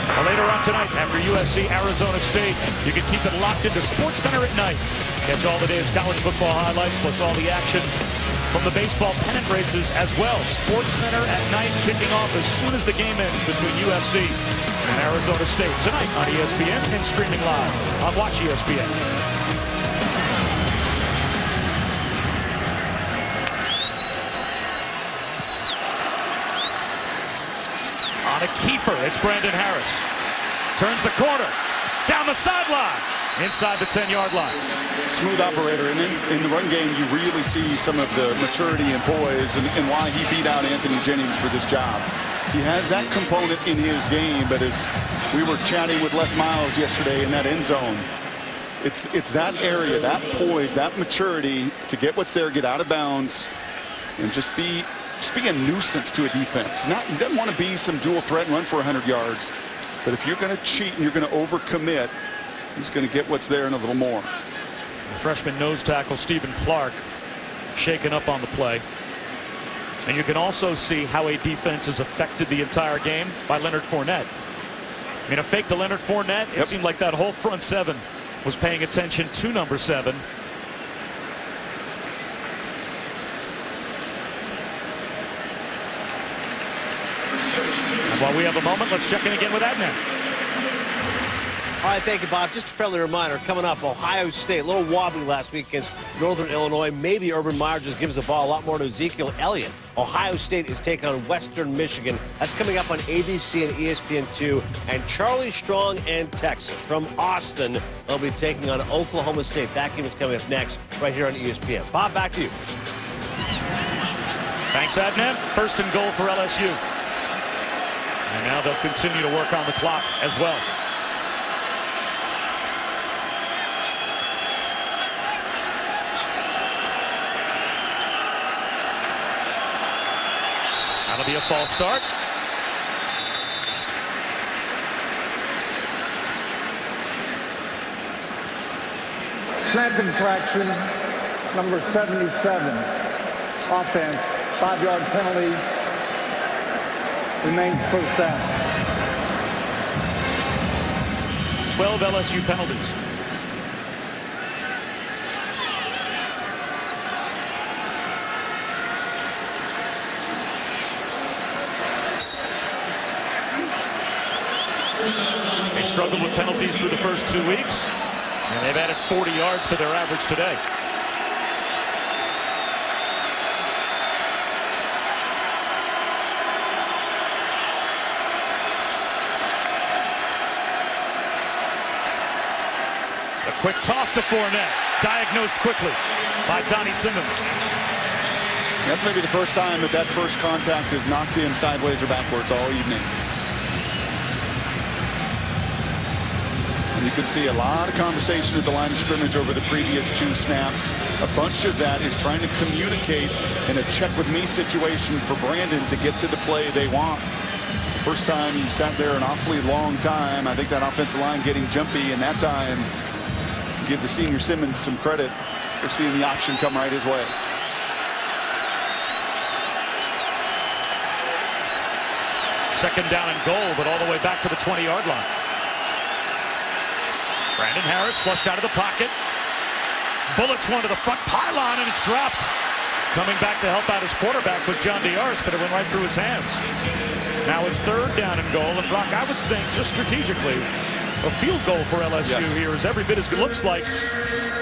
Well, later on tonight, after USC Arizona State, you can keep it locked into SportsCenter at night. Catch all the day's college football highlights plus all the action from the baseball pennant races as well. Sports Center at night, kicking off as soon as the game ends between USC and Arizona State tonight on ESPN and streaming live on Watch ESPN. On a keeper, it's Brandon Harris. Turns the corner, down the sideline, inside the 10-yard line. Smooth operator, and in the run game, you really see some of the maturity and poise and why he beat out Anthony Jennings for this job. He has that component in his game, but as we were chatting with Les Miles yesterday in that end zone, it's that area, that poise, that maturity to get what's there, get out of bounds, and just be a nuisance to a defense. He doesn't want to be some dual threat and run for 100 yards. But if you're going to cheat and you're going to overcommit, he's going to get what's there and a little more. The freshman nose tackle Stephen Clark shaken up on the play. And you can also see how a defense has affected the entire game by Leonard Fournette. I mean, a fake to Leonard Fournette, it seemed like that whole front seven was paying attention to number 7. And while we have a moment, let's check in again with Adnan. All right, thank you, Bob. Just a friendly reminder, coming up, Ohio State, a little wobbly last week against Northern Illinois. Maybe Urban Meyer just gives the ball a lot more to Ezekiel Elliott. Ohio State is taking on Western Michigan. That's coming up on ABC and ESPN2. And Charlie Strong and Texas from Austin will be taking on Oklahoma State. That game is coming up next right here on ESPN. Bob, back to you. Thanks, Adnan. First and goal for LSU. And now they'll continue to work on the clock as well. That'll be a false start. Snap infraction, number 77. Offense, 5-yard penalty. Remains first down. 12 LSU penalties. They struggled with penalties through the first 2 weeks, and they've added 40 yards to their average today. A quick toss to Fournette, diagnosed quickly by Donnie Simmons. That's maybe the first time that first contact has knocked him sideways or backwards all evening. You can see a lot of conversation at the line of scrimmage over the previous 2 snaps. A bunch of that is trying to communicate in a check with me situation for Brandon to get to the play they want. First time you sat there an awfully long time. I think that offensive line getting jumpy, and that time give the senior Simmons some credit for seeing the option come right his way. Second down and goal, but all the way back to the 20-yard line. Brandon Harris flushed out of the pocket. Bullets one to the front pylon, and it's dropped. Coming back to help out his quarterback was John Diarse, but it went right through his hands. Now it's third down and goal, and Brock, I would think, just strategically, a field goal for LSU here is every bit as good. Looks like,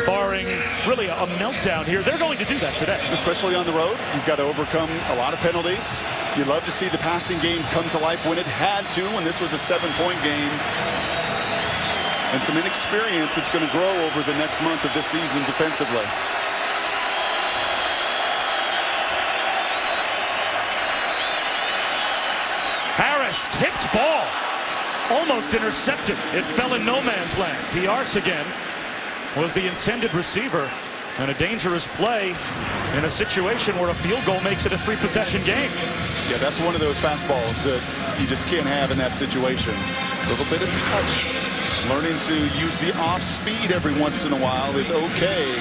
barring really a meltdown here, they're going to do that today. Especially on the road, you've got to overcome a lot of penalties. You'd love to see the passing game come to life when it had to, when this was a 7-point game. And some inexperience it's going to grow over the next month of this season defensively. Harris tipped ball. Almost intercepted. It fell in no man's land. Diarse again was the intended receiver. And a dangerous play in a situation where a field goal makes it a 3-possession game. Yeah, that's one of those fastballs that you just can't have in that situation. A little bit of touch. Learning to use the off speed every once in a while is okay.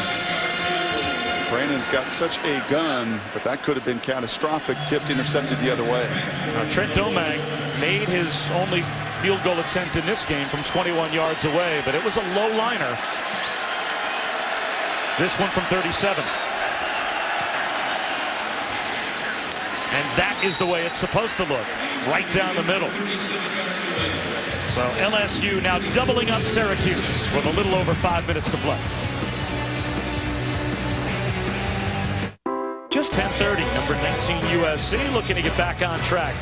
Brandon's got such a gun, but that could have been catastrophic, tipped, intercepted the other way. Trent Domang made his only field goal attempt in this game from 21 yards away, but it was a low liner. This one from 37. And that is the way it's supposed to look, right down the middle. So LSU now doubling up Syracuse with a little over 5 minutes to play. Just 10:30, number 19 USC looking to get back on track.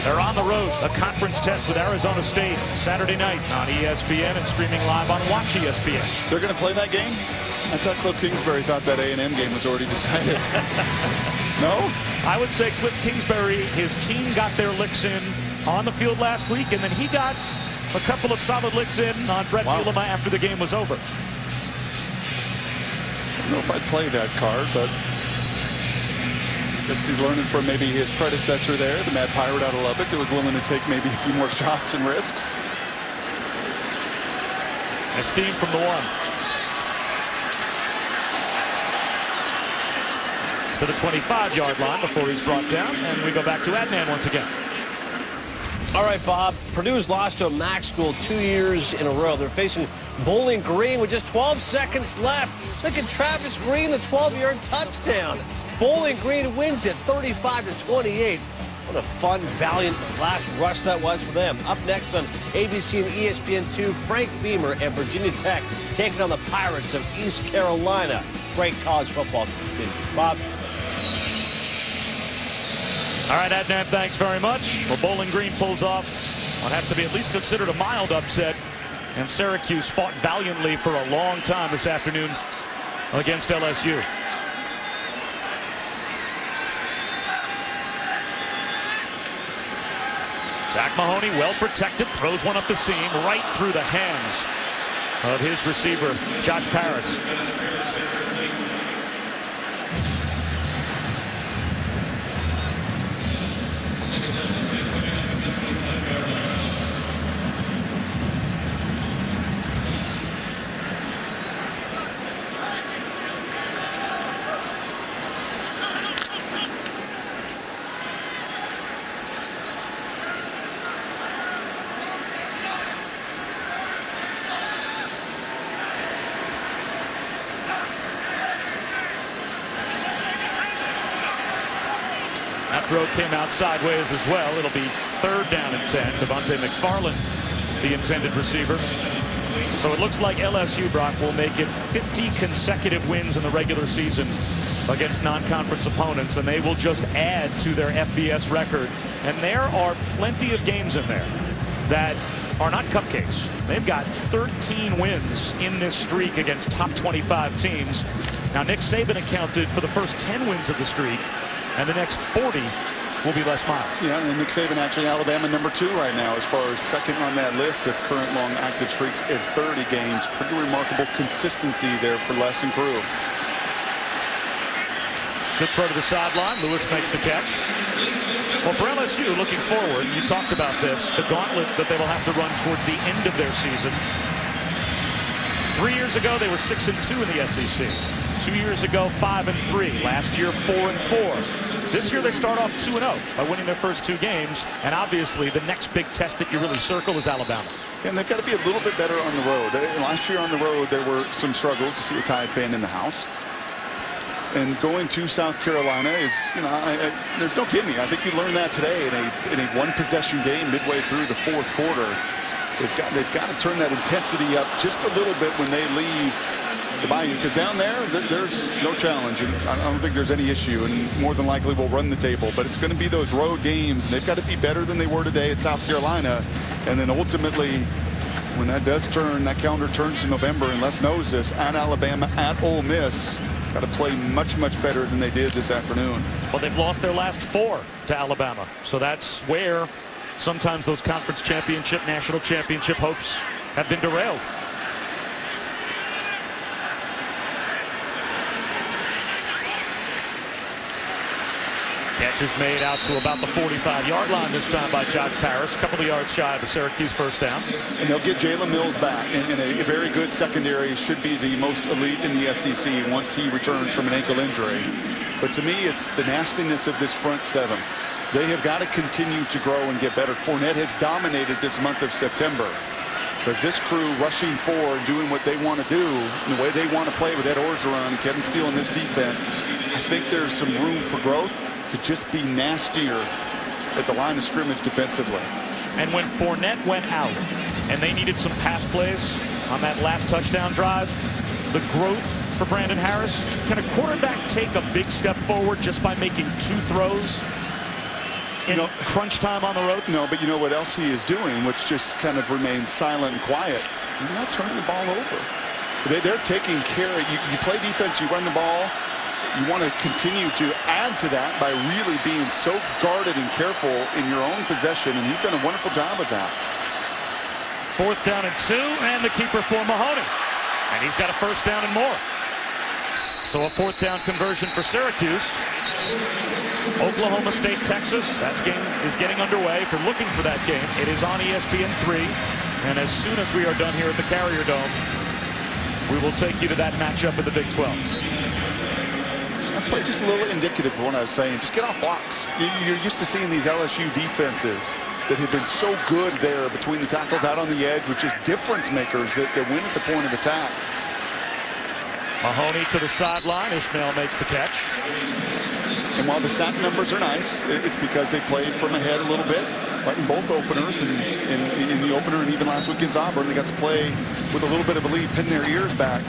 They're on the road, a conference test with Arizona State Saturday night on ESPN and streaming live on Watch ESPN. They're going to play that game? I thought Cliff Kingsbury thought that A&M game was already decided. No? I would say Cliff Kingsbury, his team got their licks in on the field last week, and then he got a couple of solid licks in on Brett Bielema after the game was over. I don't know if I'd play that card, but I guess he's learning from maybe his predecessor there, the Mad Pirate out of Lubbock, that was willing to take maybe a few more shots and risks. Esteem from the one. To the 25-yard line before he's brought down, and we go back to Adnan once again. All right, Bob. Purdue's lost to a MAC school 2 years in a row. They're facing Bowling Green with just 12 seconds left. Look at Travis Green, the 12-yard touchdown. Bowling Green wins it 35-28. What a fun, valiant last rush that was for them. Up next on ABC and ESPN2, Frank Beamer and Virginia Tech taking on the Pirates of East Carolina. Great college football continues. Bob. All right, Adnan, thanks very much. Well, Bowling Green pulls off what has to be at least considered a mild upset. And Syracuse fought valiantly for a long time this afternoon against LSU. Zach Mahoney, well protected, throws one up the seam right through the hands of his receiver, Josh Paris. That throw came out sideways as well. It'll be 3rd down and 10. Devontae McFarland, the intended receiver. So it looks like LSU, Brock, will make it 50 consecutive wins in the regular season against non-conference opponents, and they will just add to their FBS record. And there are plenty of games in there that are not cupcakes. They've got 13 wins in this streak against top 25 teams. Now, Nick Saban accounted for the first 10 wins of the streak, and the next 40 will be Les Miles. Yeah, and Nick Saban actually Alabama #2 right now as far as second on that list of current long active streaks in 30 games. Pretty remarkable consistency there for Les and crew. Good throw to the sideline. Lewis makes the catch. Well, for LSU, looking forward, you talked about this, the gauntlet that they will have to run towards the end of their season. 3 years ago, they were 6-2 in the SEC. 2 years ago, 5-3. Last year, 4-4. This year, they start off 2-0 by winning their first 2 games. And obviously, the next big test that you really circle is Alabama. And they've got to be a little bit better on the road. Last year on the road, there were some struggles to see a Tide fan in the house. And going to South Carolina is, you know, there's no kidding me. I think you learned that today in a one-possession game midway through the 4th quarter. They've got to turn that intensity up just a little bit when they leave the Bayou, because down there, there's no challenge, and I don't think there's any issue, and more than likely we'll run the table. But it's going to be those road games, and they've got to be better than they were today at South Carolina. And then ultimately, when that does turn, that calendar turns to November, and Les knows this, at Alabama, at Ole Miss, got to play much, much better than they did this afternoon. Well, they've lost their last 4 to Alabama, so that's where sometimes those conference championship, national championship hopes have been derailed. Catch is made out to about the 45-yard line this time by Josh Paris, a couple of yards shy of the Syracuse first down. And they'll get Jalen Mills back in a very good secondary. Should be the most elite in the SEC once he returns from an ankle injury. But to me, it's the nastiness of this front 7. They have got to continue to grow and get better. Fournette has dominated this month of September. But this crew rushing forward, doing what they want to do, and the way they want to play with Ed Orgeron and Kevin Steele in this defense, I think there's some room for growth. to just be nastier at the line of scrimmage defensively. And when Fournette went out and they needed some pass plays on that last touchdown drive, the growth for Brandon Harris, can a quarterback take a big step forward just by making 2 throws in crunch time on the road? No, but you know what else he is doing, which just kind of remains silent and quiet? He's not turning the ball over. They're taking care of you. You play defense, you run the ball. You want to continue to add to that by really being so guarded and careful in your own possession, and he's done a wonderful job of that. 4th down and 2, and the keeper for Mahoney. And he's got a 1st down and more. So a 4th down conversion for Syracuse. Oklahoma State, Texas. That game is getting underway. If you're looking for that game, it is on ESPN 3. And as soon as we are done here at the Carrier Dome, we will take you to that matchup in the Big 12. That's like just a little indicative of what I was saying. Just get off blocks. You're used to seeing these LSU defenses that have been so good there between the tackles out on the edge, which is difference makers that win at the point of attack. Mahoney to the sideline. Ishmael makes the catch. And while the sack numbers are nice, it's because they played from ahead a little bit. Right in both openers, and in the opener and even last week against Auburn, they got to play with a little bit of a lead, pin their ears back.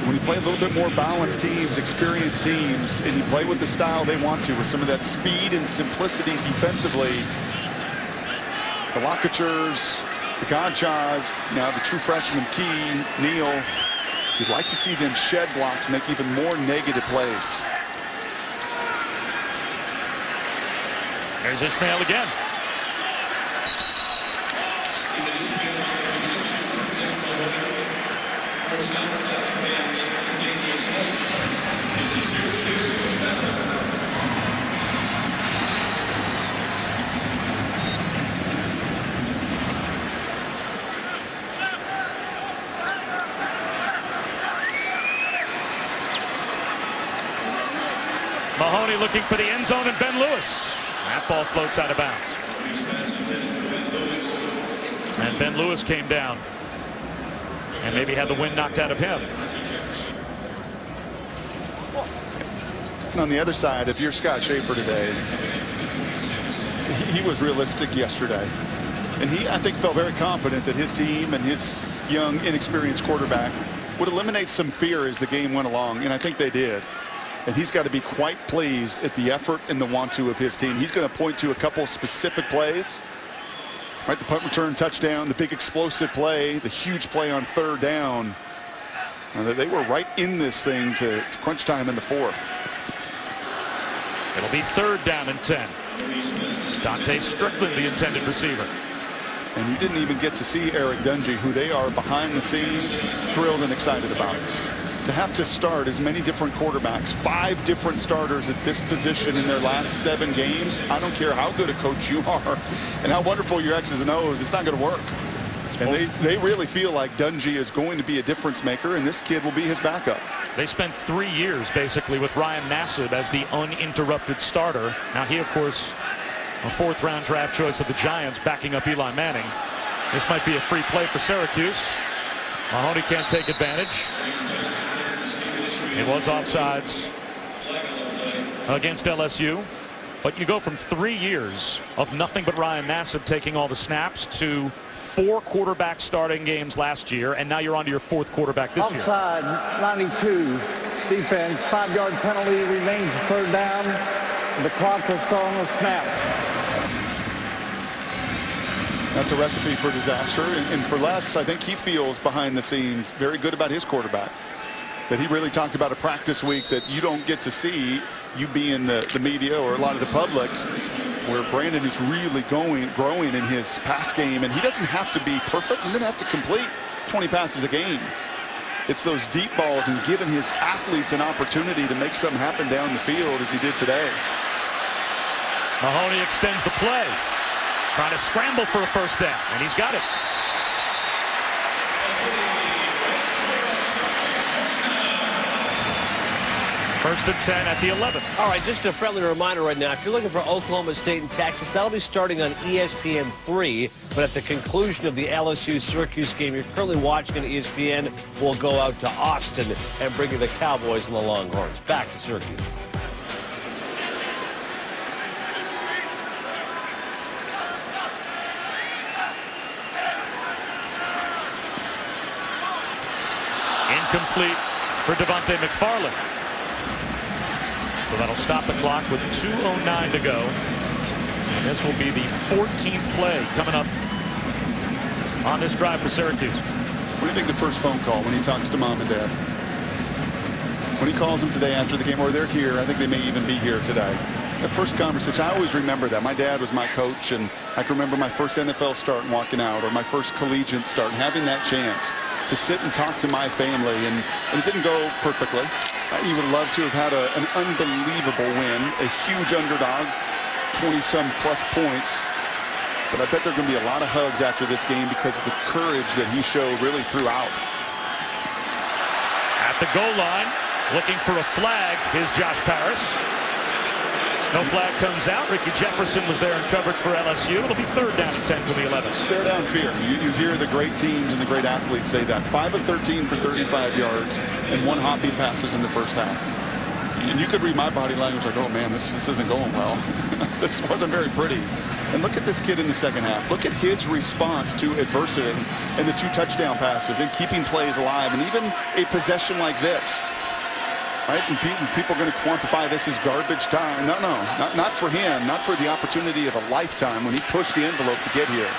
When you play a little bit more balanced teams, experienced teams, and you play with the style they want to, with some of that speed and simplicity defensively, the Locatures, the Godchaws, now the true freshman Key, Neal, you'd like to see them shed blocks, make even more negative plays. There's Ishmael again. Mahoney looking for the end zone, and Ben Lewis. That ball floats out of bounds. And Ben Lewis came down and maybe had the wind knocked out of him. And on the other side, if you're Scott Schaefer today, he was realistic yesterday. And he, I think, felt very confident that his team and his young, inexperienced quarterback would eliminate some fear as the game went along, and I think they did. And he's got to be quite pleased at the effort and the want-to of his team. He's going to point to a couple specific plays. Right, the punt return touchdown, the big explosive play, the huge play on 3rd down. They were right in this thing to crunch time in the 4th. It'll be 3rd down and 10. Dante Strickland, the intended receiver. And you didn't even get to see Eric Dungy, who they are behind the scenes thrilled and excited about. To have to start as many different quarterbacks, 5 different starters at this position in their last 7 games. I don't care how good a coach you are and how wonderful your X's and O's, it's not going to work. And they really feel like Dungy is going to be a difference maker, and this kid will be his backup. They spent 3 years basically with Ryan Nassib as the uninterrupted starter. Now he, of course, a 4th round draft choice of the Giants, backing up Eli Manning. This might be a free play for Syracuse. Mahoney can't take advantage. It was offsides against LSU. But you go from 3 years of nothing but Ryan Nassib taking all the snaps to 4 quarterback starting games last year, and now you're on to your 4th quarterback this year. Offside, 92, defense, 5-yard penalty, remains 3rd down. The clock will start on the snap. That's a recipe for disaster. And for Les, I think he feels behind the scenes very good about his quarterback. That he really talked about a practice week that you don't get to see, you being the media or a lot of the public, where Brandon is really growing in his pass game. And he doesn't have to be perfect. He doesn't have to complete 20 passes a game. It's those deep balls and giving his athletes an opportunity to make something happen down the field as he did today. Mahoney extends the play, trying to scramble for a 1st down, and he's got it. First and 10 at the 11. All right, just a friendly reminder right now, if you're looking for Oklahoma State and Texas, that'll be starting on ESPN 3. But at the conclusion of the LSU-Syracuse game you're currently watching on ESPN, we'll go out to Austin and bring you the Cowboys and the Longhorns. Back to Syracuse. incomplete for Devontae McFarland. So that'll stop the clock with 2:09 to go. And this will be the 14th play coming up on this drive for Syracuse. What do you think the first phone call when he talks to mom and dad? When he calls them today after the game, or they're here, I think they may even be here today. The first conversation, I always remember that. My dad was my coach, and I can remember my first NFL start and walking out, or my first collegiate start, and having that chance to sit and talk to my family, and it didn't go perfectly. He would love to have had an unbelievable win, a huge underdog, 20-some plus points. But I bet there are going to be a lot of hugs after this game because of the courage that he showed really throughout. At the goal line, looking for a flag, is Josh Paris. No flag comes out. Ricky Jefferson was there in coverage for LSU. It'll be 3rd down and 10 for the 11. Stare down fear. You hear the great teams and the great athletes say that. 5 of 13 for 35 yards and 1 hopping passes in the first half. And you could read my body language like, oh man, this isn't going well. This wasn't very pretty. And look at this kid in the second half. Look at his response to adversity and the 2 touchdown passes and keeping plays alive, and even a possession like this. Right? And people are going to quantify this as garbage time. No, not for him, not for the opportunity of a lifetime when he pushed the envelope to get here.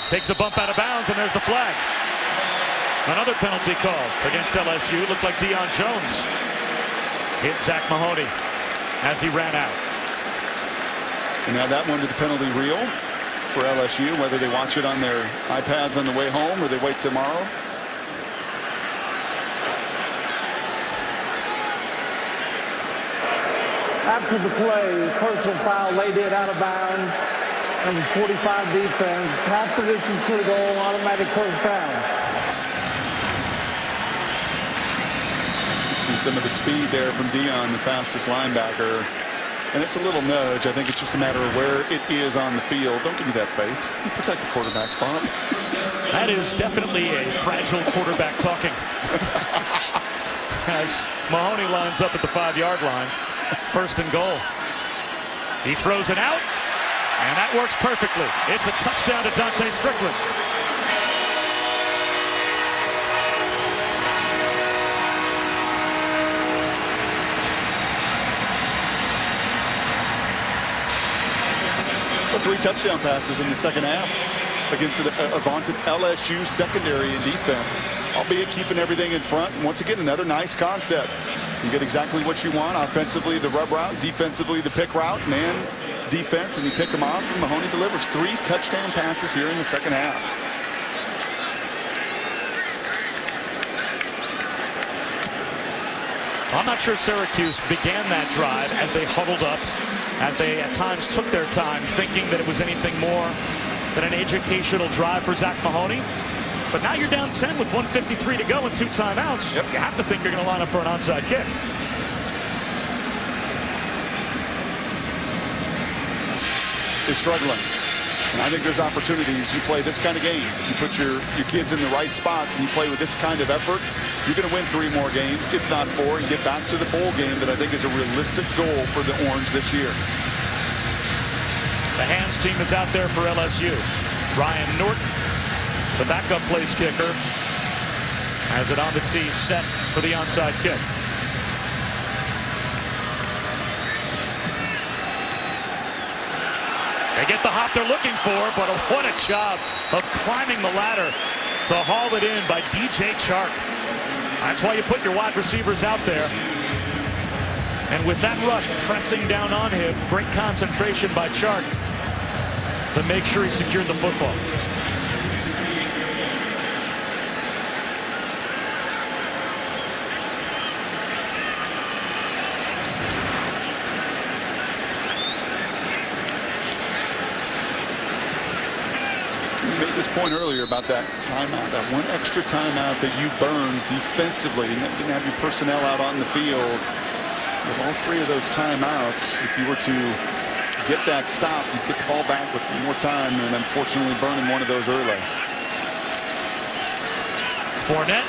Takes a bump out of bounds, and there's the flag. Another penalty call against LSU. Looked like Deion Jones hit Zach Mahoney as he ran out. And now that one to the penalty reel for LSU, whether they watch it on their iPads on the way home or they wait tomorrow. After the play, personal foul, laid it out of bounds. Number 45 defense, half the distance to the goal, automatic first down. You see some of the speed there from Deion, the fastest linebacker. And it's a little nudge. I think it's just a matter of where it is on the field. Don't give me that face. You protect the quarterback spot. That is definitely a fragile quarterback talking. As Mahoney lines up at the 5-yard line. 1st and goal. He throws it out, and that works perfectly. It's a touchdown to Dante Strickland. Well, 3 touchdown passes in the second half against a vaunted LSU secondary and defense, albeit keeping everything in front. And once again, another nice concept. You get exactly what you want. Offensively, the rub route. Defensively, the pick route. Man defense, and you pick them off, and Mahoney delivers 3 touchdown passes here in the second half. I'm not sure Syracuse began that drive as they huddled up, as they at times took their time, thinking that it was anything more than an educational drive for Zach Mahoney. But now you're down 10 with 1:53 to go and 2 timeouts. Yep. You have to think you're going to line up for an onside kick. Is struggling. And I think there's opportunities. You play this kind of game. You put your kids in the right spots and you play with this kind of effort, you're going to win 3 more games, if not 4, and get back to the bowl game that I think is a realistic goal for the Orange this year. The hands team is out there for LSU. Ryan Norton, the backup place kicker, has it on the tee, set for the onside kick. They get the hop they're looking for, but what a job of climbing the ladder to haul it in by DJ Chark. That's why you put your wide receivers out there. And with that rush pressing down on him, great concentration by Chark to make sure he secured the football. Made this point earlier about that timeout, that one extra timeout that you burned defensively. You didn't have your personnel out on the field. With all 3 of those timeouts, if you were to get that stop, you get the ball back with more time, and unfortunately burning one of those early. Fournette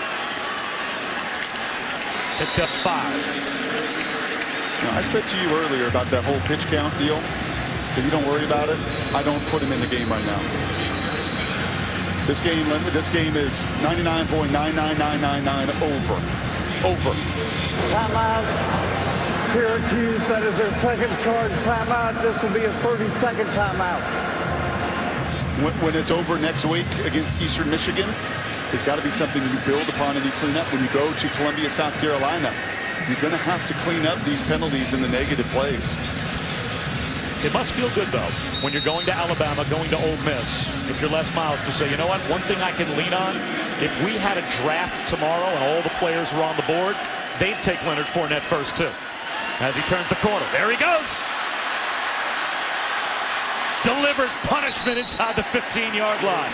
picked up 5. Now, I said to you earlier about that whole pitch count deal, that you don't worry about it. I don't put him in the game right now. This game is 99.99999 over. Timeout. Syracuse, that is their second charge timeout. This will be a 30-second timeout. When it's over next week against Eastern Michigan, it's got to be something you build upon and you clean up. When you go to Columbia, South Carolina, you're going to have to clean up these penalties and the negative plays. It must feel good, though, when you're going to Alabama, going to Ole Miss, if you're Les Miles, to say, you know what, one thing I can lean on, if we had a draft tomorrow and all the players were on the board, they'd take Leonard Fournette first, too. As he turns the corner. There he goes. Delivers punishment inside the 15-yard line.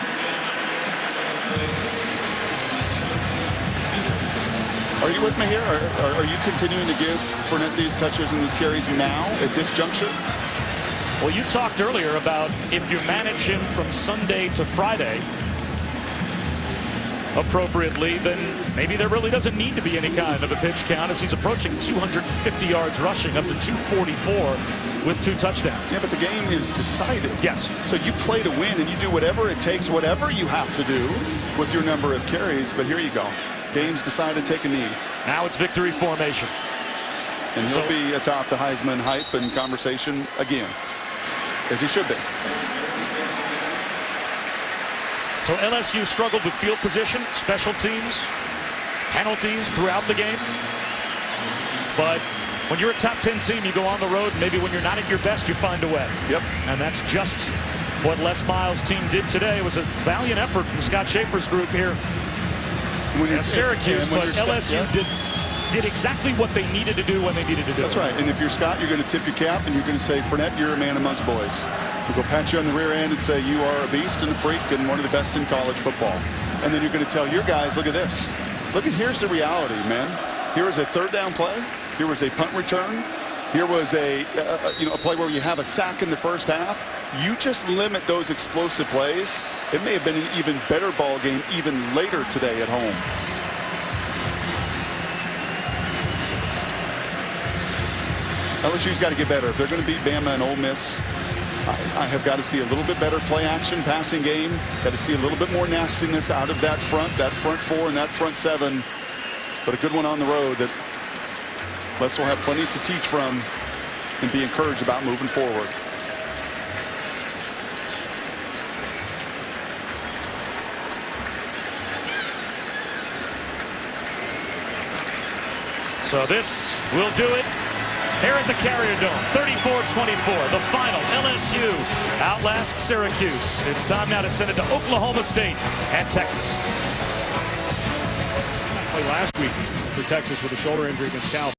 Are you with me here? Are you continuing to give Fournette these touches and these carries now at this juncture? Well, you talked earlier about if you manage him from Sunday to Friday appropriately, then maybe there really doesn't need to be any kind of a pitch count, as he's approaching 250 yards rushing, up to 244 with 2 touchdowns. Yeah, but the game is decided. Yes. So you play to win, and you do whatever it takes, whatever you have to do with your number of carries. But here you go. Game's decided, take a knee. Now it's victory formation. And he'll be atop the Heisman hype and conversation again, as he should be. So LSU struggled with field position, special teams, penalties throughout the game. But when you're a top 10 team, you go on the road. Maybe when you're not at your best, you find a way. Yep. And that's just what Les Miles' team did today. It was a valiant effort from Scott Schaefer's group here at Syracuse. But LSU did exactly what they needed to do when they needed to do it. That's right. And if you're Scott, you're going to tip your cap and you're going to say, Fournette, you're a man amongst boys. We'll go pat you on the rear end and say you are a beast and a freak and one of the best in college football. And then you're going to tell your guys, look at this. Here's the reality, man. Here was a third down play. Here was a punt return. Here was a play where you have a sack in the first half. You just limit those explosive plays. It may have been an even better ball game even later today at home. LSU's got to get better. If they're going to beat Bama and Ole Miss, I have got to see a little bit better play action passing game. Got to see a little bit more nastiness out of that front 4 and that front 7. But a good one on the road that Les will have plenty to teach from and be encouraged about moving forward. So this will do it here at the Carrier Dome. 34-24, the final. LSU outlasts Syracuse. It's time now to send it to Oklahoma State and Texas. Played last week for Texas with a shoulder injury against Cal.